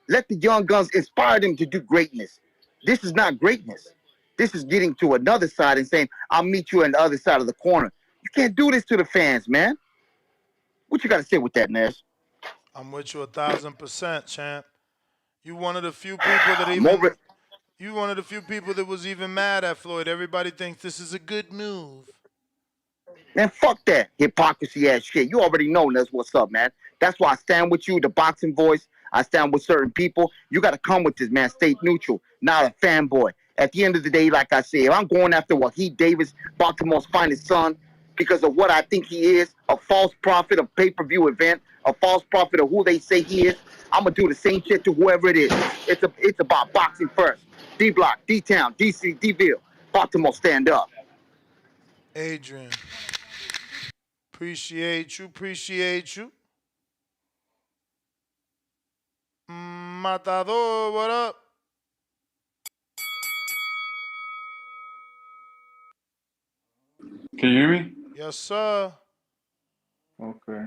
Let the young guns inspire them to do greatness. This is not greatness. This is getting to another side and saying, I'll meet you on the other side of the corner. You can't do this to the fans, man. What you got to say with that, Ness? I'm with you 1,000%, champ. You one of the few people that even You one of the few people that was even mad at Floyd. Everybody thinks this is a good move. Man, fuck that hypocrisy ass shit. You already know that's what's up, man. That's why I stand with you, the boxing voice. I stand with certain people. You got to come with this, man. Stay neutral, not a fanboy. At the end of the day, like I said, if I'm going after Wahid Davis, Baltimore's finest son, because of what I think he is, a false prophet, a pay-per-view event, a false prophet of who they say he is, I'm going to do the same shit to whoever it is. It's about boxing first. D-Block, D-Town, D.C., D-Ville. Baltimore, stand up. Adrian. Appreciate you. Matador, what up? Can you hear me? Yes, sir. Okay.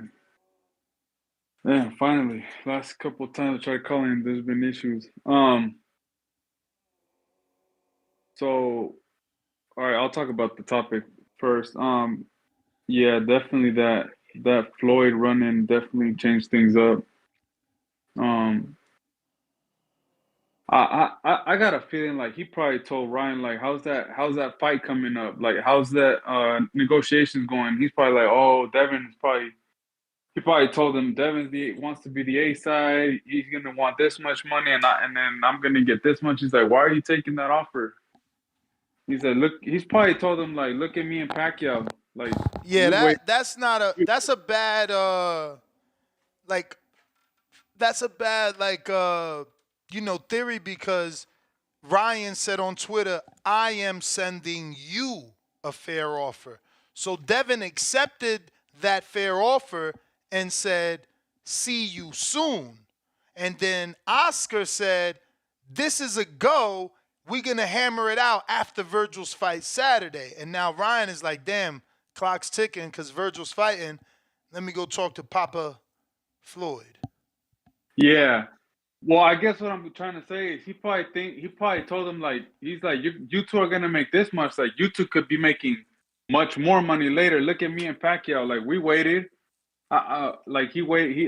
Yeah, finally. Last couple of times I tried calling, there's been issues. So all right, I'll talk about the topic first. Yeah, definitely that Floyd run-in definitely changed things up. Um, I got a feeling like he probably told Ryan like, how's that fight coming up? Like, how's that negotiations going? He's probably like, oh, he probably told him wants to be the A side. He's gonna want this much money, and then I'm gonna get this much. He's like, why are you taking that offer? He said, look. He's probably told him like, look at me and Pacquiao. Like, Yeah, we wait. that's a bad like that's a bad theory because Ryan said on Twitter, I am sending you a fair offer. So Devon accepted that fair offer and said, see you soon. And then Oscar said, this is a go. We're going to hammer it out after Virgil's fight Saturday. And now Ryan is like, damn, clock's ticking because Virgil's fighting. Let me go talk to Papa Floyd. Yeah. Well, I guess what I'm trying to say is he probably told him like, he's like, you two are gonna make this much. Like, you two could be making much more money later. Look at me and Pacquiao. Like, we waited.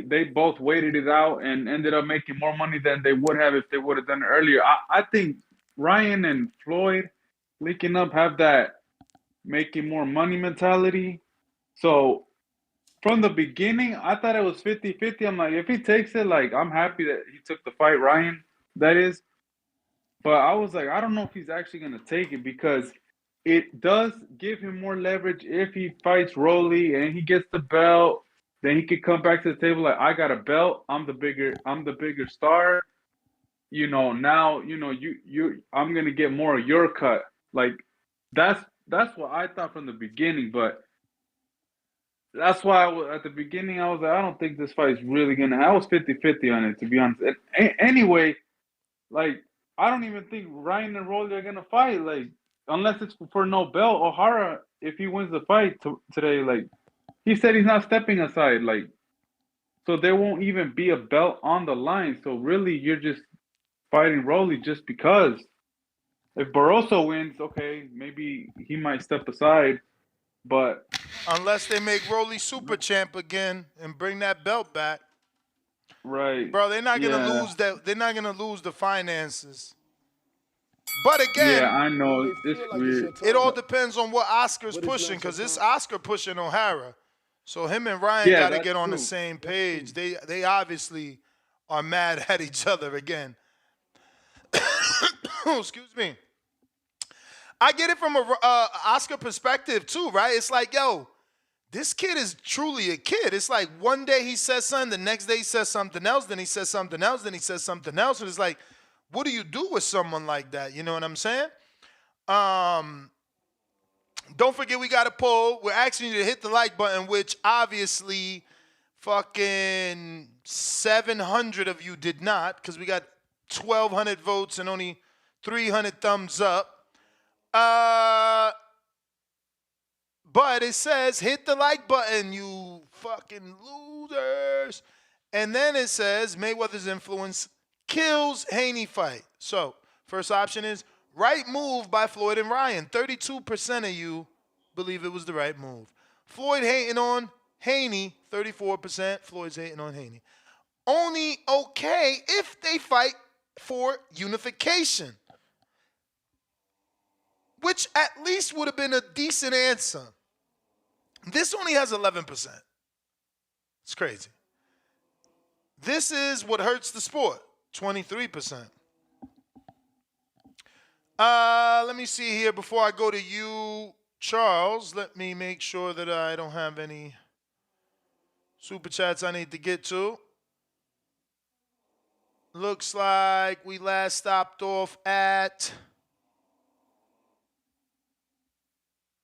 They both waited it out and ended up making more money than they would have if they would have done it earlier. I think Ryan and Floyd linking up have that making more money mentality. So from the beginning, I thought it was 50-50. I'm like, if he takes it, like, I'm happy that he took the fight, Ryan, that is. But I was like, I don't know if he's actually going to take it because it does give him more leverage if he fights Rolly and he gets the belt. Then he could come back to the table like, I got a belt. I'm the bigger star. Now, I'm going to get more of your cut. Like, that's what I thought from the beginning, but that's why at the beginning I was like, I don't think this fight is really gonna. I was 50-50 on it, to be honest. Anyway, like, I don't even think Ryan and Rolly are gonna fight. Like, unless it's for no belt. O'Hara, if he wins the fight today, like, he said he's not stepping aside. Like, so there won't even be a belt on the line. So really, you're just fighting Rolly just because. If Barroso wins, okay, maybe he might step aside. But unless they make Rolly super champ again and bring that belt back, right, bro, they're not gonna lose that. They're not gonna lose the finances. But again, yeah, I know it's weird. It all depends on what Oscar's pushing, because this Oscar pushing O'Hara, so him and Ryan got to get on the same page. They obviously are mad at each other again. Excuse me. I get it from a Oscar perspective too, right? It's like, yo, this kid is truly a kid. It's like one day he says something, the next day he says something else, then he says something else, then he says something else. And it's like, what do you do with someone like that? You know what I'm saying? Don't forget we got a poll. We're asking you to hit the like button, which obviously fucking 700 of you did not, because we got 1,200 votes and only 300 thumbs up. But it says hit the like button, you fucking losers. And then it says Mayweather's influence kills Haney fight. So first option is right move by Floyd and Ryan. 32% of you believe it was the right move. Floyd hating on Haney, 34%. Floyd's hating on Haney. Only okay if they fight for unification. which at least would have been a decent answer. This only has 11%. It's crazy. This is what hurts the sport, 23%. Let me see here before I go to you, Charles. Let me make sure that I don't have any super chats I need to get to. Looks like we last stopped off at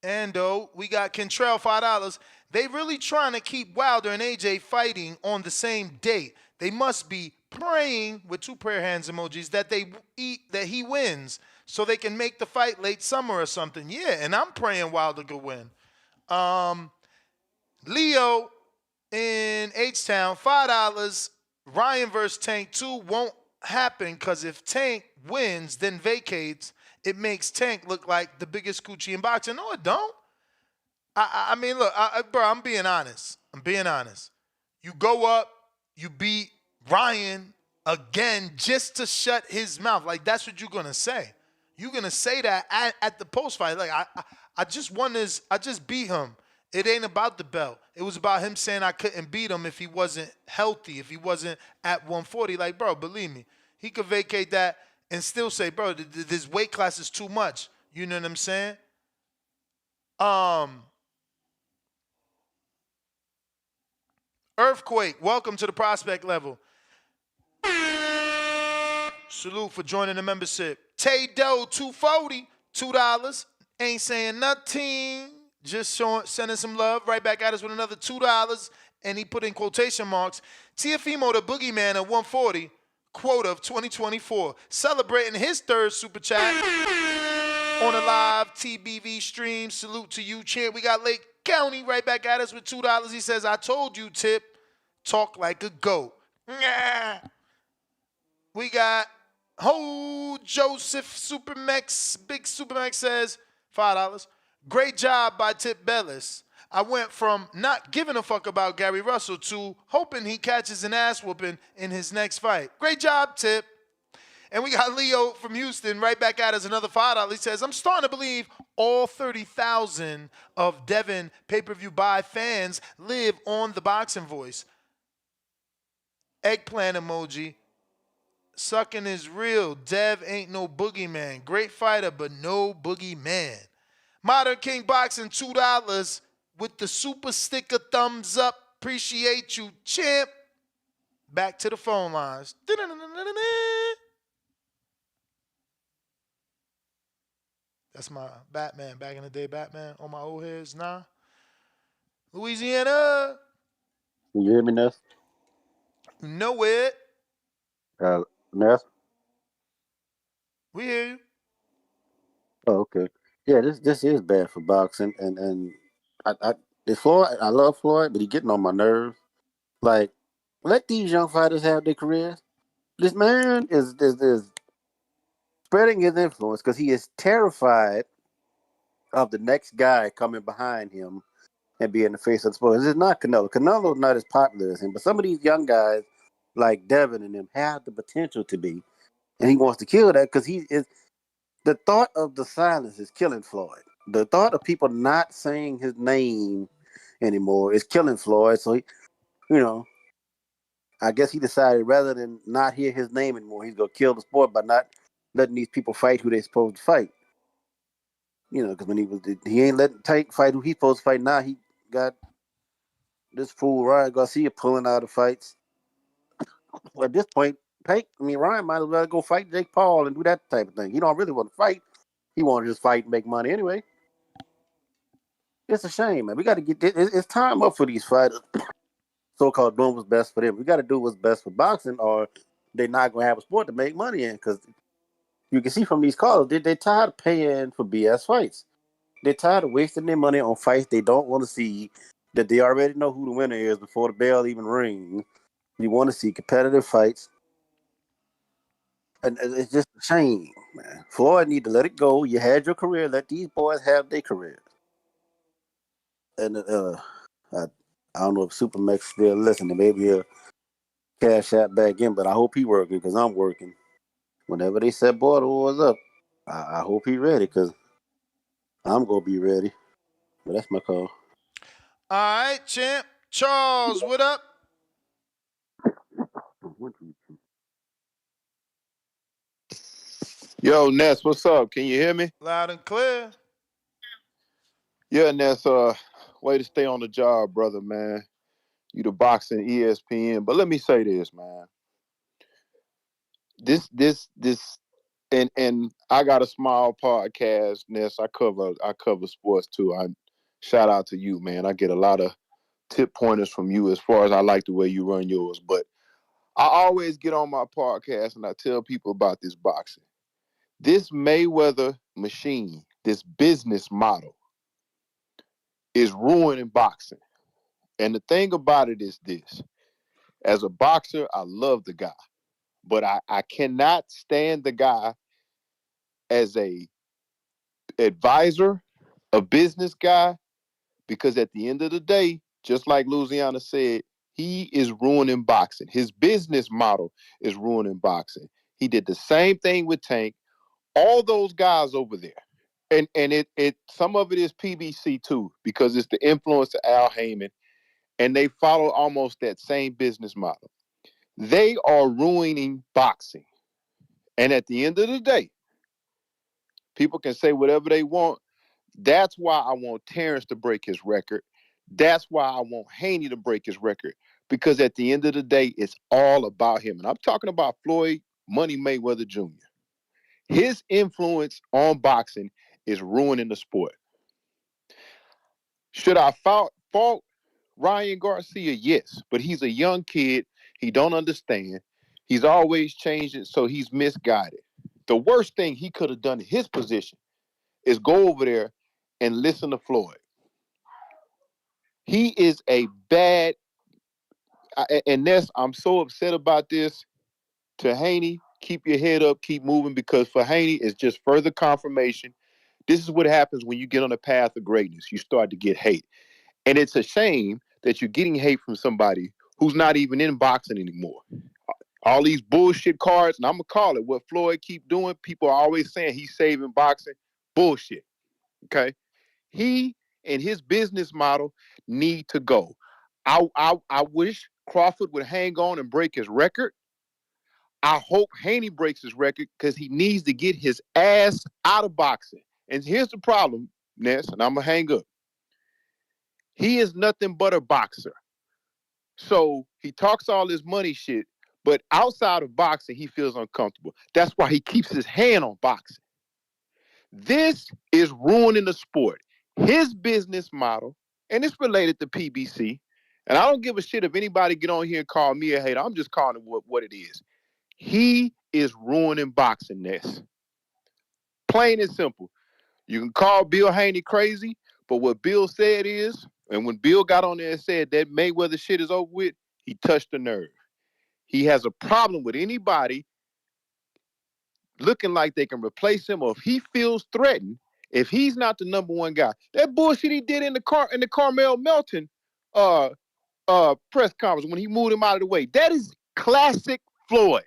Ando. We got Kentrell, $5. They really trying to keep Wilder and AJ fighting on the same date. They must be praying with 2 prayer hands emojis that he wins so they can make the fight late summer or something. Yeah, and I'm praying Wilder could win. Leo in H-Town, $5. Ryan versus Tank 2 won't happen because if Tank wins, then vacates, it makes Tank look like the biggest coochie in boxing. No, it don't. I mean, look, bro, I'm being honest. You go up, you beat Ryan again just to shut his mouth. Like, that's what you're going to say. You're going to say that at the post-fight. Like, I just won this. I just beat him. It ain't about the belt. It was about him saying I couldn't beat him if he wasn't healthy, if he wasn't at 140. Like, bro, believe me, he could vacate that and still say, bro, this weight class is too much. You know what I'm saying? Earthquake, welcome to the prospect level. Salute for joining the membership. Tay Doe, $240, $2. Ain't saying nothing. Just sending some love. Right back at us with another $2. And he put in quotation marks. Tiafimo the Boogeyman at $140. Quote of 2024. Celebrating his 3rd super chat on a live TBV stream. Salute to you, champ. We got Lake County right back at us with $2. He says, I told you, Tip, talk like a goat. Nah. We got Joseph Supermax. Big Supermax says, $5. Great job by Tip Bellis. I went from not giving a fuck about Gary Russell to hoping he catches an ass whooping in his next fight. Great job, Tip. And we got Leo from Houston right back at us, another $5. He says, I'm starting to believe all 30,000 of Devon pay-per-view buy fans live on the Boxing Voice. Eggplant emoji. Sucking is real. Dev ain't no boogeyman. Great fighter, but no boogeyman. Modern King Boxing, $2 with the super sticker thumbs up. Appreciate you, champ. Back to the phone lines. That's my Batman, back in the day Batman on my old heads. Nah. Louisiana. Can you hear me, Ness? You know it. Ness? We hear you. Oh, okay. Yeah, this is bad for boxing, and Floyd. I love Floyd, but he's getting on my nerves. Like, let these young fighters have their careers. This man is spreading his influence because he is terrified of the next guy coming behind him and being the face of the sport. This is not Canelo. Canelo's not as popular as him, but some of these young guys like Devin and them have the potential to be, and he wants to kill that because he is. The thought of the silence is killing Floyd. The thought of people not saying his name anymore is killing Floyd. So, I guess he decided rather than not hear his name anymore, he's going to kill the sport by not letting these people fight who they're supposed to fight. Because when he ain't letting Tank fight who he's supposed to fight. Now he got this fool Ryan Garcia pulling out of fights. Well, at this point, Ryan might as well go fight Jake Paul and do that type of thing. He don't really want to fight. He want to just fight and make money anyway. It's a shame, man. We got to get it's time up for these fighters. So-called doing what's best for them. We got to do what's best for boxing, or they're not going to have a sport to make money in. Because you can see from these calls, they're tired of paying for BS fights. They're tired of wasting their money on fights they don't want to see, that they already know who the winner is before the bell even rings. You want to see competitive fights. And it's just a shame, man. Floyd need to let it go. You had your career. Let these boys have their careers. And I don't know if Supermax still listening. Maybe he'll cash that back in, but I hope he working because I'm working. Whenever they said border was up, I hope he ready because I'm gonna be ready, but that's my call. All right, champ. Charles, what up? Yo, Ness, what's up? Can you hear me? Loud and clear. Yeah, Ness, way to stay on the job, brother, man. You the boxing ESPN. But let me say this, man. This and I got a small podcast, Ness. I cover sports too. I shout out to you, man. I get a lot of tip pointers from you as far as I like the way you run yours. But I always get on my podcast and I tell people about this boxing. This Mayweather machine, this business model is ruining boxing. And the thing about it is this. As a boxer, I love the guy. But I cannot stand the guy as a advisor, a business guy, because at the end of the day, just like Louisiana said, he is ruining boxing. His business model is ruining boxing. He did the same thing with Tank. All those guys over there. And it some of it is PBC too, because it's the influence of Al Heyman, and they follow almost that same business model. They are ruining boxing. And at the end of the day, people can say whatever they want. That's why I want Terrence to break his record. That's why I want Haney to break his record. Because at the end of the day, it's all about him. And I'm talking about Floyd Money Mayweather Jr. His influence on boxing is ruining the sport. Should I fault Ryan Garcia? Yes, but he's a young kid. He don't understand. He's always changing, so he's misguided. The worst thing he could have done in his position is go over there and listen to Floyd. He is a bad, and Ness, I'm so upset about this. To Haney, keep your head up, keep moving, because for Haney, it's just further confirmation. This is what happens when you get on a path of greatness. You start to get hate. And it's a shame that you're getting hate from somebody who's not even in boxing anymore. All these bullshit cards, and I'm going to call it what Floyd keep doing. People are always saying he's saving boxing. Bullshit, okay? He and his business model need to go. I wish Crawford would hang on and break his record. I hope Haney breaks his record because he needs to get his ass out of boxing. And here's the problem, Ness, and I'm going to hang up. He is nothing but a boxer. So he talks all this money shit, but outside of boxing, he feels uncomfortable. That's why he keeps his hand on boxing. This is ruining the sport. His business model, and it's related to PBC, and I don't give a shit if anybody get on here and call me a hater. I'm just calling it what it is. He is ruining boxing, Ness. Plain and simple. You can call Bill Haney crazy, but what Bill said is, and when Bill got on there and said that Mayweather shit is over with, he touched the nerve. He has a problem with anybody looking like they can replace him, or if he feels threatened, if he's not the number one guy. That bullshit he did in the Carmel Melton press conference when he moved him out of the way. That is classic Floyd.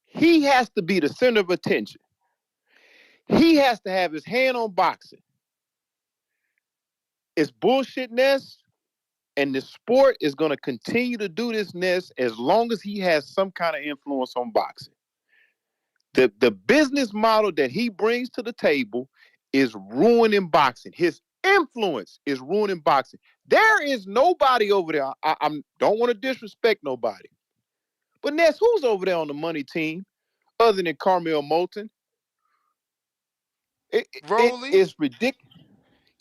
He has to be the center of attention. He has to have his hand on boxing. It's bullshit, Ness, and the sport is going to continue to do this, Ness, as long as he has some kind of influence on boxing. The business model that he brings to the table is ruining boxing. His influence is ruining boxing. There is nobody over there. I don't want to disrespect nobody. But Ness, who's over there on the money team other than Carmel Moulton? It is ridiculous.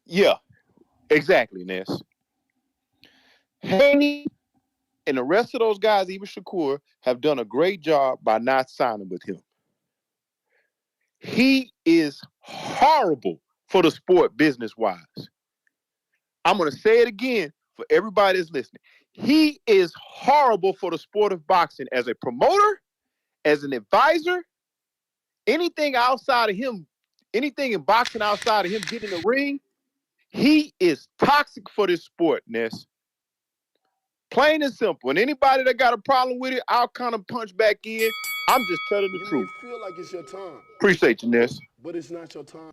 Yeah, exactly, Ness. Haney and the rest of those guys, even Shakur, have done a great job by not signing with him. He is horrible for the sport business-wise. I'm going to say it again for everybody that's listening. He is horrible for the sport of boxing as a promoter, as an advisor, anything outside of him, anything in boxing outside of him getting in the ring, he is toxic for this sport, Ness. Plain and simple. And anybody that got a problem with it, I'll kind of punch back in. I'm just telling the truth. You may feel like it's your time, Appreciate you, Ness. but it's not your time.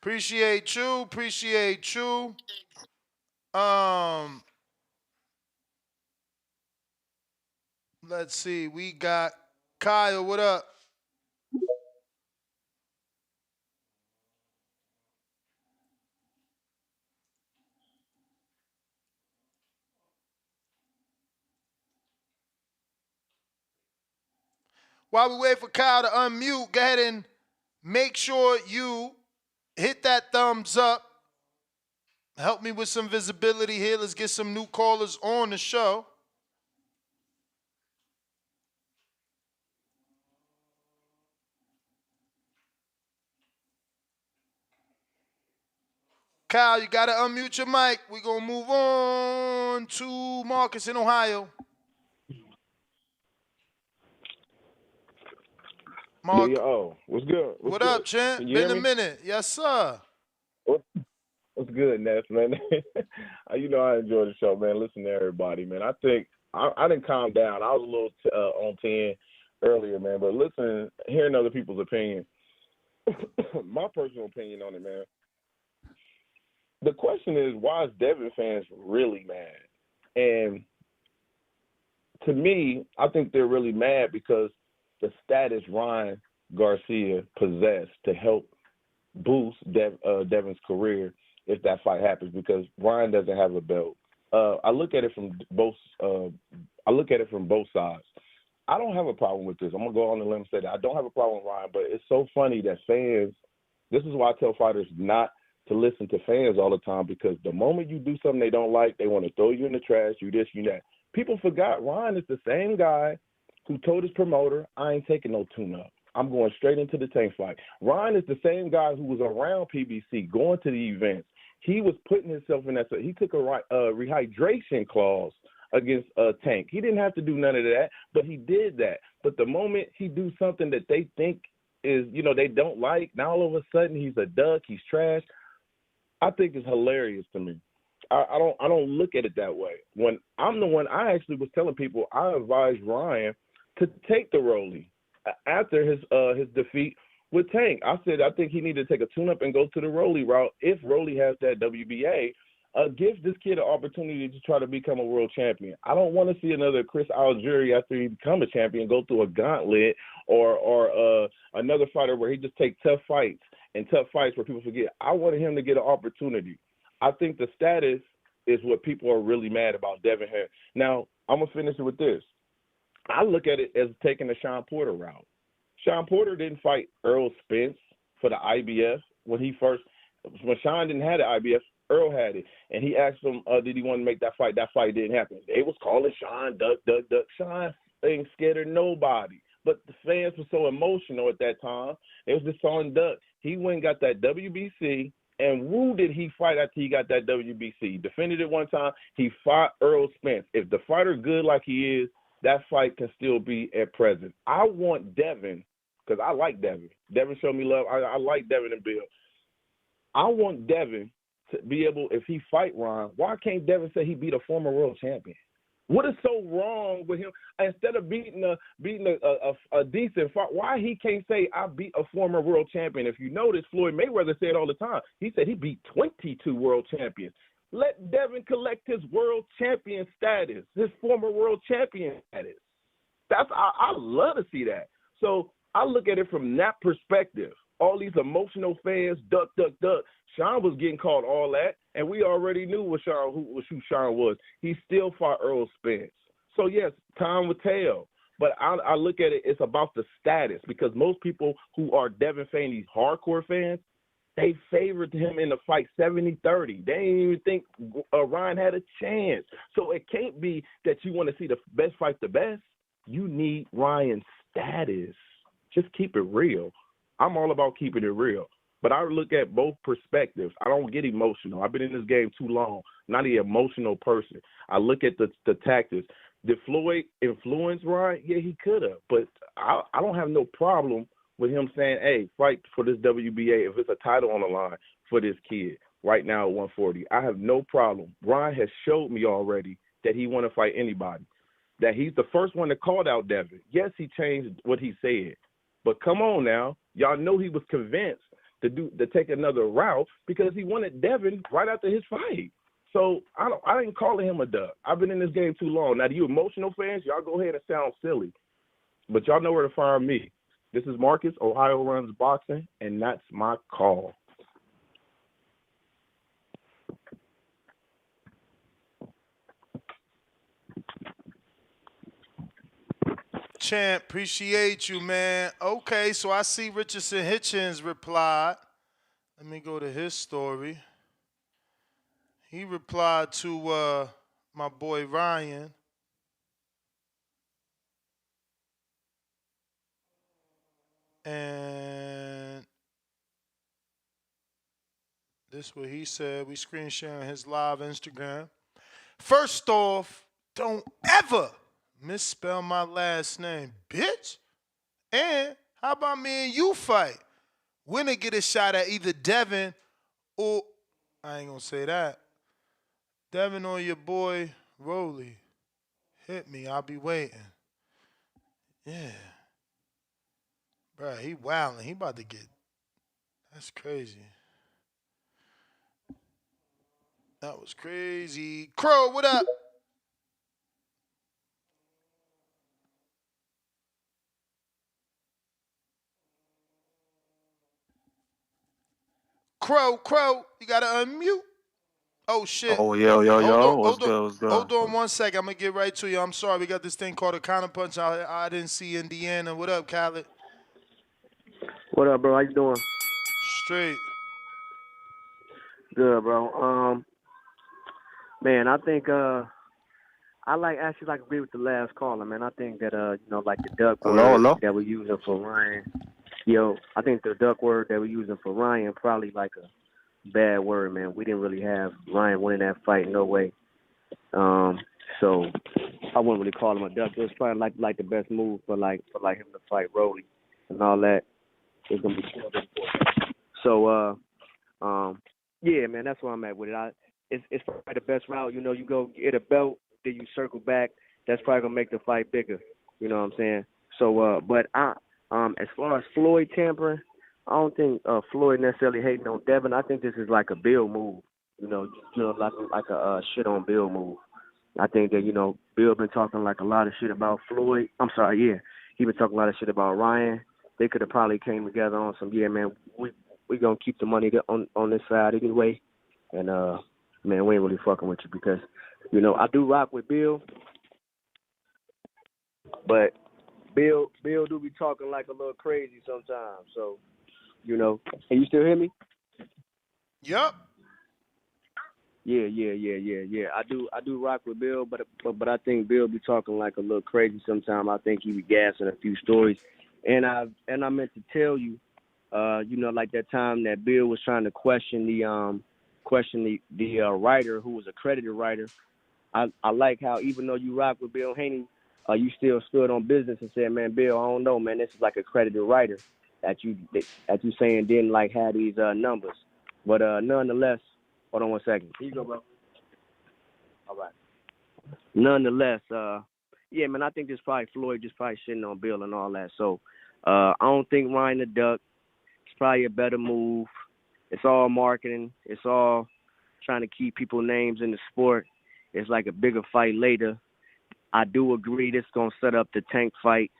Appreciate you. Appreciate you. Let's see. We got Kyle. What up? While we wait for Kyle to unmute, go ahead and make sure you hit that thumbs up. Help me with some visibility here. Let's get some new callers on the show. Kyle, you got to unmute your mic. We're going to move on to Marcus in Ohio. Mark, Yo, what's good? what up, champ? Can you Been hear a me? minute. Yes, sir. What's good, Ness, man? You know I enjoy the show, man. Listen to everybody, man. I think I didn't calm down. I was a little on 10 earlier, man. But listen, hearing other people's opinion, my personal opinion on it, man. The question is, why is Devin fans really mad? And to me, I think they're really mad because the status Ryan Garcia possessed to help boost Devin's career if that fight happens, because Ryan doesn't have a belt. I look at it from both. I look at it from both sides. I don't have a problem with this. I'm gonna go on the limb and say that I don't have a problem with Ryan, but it's so funny that fans. This is why I tell fighters not to listen to fans all the time, because the moment you do something they don't like, they want to throw you in the trash. You this, you that. People forgot Ryan is the same guy who told his promoter, "I ain't taking no tune-up. I'm going straight into the tank fight." Ryan is the same guy who was around PBC, going to the events. He was putting himself in that. He took a rehydration clause against Tank. He didn't have to do none of that, but he did that. But the moment he do something that they think is, they don't like, now all of a sudden he's a duck, he's trash. I think it's hilarious to me. I don't look at it that way. When I'm the one, I actually was telling people I advised Ryan to take the Rolly after his defeat with Tank. I said I think he needed to take a tune-up and go to the Rolly route. If Rolly has that WBA, give this kid an opportunity to try to become a world champion. I don't want to see another Chris Algieri after he become a champion go through a gauntlet or another fighter where he just take tough fights where people forget. I wanted him to get an opportunity. I think the status is what people are really mad about Devin Haney. Now, I'm going to finish it with this. I look at it as taking the Sean Porter route. Sean Porter didn't fight Earl Spence for the IBF when Sean didn't have the IBF, Earl had it. And he asked him, did he want to make that fight? That fight didn't happen. They was calling Sean duck. Sean ain't scared of nobody. But the fans were so emotional at that time. It was just on duck. He went and got that WBC. And who did he fight after he got that WBC? He defended it one time. He fought Earl Spence. If the fighter good like he is, that fight can still be at present. I want Devin, because I like Devin. Devin showed me love. I like Devin and Bill. I want Devin to be able, if he fight Ron, why can't Devin say he beat a former world champion? What is so wrong with him? Instead of beating a decent fight, why he can't say I beat a former world champion? If you notice, Floyd Mayweather said all the time, he said he beat 22 world champions. Let Devin collect his world champion status, his former world champion status. I love to see that. So I look at it from that perspective. All these emotional fans, duck. Sean was getting called all that, and we already knew who Sean was. He still fought Earl Spence. So, yes, time will tell. But I look at it, it's about the status, because most people who are Devin Haney's hardcore fans, they favored him in the fight 70-30. They didn't even think Ryan had a chance. So it can't be that you want to see the best fight the best. You need Ryan's status. Just keep it real. I'm all about keeping it real. But I look at both perspectives. I don't get emotional. I've been in this game too long. I'm not an emotional person. I look at the tactics. Did Floyd influence Ryan? Yeah, he could have. But I don't have no problem with him saying, hey, fight for this WBA if it's a title on the line for this kid right now at 140. I have no problem. Ryan has showed me already that he want to fight anybody, that he's the first one that called out Devin. Yes, he changed what he said. But come on now. Y'all know he was convinced to take another route because he wanted Devon right after his fight. So I didn't call him a duck. I've been in this game too long. Now, to you emotional fans, y'all go ahead and sound silly, but y'all know where to find me. This is Marcus, Ohio Runs Boxing, and that's my call. Champ, appreciate you, man. Okay, so I see Richardson Hitchens replied. Let me go to his story. He replied to my boy Ryan. And this is what he said. We screen sharing his live Instagram. First off, don't ever misspell my last name, bitch. And how about me and you fight? Winner get a shot at either Devon or, I ain't gonna say that, Devon or your boy Rolly. Hit me, I'll be waiting. Yeah. Bruh, he wildin'. He about to get, that's crazy. That was crazy. Crow, what up? Crow, you gotta unmute. Oh shit. Oh, yo. What's good? Hold on 1 second. I'm gonna get right to you. I'm sorry. We got this thing called a counter punch. I didn't see Indiana. What up, Khaled? What up, bro? How you doing? Straight. Good, bro. Man, I think I actually agree with the last caller, man. I think that like the duck word that we're using for Ryan. I think the duck word that we're using for Ryan probably like a bad word, man. We didn't really have Ryan winning that fight, no way. So I wouldn't really call him a duck. It was probably like the best move for him to fight Rolly and all that. It's gonna be so yeah, man, that's where I'm at with it. It's probably the best route. You go get a belt, then you circle back. That's probably gonna make the fight bigger. You know what I'm saying? So but as far as Floyd tampering, I don't think Floyd necessarily hating on Devon. I think this is like a Bill move. Like a shit on Bill move. I think that Bill been talking like a lot of shit about Floyd. I'm sorry, yeah, he been talking a lot of shit about Ryan. They could have probably came together on some, yeah, man, we gonna keep the money on this side anyway. And man, we ain't really fucking with you because I do rock with Bill, but Bill do be talking like a little crazy sometimes. So can you still hear me? Yup. Yeah. I do rock with Bill, but I think Bill be talking like a little crazy sometimes. I think he be gassing a few stories, and I meant to tell you, like that time that Bill was trying to question the writer who was a credited writer. I like how even though you rock with Bill Haney, you still stood on business and said, man, Bill, I don't know, man, this is like a credited writer that you saying didn't have these numbers, but nonetheless. Hold on 1 second. Here you go, bro. All right. Nonetheless, yeah, man, I think this probably Floyd just probably shitting on Bill and all that. So I don't think Ryan the Duck is probably a better move. It's all marketing. It's all trying to keep people's names in the sport. It's like a bigger fight later. I do agree this is going to set up the Tank fight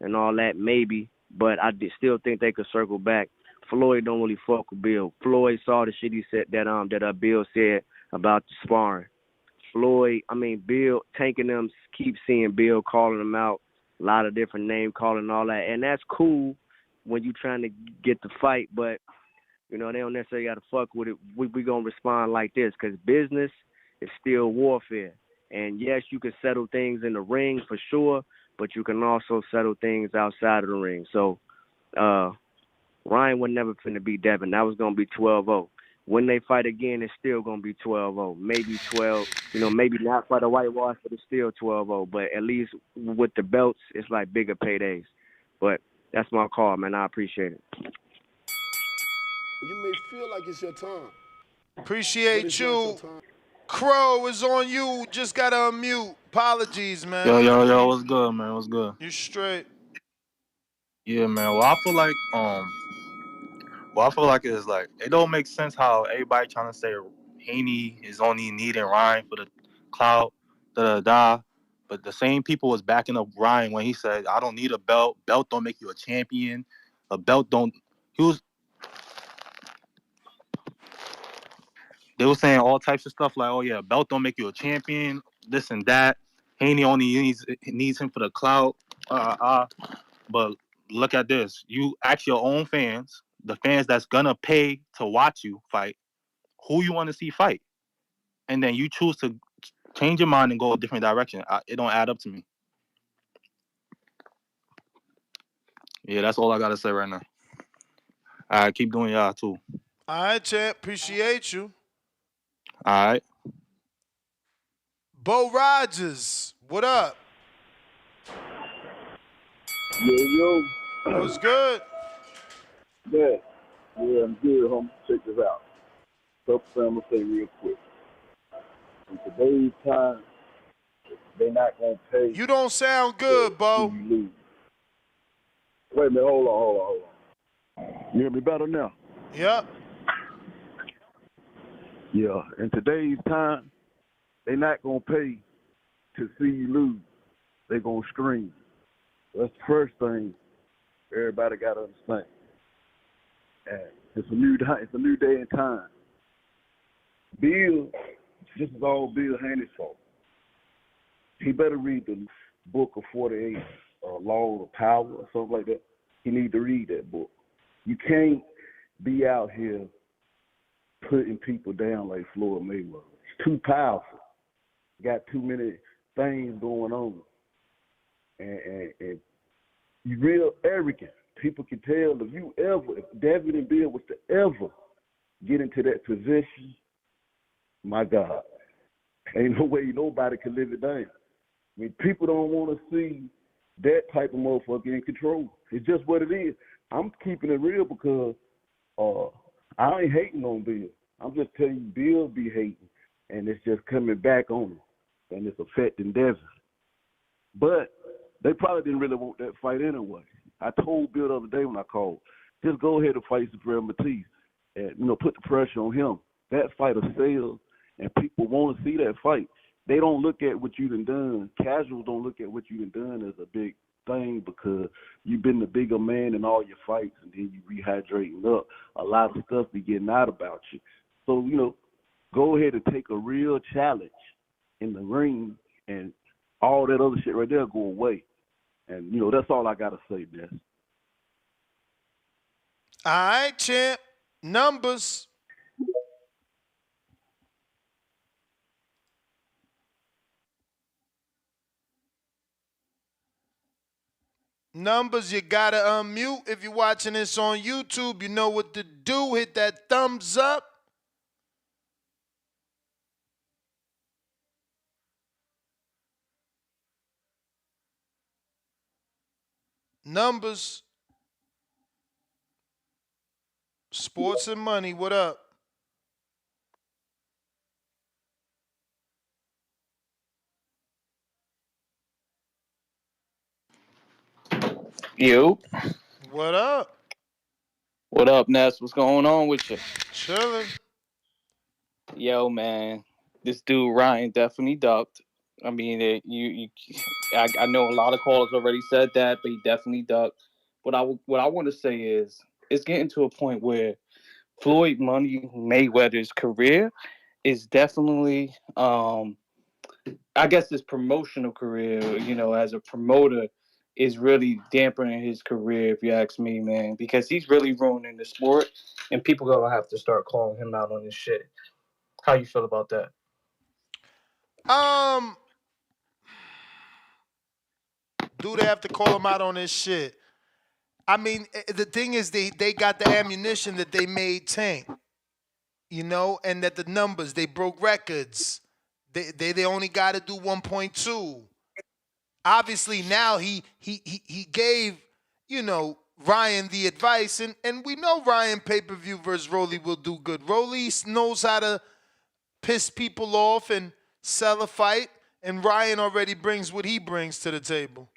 and all that, maybe, but I still think they could circle back. Floyd don't really fuck with Bill. Floyd saw the shit he said that Bill said about the sparring. Bill, Tank and them keep seeing Bill calling him out, a lot of different name calling and all that, and that's cool when you trying to get the fight, but they don't necessarily got to fuck with it. We gonna respond like this because business is still warfare, and yes, you can settle things in the ring for sure, but you can also settle things outside of the ring. So, Ryan was never finna beat Devon. That was going to be 12-0. When they fight again, it's still going to be 12-0. Maybe 12, maybe not for the whitewash, but it's still 12-0. But at least with the belts, it's like bigger paydays. But that's my call, man. I appreciate it. You may feel like it's your time. Appreciate you. Crow is on you. Just got to unmute. Apologies, man. Yo. What's good, man? What's good? You straight. Yeah, man. Well, I feel like Well, I feel like it's like it don't make sense how everybody trying to say Haney is only needing Ryan for the clout, da da da. But the same people was backing up Ryan when he said, "I don't need a belt. Belt don't make you a champion. A belt don't." He was. They were saying all types of stuff like, "Oh yeah, a belt don't make you a champion. This and that. Haney only needs him for the clout." But look at this. You ask your own fans, the fans that's gonna pay to watch you fight, who you want to see fight, and then you choose to change your mind and go a different direction. It don't add up to me. Yeah, that's all I gotta say right now. All right, keep doing y'all too. All right, champ. Appreciate you. All right. Bo Rogers, what up? Yo. What's good? Yeah, I'm good, homie. Check this out. Couple things I'm gonna say real quick. In today's time, they're not gonna pay. You don't sound good, Bo. You lose. Wait a minute, hold on. You hear me better now? Yep. Yeah, in today's time, they're not gonna pay to see you lose. They're gonna scream. That's the first thing everybody gotta understand. And it's a new day and time. Bill, this is all Bill Haney's fault. He better read the book of 48 Laws of Power or something like that. He need to read that book. You can't be out here putting people down like Floyd Mayweather. It's too powerful. Got too many things going on. And you real arrogant. People can tell if Devon and Bill was to ever get into that position, my God, ain't no way nobody can live it down. I mean, people don't want to see that type of motherfucker in control. It's just what it is. I'm keeping it real because I ain't hating on Bill. I'm just telling you, Bill be hating, and it's just coming back on him, and it's affecting Devon. But they probably didn't really want that fight anyway. I told Bill the other day when I called, just go ahead and fight Supreme Matisse and, put the pressure on him. That fight will sell, and people want to see that fight. They don't look at what you done. Casuals don't look at what you done as a big thing because you've been the bigger man in all your fights, and then you rehydrating up. A lot of stuff be getting out about you. So, go ahead and take a real challenge in the ring, and all that other shit right there go away. And, that's all I got to say, Ness. All right, champ. Numbers. Numbers, you gotta unmute. If you're watching this on YouTube, you know what to do. Hit that thumbs up. Numbers. Sports and money, what up? You. What up? What up, Ness? What's going on with you? Chilling. Yo, man, this dude Ryan definitely ducked. I mean, I know a lot of callers already said that, but he definitely ducked. What I want to say is, it's getting to a point where Floyd Money Mayweather's career is definitely, I guess, his promotional career. As a promoter, is really dampening his career, if you ask me, man, because he's really ruining the sport, and people gonna have to start calling him out on this shit. How you feel about that? Do they have to call him out on this shit? I mean, the thing is they got the ammunition that they made Tank, and that the numbers, they broke records. They only got to do 1.2. Obviously now he gave, Ryan the advice, and we know Ryan pay-per-view versus Rolly will do good. Rolly knows how to piss people off and sell a fight, and Ryan already brings what he brings to the table.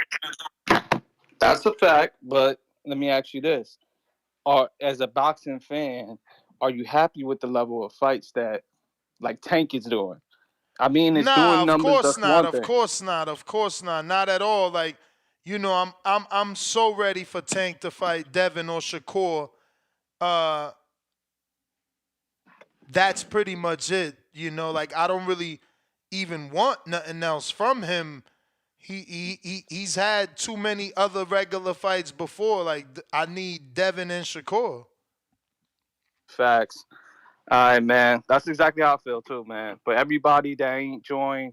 That's a fact, but let me ask you this. or as a boxing fan, are you happy with the level of fights that like Tank is doing? I mean, it's Nah, doing of numbers. course That's not. one Of thing. course not. Of course not. Not at all. Like, I'm so ready for Tank to fight Devin or Shakur. Uh, that's pretty much it. Like I don't really even want nothing else from him. He's had too many other regular fights before. Like I need Devin and Shakur. Facts. All right, man. That's exactly how I feel too, man. But everybody that ain't joined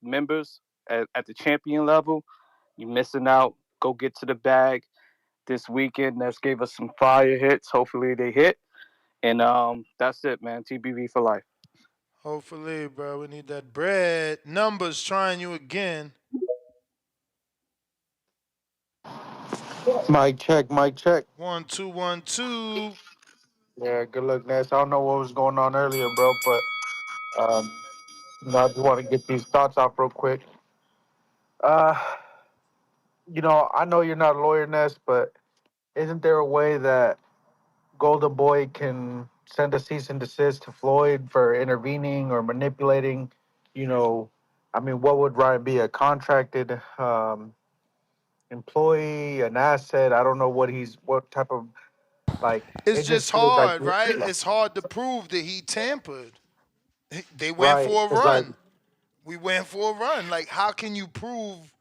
members at the champion level, you missing out. Go get to the bag this weekend. Let's give us some fire hits. Hopefully they hit. And that's it, man. TBV for life. Hopefully, bro. We need that bread. Numbers trying you again. Mic check, mic check. 1 2 1 2. Yeah, good luck, Ness. I don't know what was going on earlier, bro, but I just want to get these thoughts out real quick. Uh, I know you're not a lawyer, Ness, but isn't there a way that Golden Boy can send a cease and desist to Floyd for intervening or manipulating? What would Ryan be? A contracted employee, an asset? I don't know what type of It's it just just feels like hard, right? It's hard to prove that he tampered. They went right. for a It's like, run. We went for a run. Like, how can you prove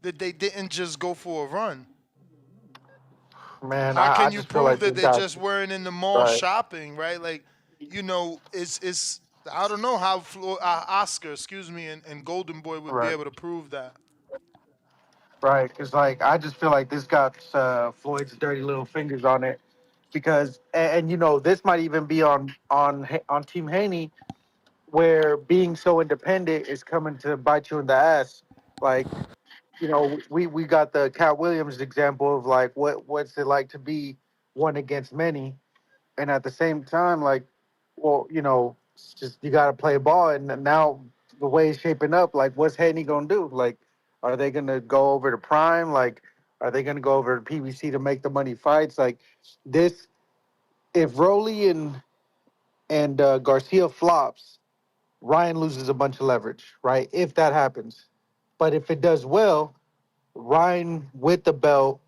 that they didn't just go for a run? man, How I can you just feel prove like that this they guy. just weren't in the mall Right, shopping, right? Like, it's I don't know how Oscar, and Golden Boy would be right, able to prove that. right. Because I just feel like this got Floyd's dirty little fingers on it. Because this might even be on Team Haney, where being so independent is coming to bite you in the ass. Like we got the Cat Williams example of like what's it like to be one against many, and at the same time, like, well, it's just you got to play ball. And now the way it's shaping up, like, what's Haney gonna do? Like, are they gonna go over to Prime? Like, are they gonna go over to PBC to make the money fights? Like, this, if Rowley and Garcia flops, Ryan loses a bunch of leverage, right? If that happens, but if it does well, Ryan with the belt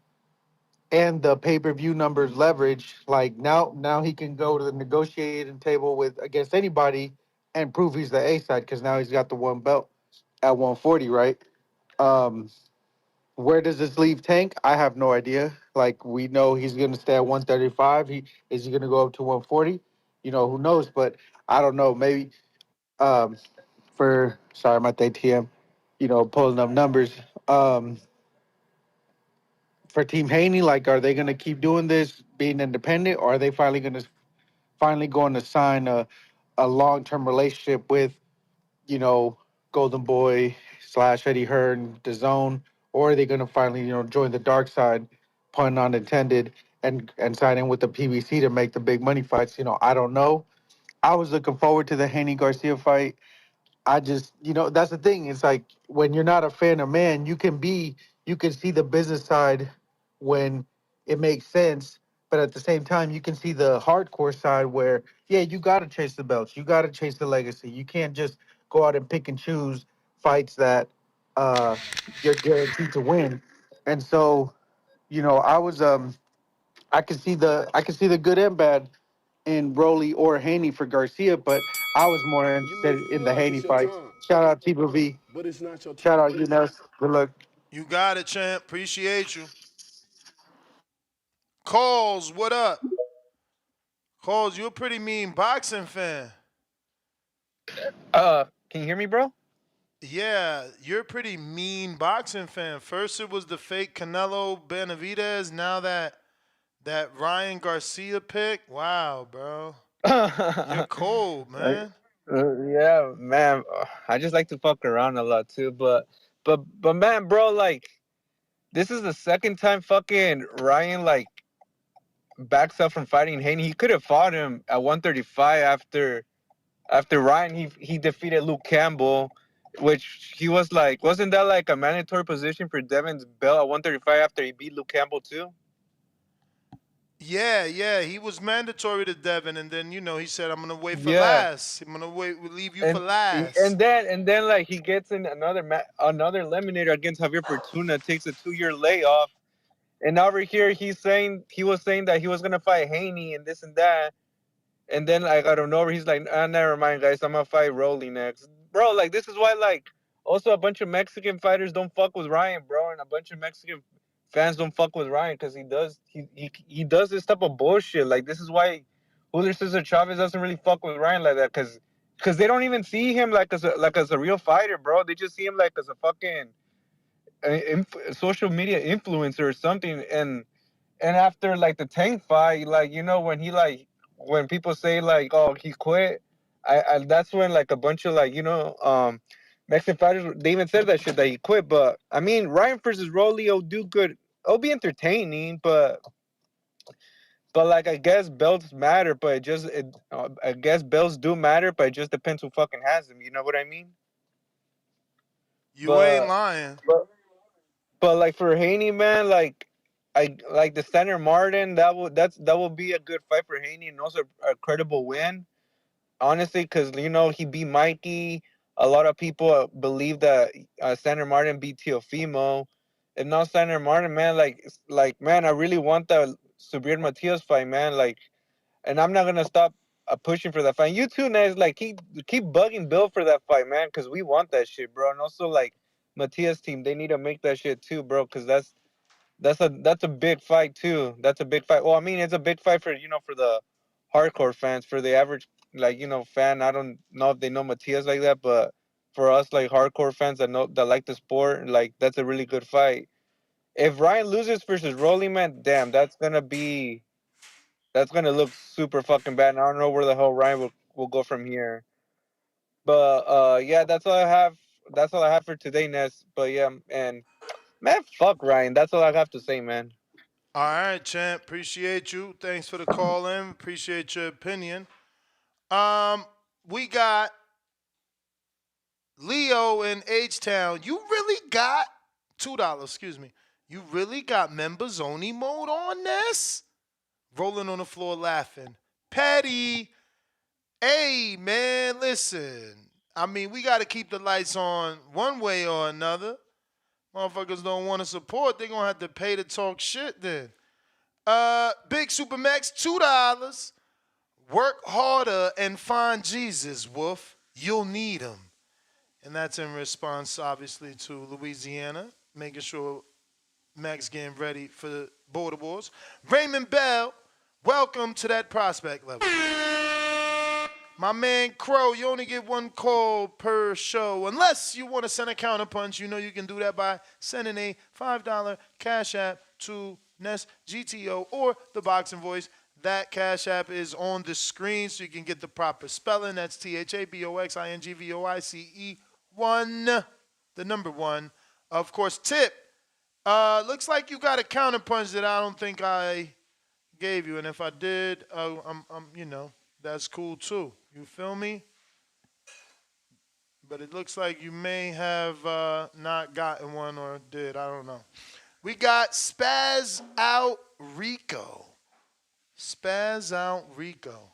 and the pay-per-view numbers leverage, like now he can go to the negotiating table with against anybody and prove he's the A side because now he's got the one belt at 140, right? Um, where does this leave Tank? I have no idea. Like, we know he's gonna stay at 135. He gonna go up to 140? Who knows? But I don't know. Maybe um for sorry, I'm at the ATM, pulling up numbers. Um for Team Haney, like, are they going to keep doing this, being independent, or are they finally going to sign a long term relationship with, you know, Golden Boy / Eddie Hearn, DAZN, or are they going to finally, join the dark side, pun unintended, and sign in with the PBC to make the big money fights? I don't know. I was looking forward to the Haney Garcia fight. I just, that's the thing. It's like when you're not a fan of man, you can see the business side when it makes sense, but at the same time, you can see the hardcore side where, yeah, you got to chase the belts, you got to chase the legacy. You can't just go out and pick and choose fights that uh, you're guaranteed to win. And so, I was, I can see the good and bad in Broly or Haney for Garcia, but I was more You may interested in feel the like Haney it's your fight. time, Shout out PPV. but it's not your Shout time. out Eunice. Good luck. You got it, champ. Appreciate you. Calls, what up? Calls, you a pretty mean boxing fan. Can you hear me, bro? Yeah, you're a pretty mean boxing fan. First it was the fake Canelo Benavidez. Now that Ryan Garcia pick. Wow, bro. You're cold, Like, man. yeah, man. I just like to fuck around a lot too, but man, bro, like this is the second time fucking Ryan like backs up from fighting Haney. He could have fought him at 135 after Ryan he defeated Luke Campbell, which he was like, wasn't that like a mandatory position for Devon's belt at 135 after he beat Luke Campbell too? Yeah, he was mandatory to Devin, and then he said, "I'm gonna wait for Yeah, last. I'm gonna leave you for and last." and then like he gets in another eliminator against Javier Fortuna, takes a 2 year layoff, and over here he was saying that he was gonna fight Haney and this and that. And then like out of nowhere, he's like, never mind, guys, I'm gonna fight Rolly next, bro. Like this is why like also a bunch of Mexican fighters don't fuck with Ryan, bro, and a bunch of Mexican fans don't fuck with Ryan because he does this type of bullshit. Like this is why Julio Cesar Chavez doesn't really fuck with Ryan like that because they don't even see him like as a real fighter, bro. They just see him like as a fucking social media influencer or something. And after like the Tank fight, like when he like when people say like, oh, he quit, I that's when like a bunch of like Mexican fighters, they even said that shit that he quit. But I mean, Ryan versus Rolly will do good. It'll be entertaining, but like I guess belts matter, but I guess belts do matter, but it just depends who fucking has them. You know what I mean? You ain't But lying. but but like for Haney, man, like I like the Standard Martin. That will be a good fight for Haney and also a credible win. Honestly, because he beat Mikey. A lot of people believe that Standard Martin beat Teofimo, and now Standard Martin, man, like man, I really want that Subir Matias fight, man. Like, and I'm not gonna stop pushing for that fight. You too, Nez. Like, keep bugging Bill for that fight, man, because we want that shit, bro. And also like Matias team, they need to make that shit too, bro, because that's a big fight too. That's a big fight. Well, I mean, it's a big fight for for the hardcore fans. For the average like fan, I don't know if they know Matias like that, but for us like hardcore fans that like the sport, like that's a really good fight. If Ryan loses versus Rolly, man, damn, that's gonna look super fucking bad. And I don't know where the hell Ryan will go from here. But yeah, that's all I have. That's all I have for today, Ness. But yeah, and man, fuck Ryan. That's all I have to say, man. All right, champ. Appreciate you. Thanks for the call in. Appreciate your opinion. We got Leo in H Town. You really got $2. Excuse me. You really got members only mode on this? Rolling on the floor laughing. Petty. Hey man, listen. I mean, we got to keep the lights on one way or another. Motherfuckers don't want to support. They gonna have to pay to talk shit then. Big Supermax, $2. Work harder and find Jesus, Wolf. You'll need him. And that's in response, obviously, to Louisiana, making sure Max getting ready for the border wars. Raymond Bell, welcome to that prospect level. My man Crow, you only get one call per show. Unless you want to send a counterpunch, you can do that by sending a $5 Cash App to Nest GTO or the Boxing Voice. That Cash App is on the screen so you can get the proper spelling. That's THABOXINGVOICE1, the number one. Of course, tip. Looks like you got a counterpunch that I don't think I gave you, and if I did, that's cool too. You feel me? But it looks like you may have not gotten one or did. I don't know. We got Spaz Out Rico. Spaz Out Rico.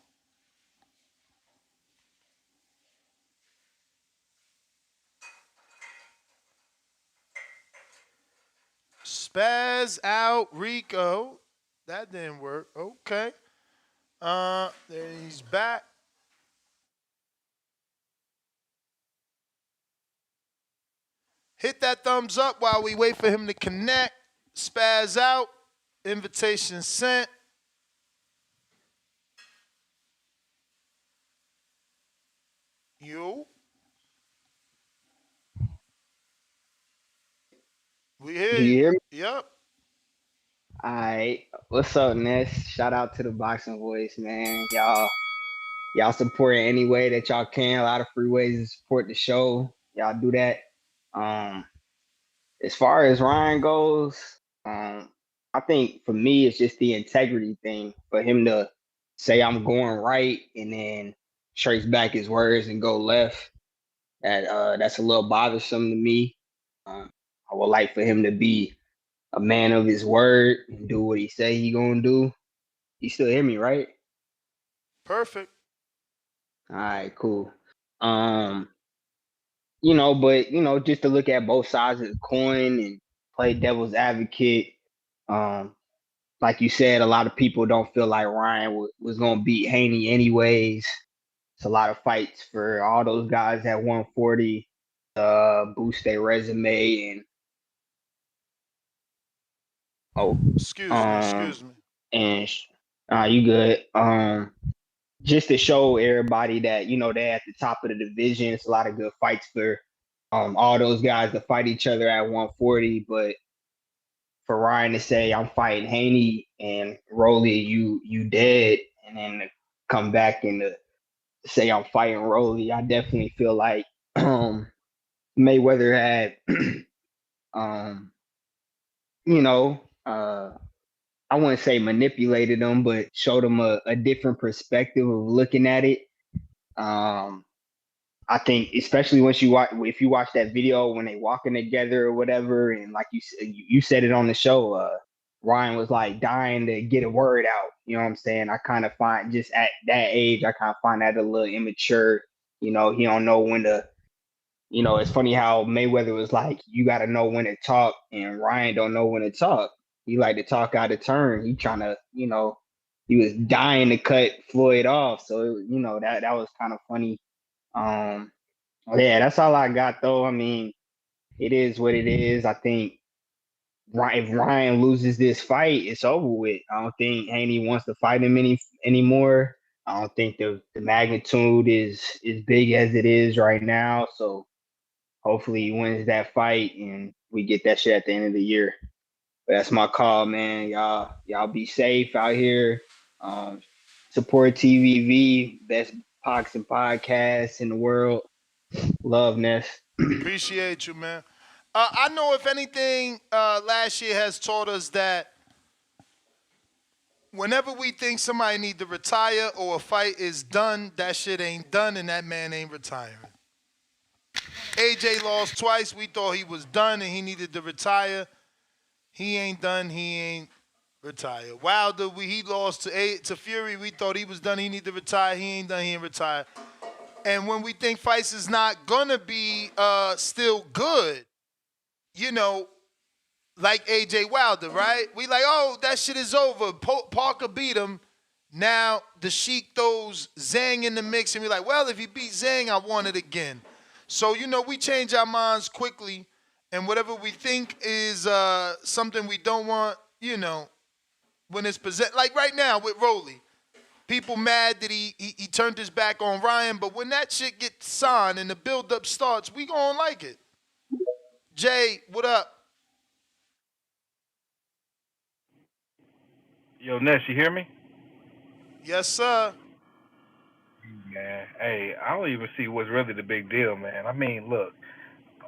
Spaz Out Rico. That didn't work. Okay. There he's back. Hit that thumbs up while we wait for him to connect. Spaz out. Invitation sent. You. We hear Do you you. hear me? Yep. All right. What's up, Ness? Shout out to the Boxing Voice, man. Y'all support it any way that y'all can. A lot of free ways to support the show. Y'all do that. Um, as far as Ryan goes, I think for me it's just the integrity thing. For him to say I'm going right and then trace back his words and go left, that's a little bothersome to me. I would like for him to be a man of his word and do what he say he gonna do. You still hear me, right? Perfect. All right, cool. Um, but just to look at both sides of the coin and play devil's advocate. Um, like you said, a lot of people don't feel like Ryan was gonna beat Haney anyways. It's a lot of fights for all those guys at 140, boost their resume and Excuse me. and you good. Just to show everybody that they're at the top of the division. It's a lot of good fights for all those guys to fight each other at 140, but for Ryan to say I'm fighting Haney and Rolly, you dead, and then to come back and to say I'm fighting Rolly, I definitely feel like Mayweather had um you know I wouldn't say manipulated them, but showed them a different perspective of looking at it. Um, I think especially once if you watch that video when they walking together or whatever, and like you said it on the show, Ryan was like dying to get a word out. You know what I'm saying? I kind of find just at that age, I kind of find that a little immature. He don't know when to. It's funny how Mayweather was like, you got to know when to talk, and Ryan don't know when to talk. He like to talk out of turn. He trying to, he was dying to cut Floyd off. So that was kind of funny. Yeah, that's all I got though. I mean, it is what it is. I think if Ryan loses this fight, it's over with. I don't think Haney wants to fight him anymore. I don't think the magnitude is as big as it is right now. So hopefully he wins that fight and we get that shit at the end of the year. But that's my call, man. Y'all be safe out here. Support TVV, best boxing podcast in the world. Love, Ness. Appreciate you, man. I know if anything, last year has taught us that whenever we think somebody need to retire or a fight is done, that shit ain't done and that man ain't retiring. AJ lost twice. We thought he was done and he needed to retire. He ain't done. He ain't retired. Wilder, he lost to Fury. We thought he was done. He needed to retire. He ain't done. He ain't retired. And when we think fights is not gonna be still good, like AJ Wilder, right? We like, oh, that shit is over. Parker beat him. Now the Sheik throws Zhang in the mix, and we're like, well, if he beat Zhang, I want it again. So, we change our minds quickly, and whatever we think is something we don't want, when it's present, like right now with Rolly. People mad that he turned his back on Ryan, but when that shit gets signed and the build-up starts, we gonna like it. Jay, what up? Yo, Ness, you hear me? Yes, sir. Man, hey, I don't even see what's really the big deal, man. I mean, look,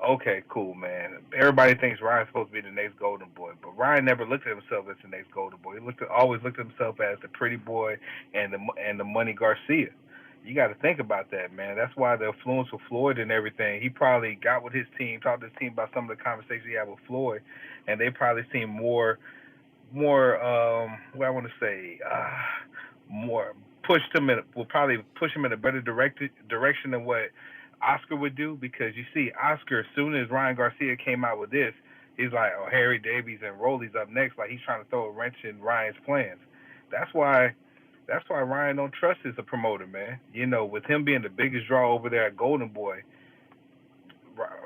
okay, cool, man. Everybody thinks Ryan's supposed to be the next golden boy, but Ryan never looked at himself as the next golden boy. He always looked at himself as the pretty boy and the money Garcia. You got to think about that, man. That's why the influence with Floyd and everything. He probably got with his team, talked to his team about some of the conversations he had with Floyd, and they probably seen more what I want to say more will probably push him in a better direction than what Oscar would do, because you see Oscar, as soon as Ryan Garcia came out with this, he's like, oh, Harry Davies and Rolly's up next, like he's trying to throw a wrench in Ryan's plans. That's why Ryan don't trust as a promoter, man. With him being the biggest draw over there at Golden Boy,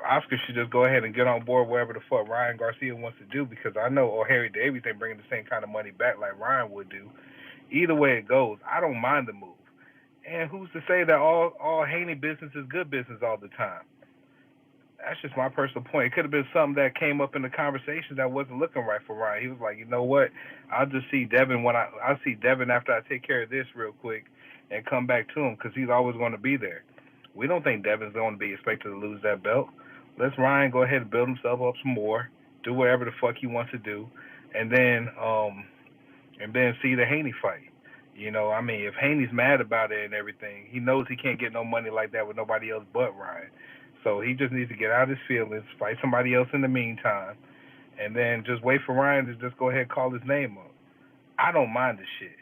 Oscar should just go ahead and get on board wherever the fuck Ryan Garcia wants to do, because I know or Harry Davies ain't bringing the same kind of money back like Ryan would do. Either way it goes, I don't mind the move. And who's to say that all Haney business is good business all the time? That's just my personal point. It could have been something that came up in the conversation that wasn't looking right for Ryan. He was like, you know what? I'll just see Devon I'll see Devon after I take care of this real quick and come back to him, because he's always going to be there. We don't think Devon's going to be expected to lose that belt. Let's Ryan go ahead and build himself up some more, do whatever the fuck he wants to do, and then see the Haney fight. I mean, if Haney's mad about it and everything, he knows he can't get no money like that with nobody else but Ryan. So he just needs to get out his feelings, fight somebody else in the meantime, and then just wait for Ryan to just go ahead and call his name up. I don't mind the shit.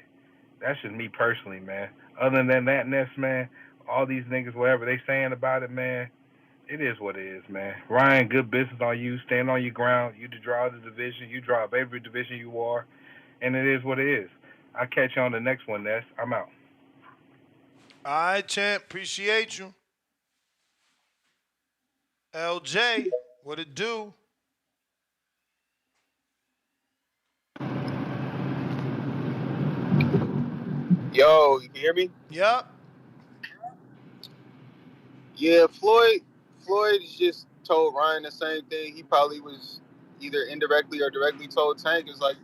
That's just me personally, man. Other than that, Ness, man, all these niggas, whatever they saying about it, man, it is what it is, man. Ryan, good business on you. Stand on your ground. You to draw the division. You draw every division you are, and it is what it is. I'll catch you on the next one, Ness. I'm out. All right, champ. Appreciate you. LJ, what it do? Yo, you can hear me? Yep. Yeah, Floyd just told Ryan the same thing. He probably was either indirectly or directly told Tank. It's like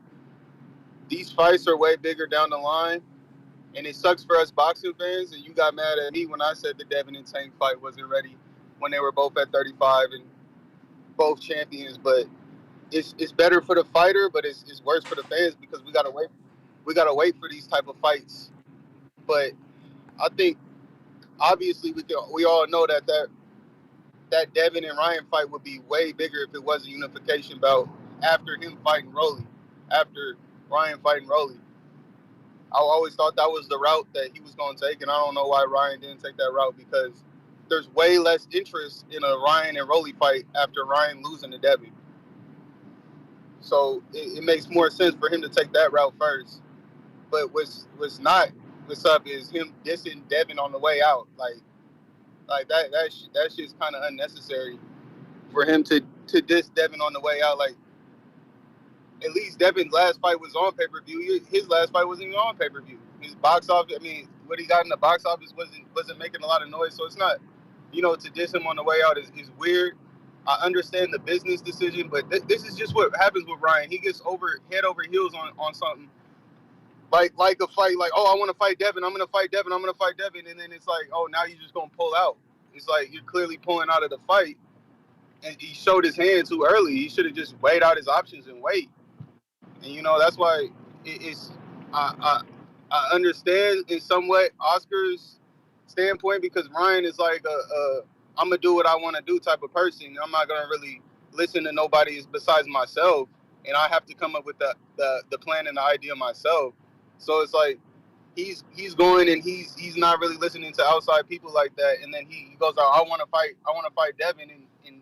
these fights are way bigger down the line, and it sucks for us boxing fans. And you got mad at me when I said the Devin and Tank fight wasn't ready when they were both at 35 and both champions. But it's better for the fighter, but it's worse for the fans because we gotta wait for these type of fights. But I think obviously we all know that Devin and Ryan fight would be way bigger if it was a unification bout after him fighting Rolly, after Ryan fighting Rolly. I always thought that was the route that he was going to take, and I don't know why Ryan didn't take that route because there's way less interest in a Ryan and Rolly fight after Ryan losing to Devin. So it makes more sense for him to take that route first. But what's up is him dissing Devin on the way out. Like that's just kind of unnecessary for him to diss Devin on the way out. Like at least Devin's last fight was on pay per view. His last fight wasn't even on pay per view. His box office, I mean, what he got in the box office wasn't making a lot of noise. So it's not, to diss him on the way out is weird. I understand the business decision, but this is just what happens with Ryan. He gets over head over heels on something like a fight. Like, oh, I want to fight Devin. I'm gonna fight Devin. I'm gonna fight Devin, and then it's like, oh, now you're just gonna pull out. It's like you're clearly pulling out of the fight, and he showed his hand too early. He should have just weighed out his options and wait. And that's why it's I, I I understand in somewhat Oscar's standpoint because Ryan is like a I'm gonna do what I want to do type of person. I'm not gonna really listen to nobody besides myself, and I have to come up with the plan and the idea myself. So it's like he's going and he's not really listening to outside people like that. And then he goes out, I want to fight Devin, and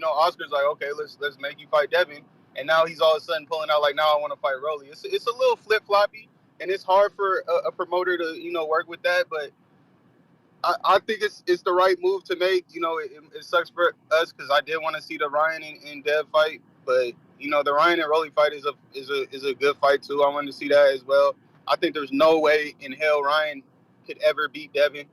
Oscar's like, okay, let's make you fight Devin. And now he's all of a sudden pulling out like, now I want to fight Rolly. It's a little flip floppy, and it's hard for a promoter to work with that. But I think it's the right move to make. It sucks for us because I did want to see the Ryan and Dev fight, but the Ryan and Rolly fight is a good fight too. I wanted to see that as well. I think there's no way in hell Ryan could ever beat Devin,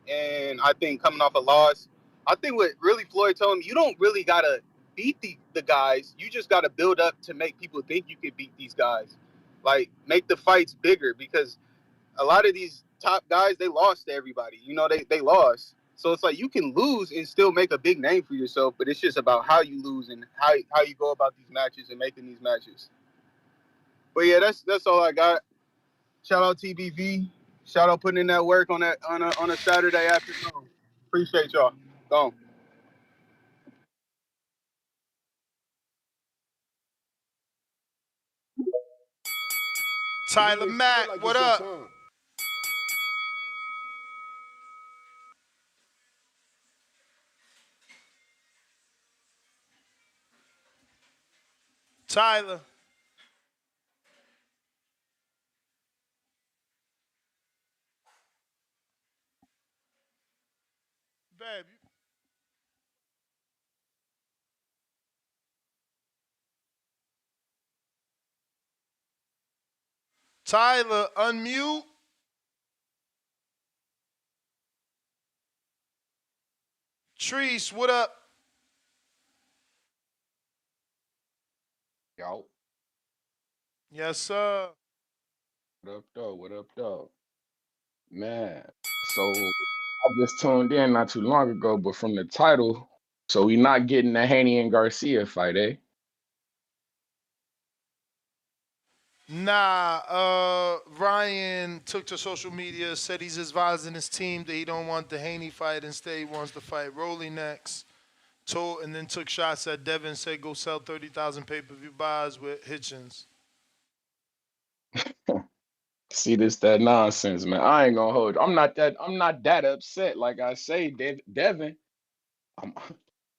and I think coming off a loss, I think what really Floyd told him, you don't really gotta beat the guys. You just gotta build up to make people think you could beat these guys. Like make the fights bigger because a lot of these top guys they lost to everybody. They lost. So it's like you can lose and still make a big name for yourself, but it's just about how you lose and how you go about these matches and making these matches. But yeah, that's all I got. Shout out TBV. Shout out putting in that work on a Saturday afternoon. Appreciate y'all. Go on. Tyler Nigga, feel Mack, like what it's your up? time. Tyler. Babe, Tyler, unmute. Treese, what up? Yo, Yes, sir. what up, though? What up, though? Man, so I just tuned in not too long ago, but from the title, so we not getting the Haney and Garcia fight, eh? Nah, Ryan took to social media, said he's advising his team that he don't want the Haney fight. Instead, he wants to fight Rolly next. And then took shots at Devin, said go sell 30,000 pay-per-view buys with Hitchens. See this that nonsense, man. I ain't gonna hold you. I'm not that upset. Like I say, Devin. I'm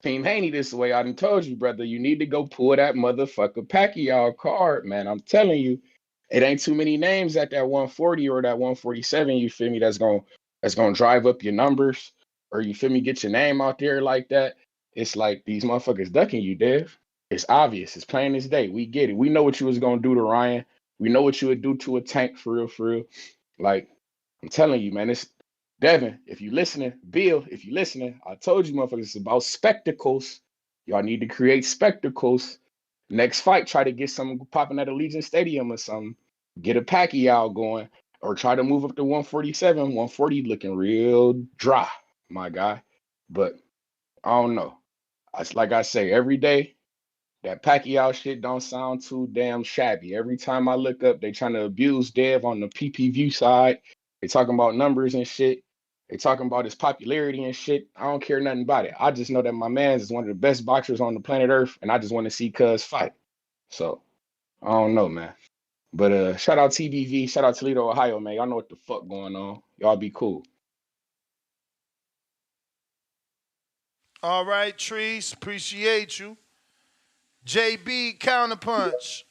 Team Haney this way. I done told you, brother. You need to go pull that motherfucker Pacquiao card, man. I'm telling you, it ain't too many names at that 140 or that 147. You feel me? That's gonna drive up your numbers, or you feel me? Get your name out there like that. It's like these motherfuckers ducking you, Dev. It's obvious. It's plain as day. We get it. We know what you was gonna do to Ryan. We know what you would do to a tank for real, for real. Like I'm telling you, man. It's Devin, if you listening, Bill, if you listening, I told you, motherfuckers, it's about spectacles. Y'all need to create spectacles. Next fight, try to get something popping at Allegiant Stadium or something. Get a Pacquiao going, or try to move up to 147. 140 looking real dry, my guy. But I don't know. It's like I say every day. That Pacquiao shit don't sound too damn shabby. Every time I look up, they trying to abuse Dev on the PPV side. They talking about numbers and shit. They talking about his popularity and shit. I don't care nothing about it. I just know that my man is one of the best boxers on the planet Earth, and I just want to see Cuz fight. So I don't know, man. But shout out TBV, shout out Toledo, Ohio, man. Y'all know what the fuck going on. Y'all be cool. All right, Trees, appreciate you. JB counterpunch.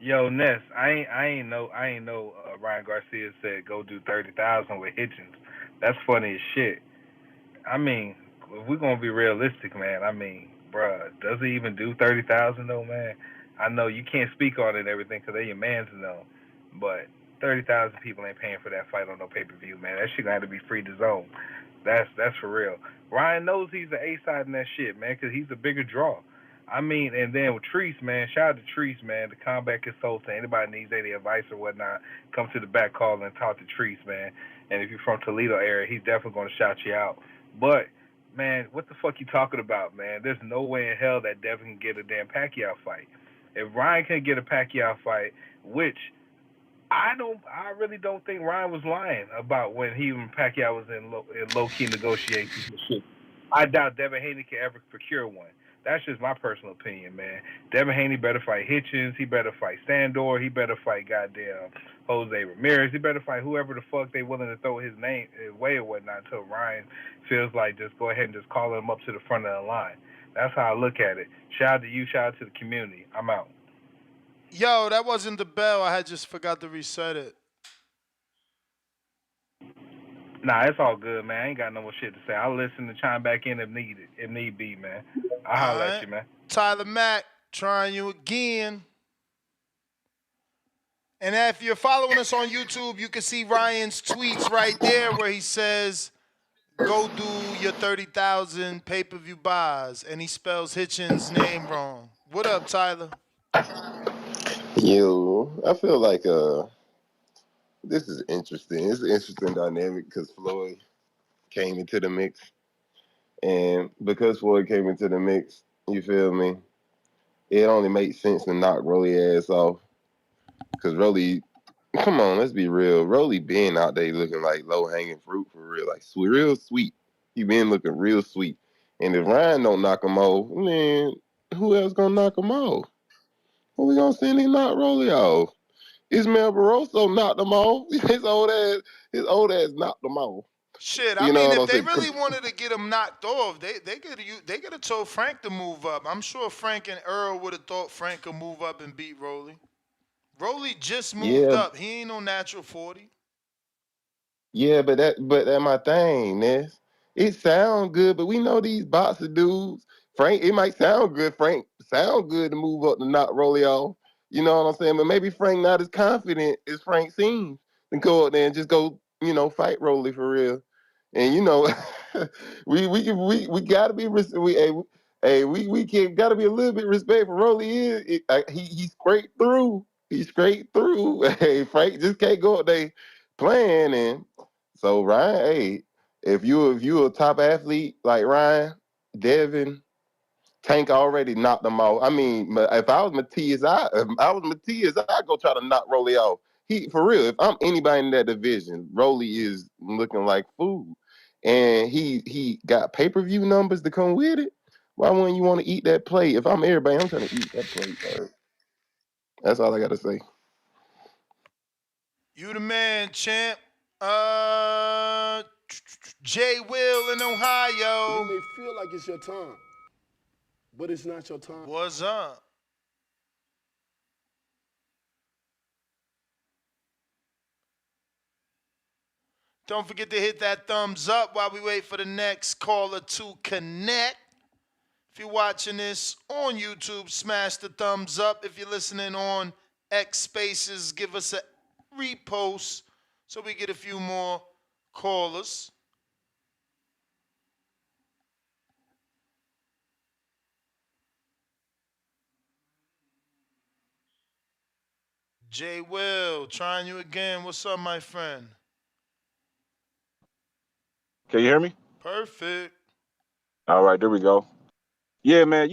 Yo, Ness, I ain't know Ryan Garcia said go do 30,000 with Hitchens. That's funny as shit. I mean, if we're gonna be realistic, man, I mean, bruh, does he even do 30,000 though, man? I know you can't speak on it and everything because they your man's know, but 30,000 people ain't paying for that fight on no pay per view, man. That shit gonna have to be free to zone. That's for real. Ryan knows he's the A side in that shit, man, because he's a bigger draw. I mean, and then with Treese, man, shout out to Treese, man. The combat consultant. Anybody needs any advice or whatnot, come to the back call and talk to Treese, man. And if you're from Toledo area, he's definitely gonna shout you out. But man, what the fuck you talking about, man? There's no way in hell that Devin can get a damn Pacquiao fight. If Ryan can get a Pacquiao fight, which I really don't think Ryan was lying about when he and Pacquiao was in low key negotiations and shit. I doubt Devin Haney can ever procure one. That's just my personal opinion, man. Devin Haney better fight Hitchens. He better fight Sandor. He better fight goddamn Jose Ramirez. He better fight whoever the fuck they willing to throw his name his way or whatnot until Ryan feels like just go ahead and just call him up to the front of the line. That's how I look at it. Shout out to you. Shout out to the community. I'm out. Yo, that wasn't the bell. I had just forgot to reset it. Nah, it's all good, man. I ain't got no more shit to say. I'll listen to chime back in if need be, man. I'll All holler at right. you, man. Tyler Mack, trying you again. And if you're following us on YouTube, you can see Ryan's tweets right there where he says, go do your 30,000 pay-per-view buys. And he spells Hitchens' name wrong. What up, Tyler? Yo, I feel like this is interesting. It's an interesting dynamic because Floyd came into the mix, and because Floyd came into the mix, you feel me? It only makes sense to knock Rolly ass off because Rolly, come on, let's be real. Rolly been out there looking like low hanging fruit for real, like sweet, real sweet. He been looking real sweet, and if Ryan don't knock him off, man, who else gonna knock him off? Who we gonna send him knock Rolly off? Ismael Barroso knocked him off. His old ass knocked him off. Shit, I You know mean, what if I'm they saying? really wanted to get him knocked off, they could have told Frank to move up. I'm sure Frank and Earl would have thought Frank could move up and beat Rolly. Rolly just moved Yeah, up. He ain't no natural 40. yeah, but that my thing, Ness. It sound good, but we know these boxer dudes. Frank, it might sound good. Frank sound good to move up to knock Rolly off. You know what I'm saying? But maybe Frank not as confident as Frank seems and go up there and just go, fight Rolly for real. And we gotta be we can gotta be a little bit respectful. Rolly he scraped through. He scraped through. Hey, Frank just can't go up there playing. And so Ryan, hey, if you a top athlete like Ryan, Devin, Tank already knocked them off. I mean, if I was Matias, I'd go try to knock Rolly off. He for real. If I'm anybody in that division, Rolly is looking like food, and he got pay-per-view numbers to come with it. Why wouldn't you want to eat that plate? If I'm everybody, I'm trying to eat that plate. That's all I gotta say. You the man, champ. Uh, Jay Will in You Ohio. may feel like it's your time, but it's not your time. What's up? Don't forget to hit that thumbs up while we wait for the next caller to connect. If you're watching this on YouTube, smash the thumbs up. If you're listening on X Spaces, give us a repost so we get a few more callers. Jay Will, trying you again. What's up, my friend? Can you hear me? Perfect. All right, there we go. Yeah, man,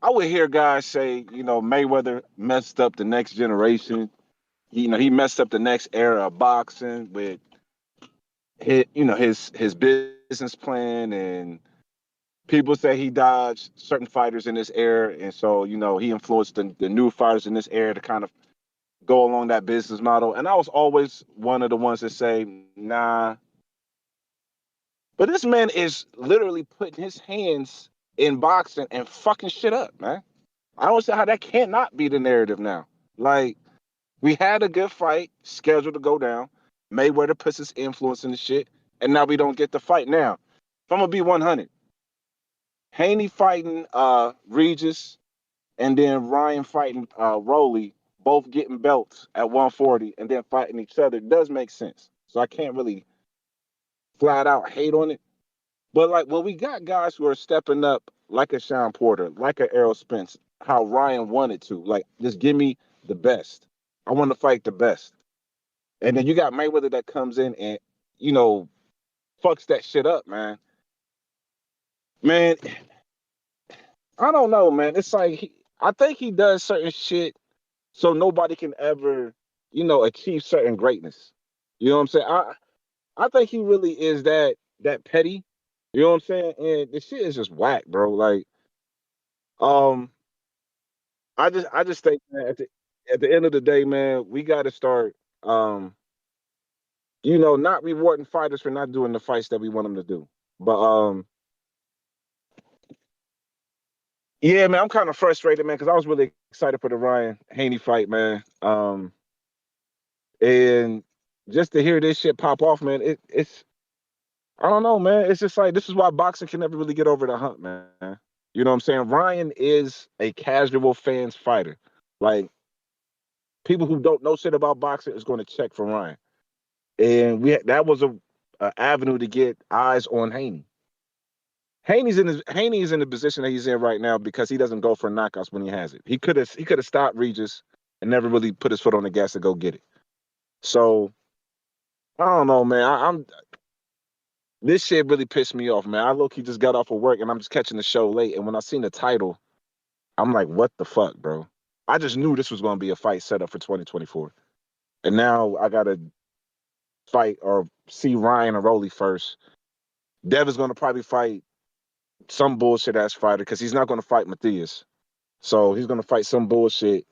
I would hear guys say, Mayweather messed up the next generation. He messed up the next era of boxing with his business plan, and people say he dodged certain fighters in this era, and so, he influenced the new fighters in this era to kind of go along that business model. And I was always one of the ones that say, nah, but this man is literally putting his hands in boxing and fucking shit up, man. I don't see how that cannot be the narrative now. Like, we had a good fight scheduled to go down. Mayweather puts his influence in the shit, and now we don't get the fight. Now, if I'm gonna be 100, Haney fighting Regis, and then Ryan fighting Rolly, both getting belts at 140, and then fighting each other does make sense. So I can't really flat out hate on it. But like when we got guys who are stepping up, like a Sean Porter, like a Errol Spence, how Ryan wanted to, like just give me the best. I want to fight the best. And then you got Mayweather that comes in and you know fucks that shit up, man. Man, I don't know, man. It's like I think he does certain shit so nobody can ever, achieve certain greatness. You know what I'm saying? I think he really is that petty. You know what I'm saying? And the shit is just whack, bro. Like, um, I just think, man, at the end of the day, man, we got to start, um, not rewarding fighters for not doing the fights that we want them to do. But yeah, man, I'm kind of frustrated, man, because I was really excited for the Ryan Haney fight, man. And just to hear this shit pop off, man, it's I don't know, man. It's just like this is why boxing can never really get over the hump, man. You know what I'm saying? Ryan is a casual fans fighter. Like people who don't know shit about boxing is going to check for Ryan. And that was a avenue to get eyes on Haney. Haney is in the position that he's in right now because he doesn't go for knockouts when he has it. He could have stopped Regis and never really put his foot on the gas to go get it. So I don't know, man. I'm This shit really pissed me off, man. I look, he just got off of work and I'm just catching the show late. And when I seen the title, I'm like, what the fuck, bro? I just knew this was going to be a fight set up for 2024. And now I got to fight or see Ryan and Rolly first. Dev is going to probably fight some bullshit ass fighter because he's not going to fight Matthias. So he's going to fight some bullshit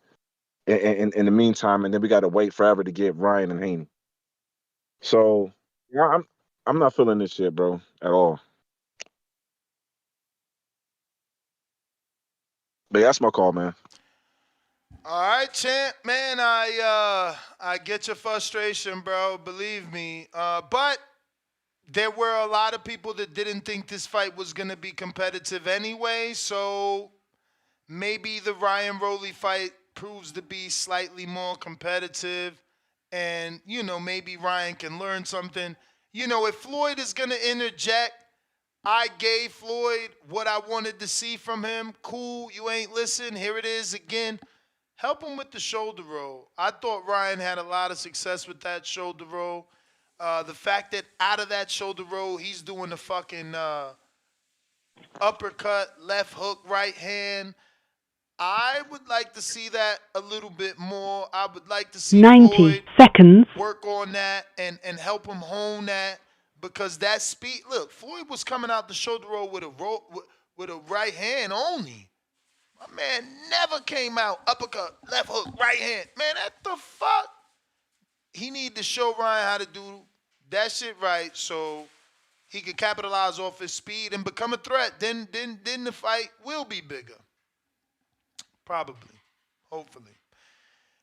in the meantime. And then we got to wait forever to get Ryan and Haney. So yeah, I'm not feeling this shit, bro, at all. But yeah, that's my call, man. All right, champ, man. I get your frustration, bro. Believe me. But there were a lot of people that didn't think this fight was gonna be competitive anyway. So maybe the Ryan Roley fight proves to be slightly more competitive, and maybe Ryan can learn something. If Floyd is gonna interject, I gave Floyd what I wanted to see from him. Cool, you ain't listen. Here it is again. Help him with the shoulder roll. I thought Ryan had a lot of success with that shoulder roll. The fact that out of that shoulder roll, he's doing the fucking uppercut, left hook, right hand. I would like to see that a little bit more. I would like to see 90 Floyd seconds. work on that and help him hone that because that speed. Look, Floyd was coming out the shoulder roll with a right hand only. My man never came out uppercut, left hook, right hand. Man, that the fuck? He need to show Ryan how to do that shit right so he could capitalize off his speed and become a threat. Then the fight will be bigger. Probably. Hopefully.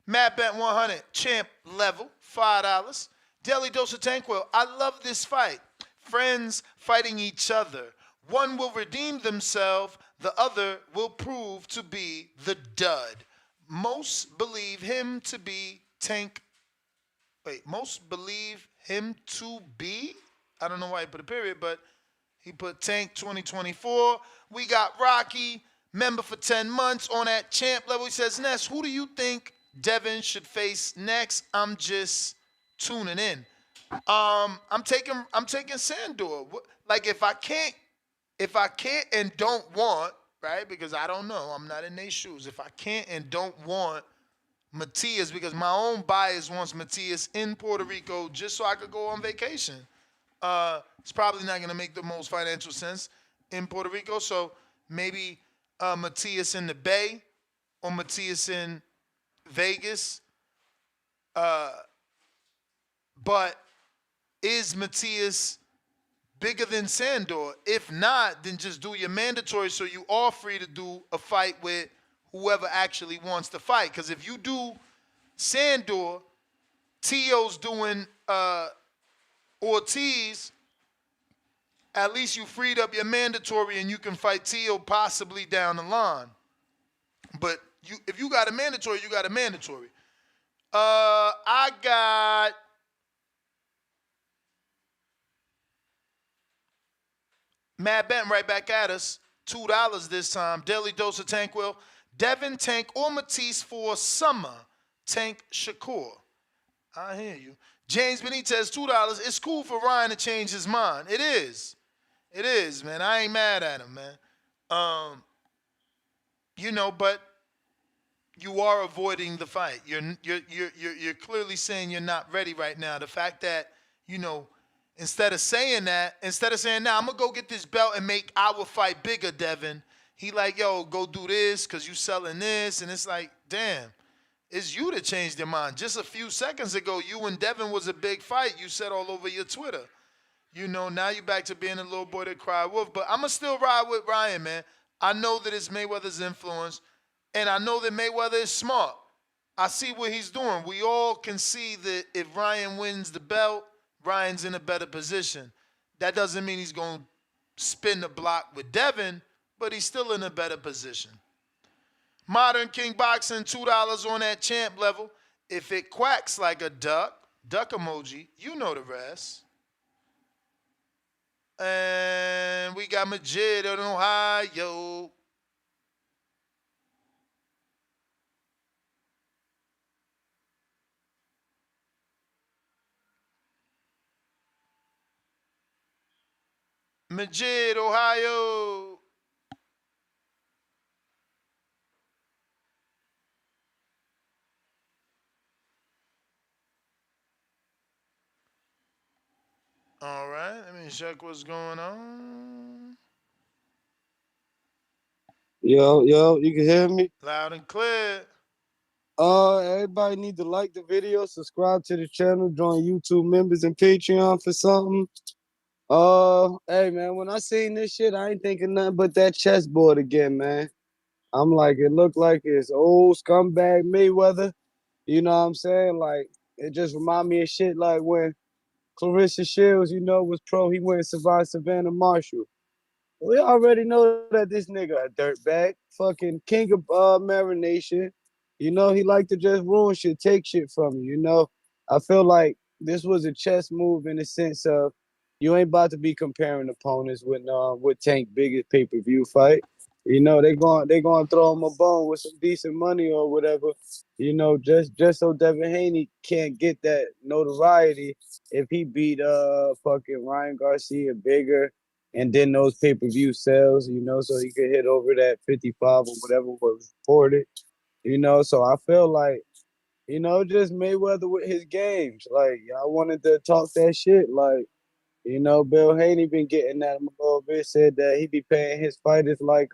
Matt Bet 100, champ level, $5. Daily Dose of Tanquil, I love this fight. Friends fighting each other. One will redeem themselves, the other will prove to be the dud. Most believe him to be Tank. Wait, most believe him to be? I don't know why he put a period, but he put Tank 2024. We got Rocky, member for 10 months on that champ level. He says, Ness, who do you think Devin should face next? I'm just tuning in. I'm taking Sandor. Like if I can't and don't want, right? Because I don't know. I'm not in their shoes. If I can't and don't want Matias, because my own bias wants Matias in Puerto Rico just so I could go on vacation. It's probably not going to make the most financial sense in Puerto Rico. So maybe Matias in the Bay or Matias in Vegas. But is Matias bigger than Sandor? If not, then just do your mandatory so you are free to do a fight with whoever actually wants to fight. Because if you do Sandor, Tio's doing Ortiz, at least you freed up your mandatory and you can fight Tio possibly down the line. But if you got a mandatory, you got a mandatory. I got Matt Benton right back at us. $2 this time. Daily Dose of Tanquil. Devin, Tank, or Matisse for Summer. Tank Shakur. I hear you. James Benitez, $2. It's cool for Ryan to change his mind. It is. It is, man. I ain't mad at him, man. But you are avoiding the fight. You're clearly saying you're not ready right now. The fact that, instead of saying, nah, I'm gonna go get this belt and make our fight bigger, Devin. He like, yo, go do this because you selling this. And it's like, damn, it's you that changed your mind. Just a few seconds ago, you and Devin was a big fight. You said all over your Twitter. Now you're back to being a little boy that cried wolf. But I'm going to still ride with Ryan, man. I know that it's Mayweather's influence, and I know that Mayweather is smart. I see what he's doing. We all can see that if Ryan wins the belt, Ryan's in a better position. That doesn't mean he's going to spin the block with Devin, but he's still in a better position. Modern King Boxing, $2 on that champ level. If it quacks like a duck emoji, you know the rest. And we got Majid in Ohio. Majid, Ohio. All right, let me check what's going on. Yo, you can hear me? Loud and clear. Everybody need to like the video, subscribe to the channel, join YouTube members and Patreon for something. Hey man, when I seen this shit, I ain't thinking nothing but that chessboard again, man. I'm like, it looked like it's old scumbag Mayweather. You know what I'm saying? Like, it just remind me of shit like when Clarissa Shields, was pro, he went and survived Savannah Marshall. We already know that this nigga a dirtbag, fucking king of marination. He like to just ruin shit, take shit from you. I feel like this was a chess move in the sense of you ain't about to be comparing opponents with Tank biggest pay-per-view fight. They going to throw him a bone with some decent money or whatever. Just so Devin Haney can't get that notoriety if he beat fucking Ryan Garcia bigger. And then those pay-per-view sales, so he could hit over that 55 or whatever was reported, So I feel like, just Mayweather with his games. Like, y'all wanted to talk that shit. Like, Bill Haney been getting at him a little bit, said that he be paying his fighters like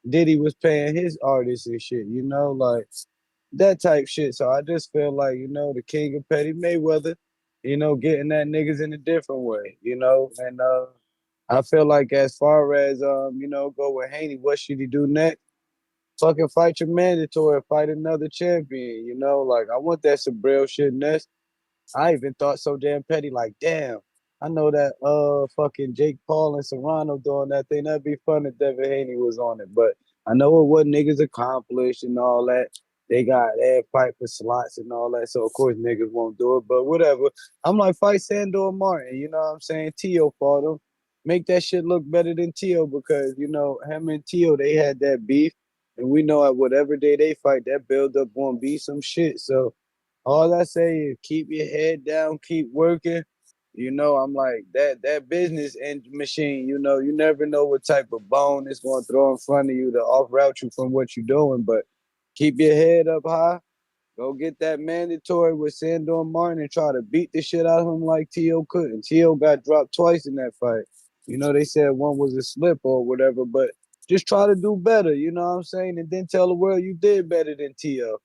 Diddy was paying his artists and shit, you know, like that type shit. So I just feel like, you know, the king of petty Mayweather, you know, getting that niggas in a different way, you know, and I feel like as far as you know, go with Haney, what should he do next? Fucking fight your mandatory, fight another champion, you know, like I want that some real shit next. I even thought so damn petty, like, damn, I know that fucking Jake Paul and Serrano doing that thing. That'd be fun if Devin Haney was on it. But I know what niggas accomplished and all that. They got air fight for slots and all that. So of course niggas won't do it. But whatever. I'm like, fight Sandor Martin, you know what I'm saying? Tio fought him. Make that shit look better than Tio because, you know, him and Tio, they had that beef. And we know at whatever day they fight, that build up gonna be some shit. So all I say is keep your head down, keep working. You know, I'm like that business and machine, you know, you never know what type of bone it's gonna throw in front of you to off route you from what you're doing. But keep your head up high. Go get that mandatory with Sandor Martin and try to beat the shit out of him like T.O. couldn't. T.O. got dropped twice in that fight. You know, they said one was a slip or whatever, but just try to do better, you know what I'm saying? And then tell the world you did better than T.O.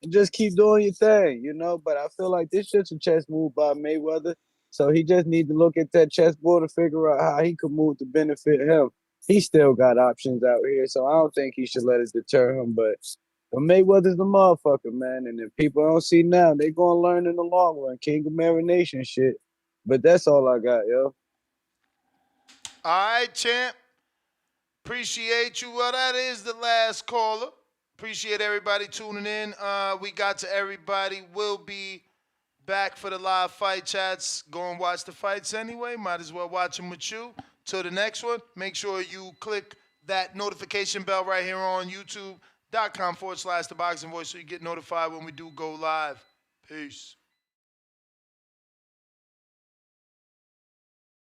And just keep doing your thing, you know? But I feel like this shit's a chess move by Mayweather. So he just need to look at that chessboard and figure out how he could move to benefit him. He still got options out here, so I don't think he should let it deter him. But Mayweather's the motherfucker, man. And if people don't see now, they gonna learn in the long run. King of marination shit. But that's all I got, yo. All right, champ. Appreciate you. Well, that is the last caller. Appreciate everybody tuning in. We got to everybody. We'll be back for the live fight chats. Go and watch the fights anyway. Might as well watch them with you. Till the next one, make sure you click that notification bell right here on youtube.com/The Boxing Voice so you get notified when we do go live. Peace.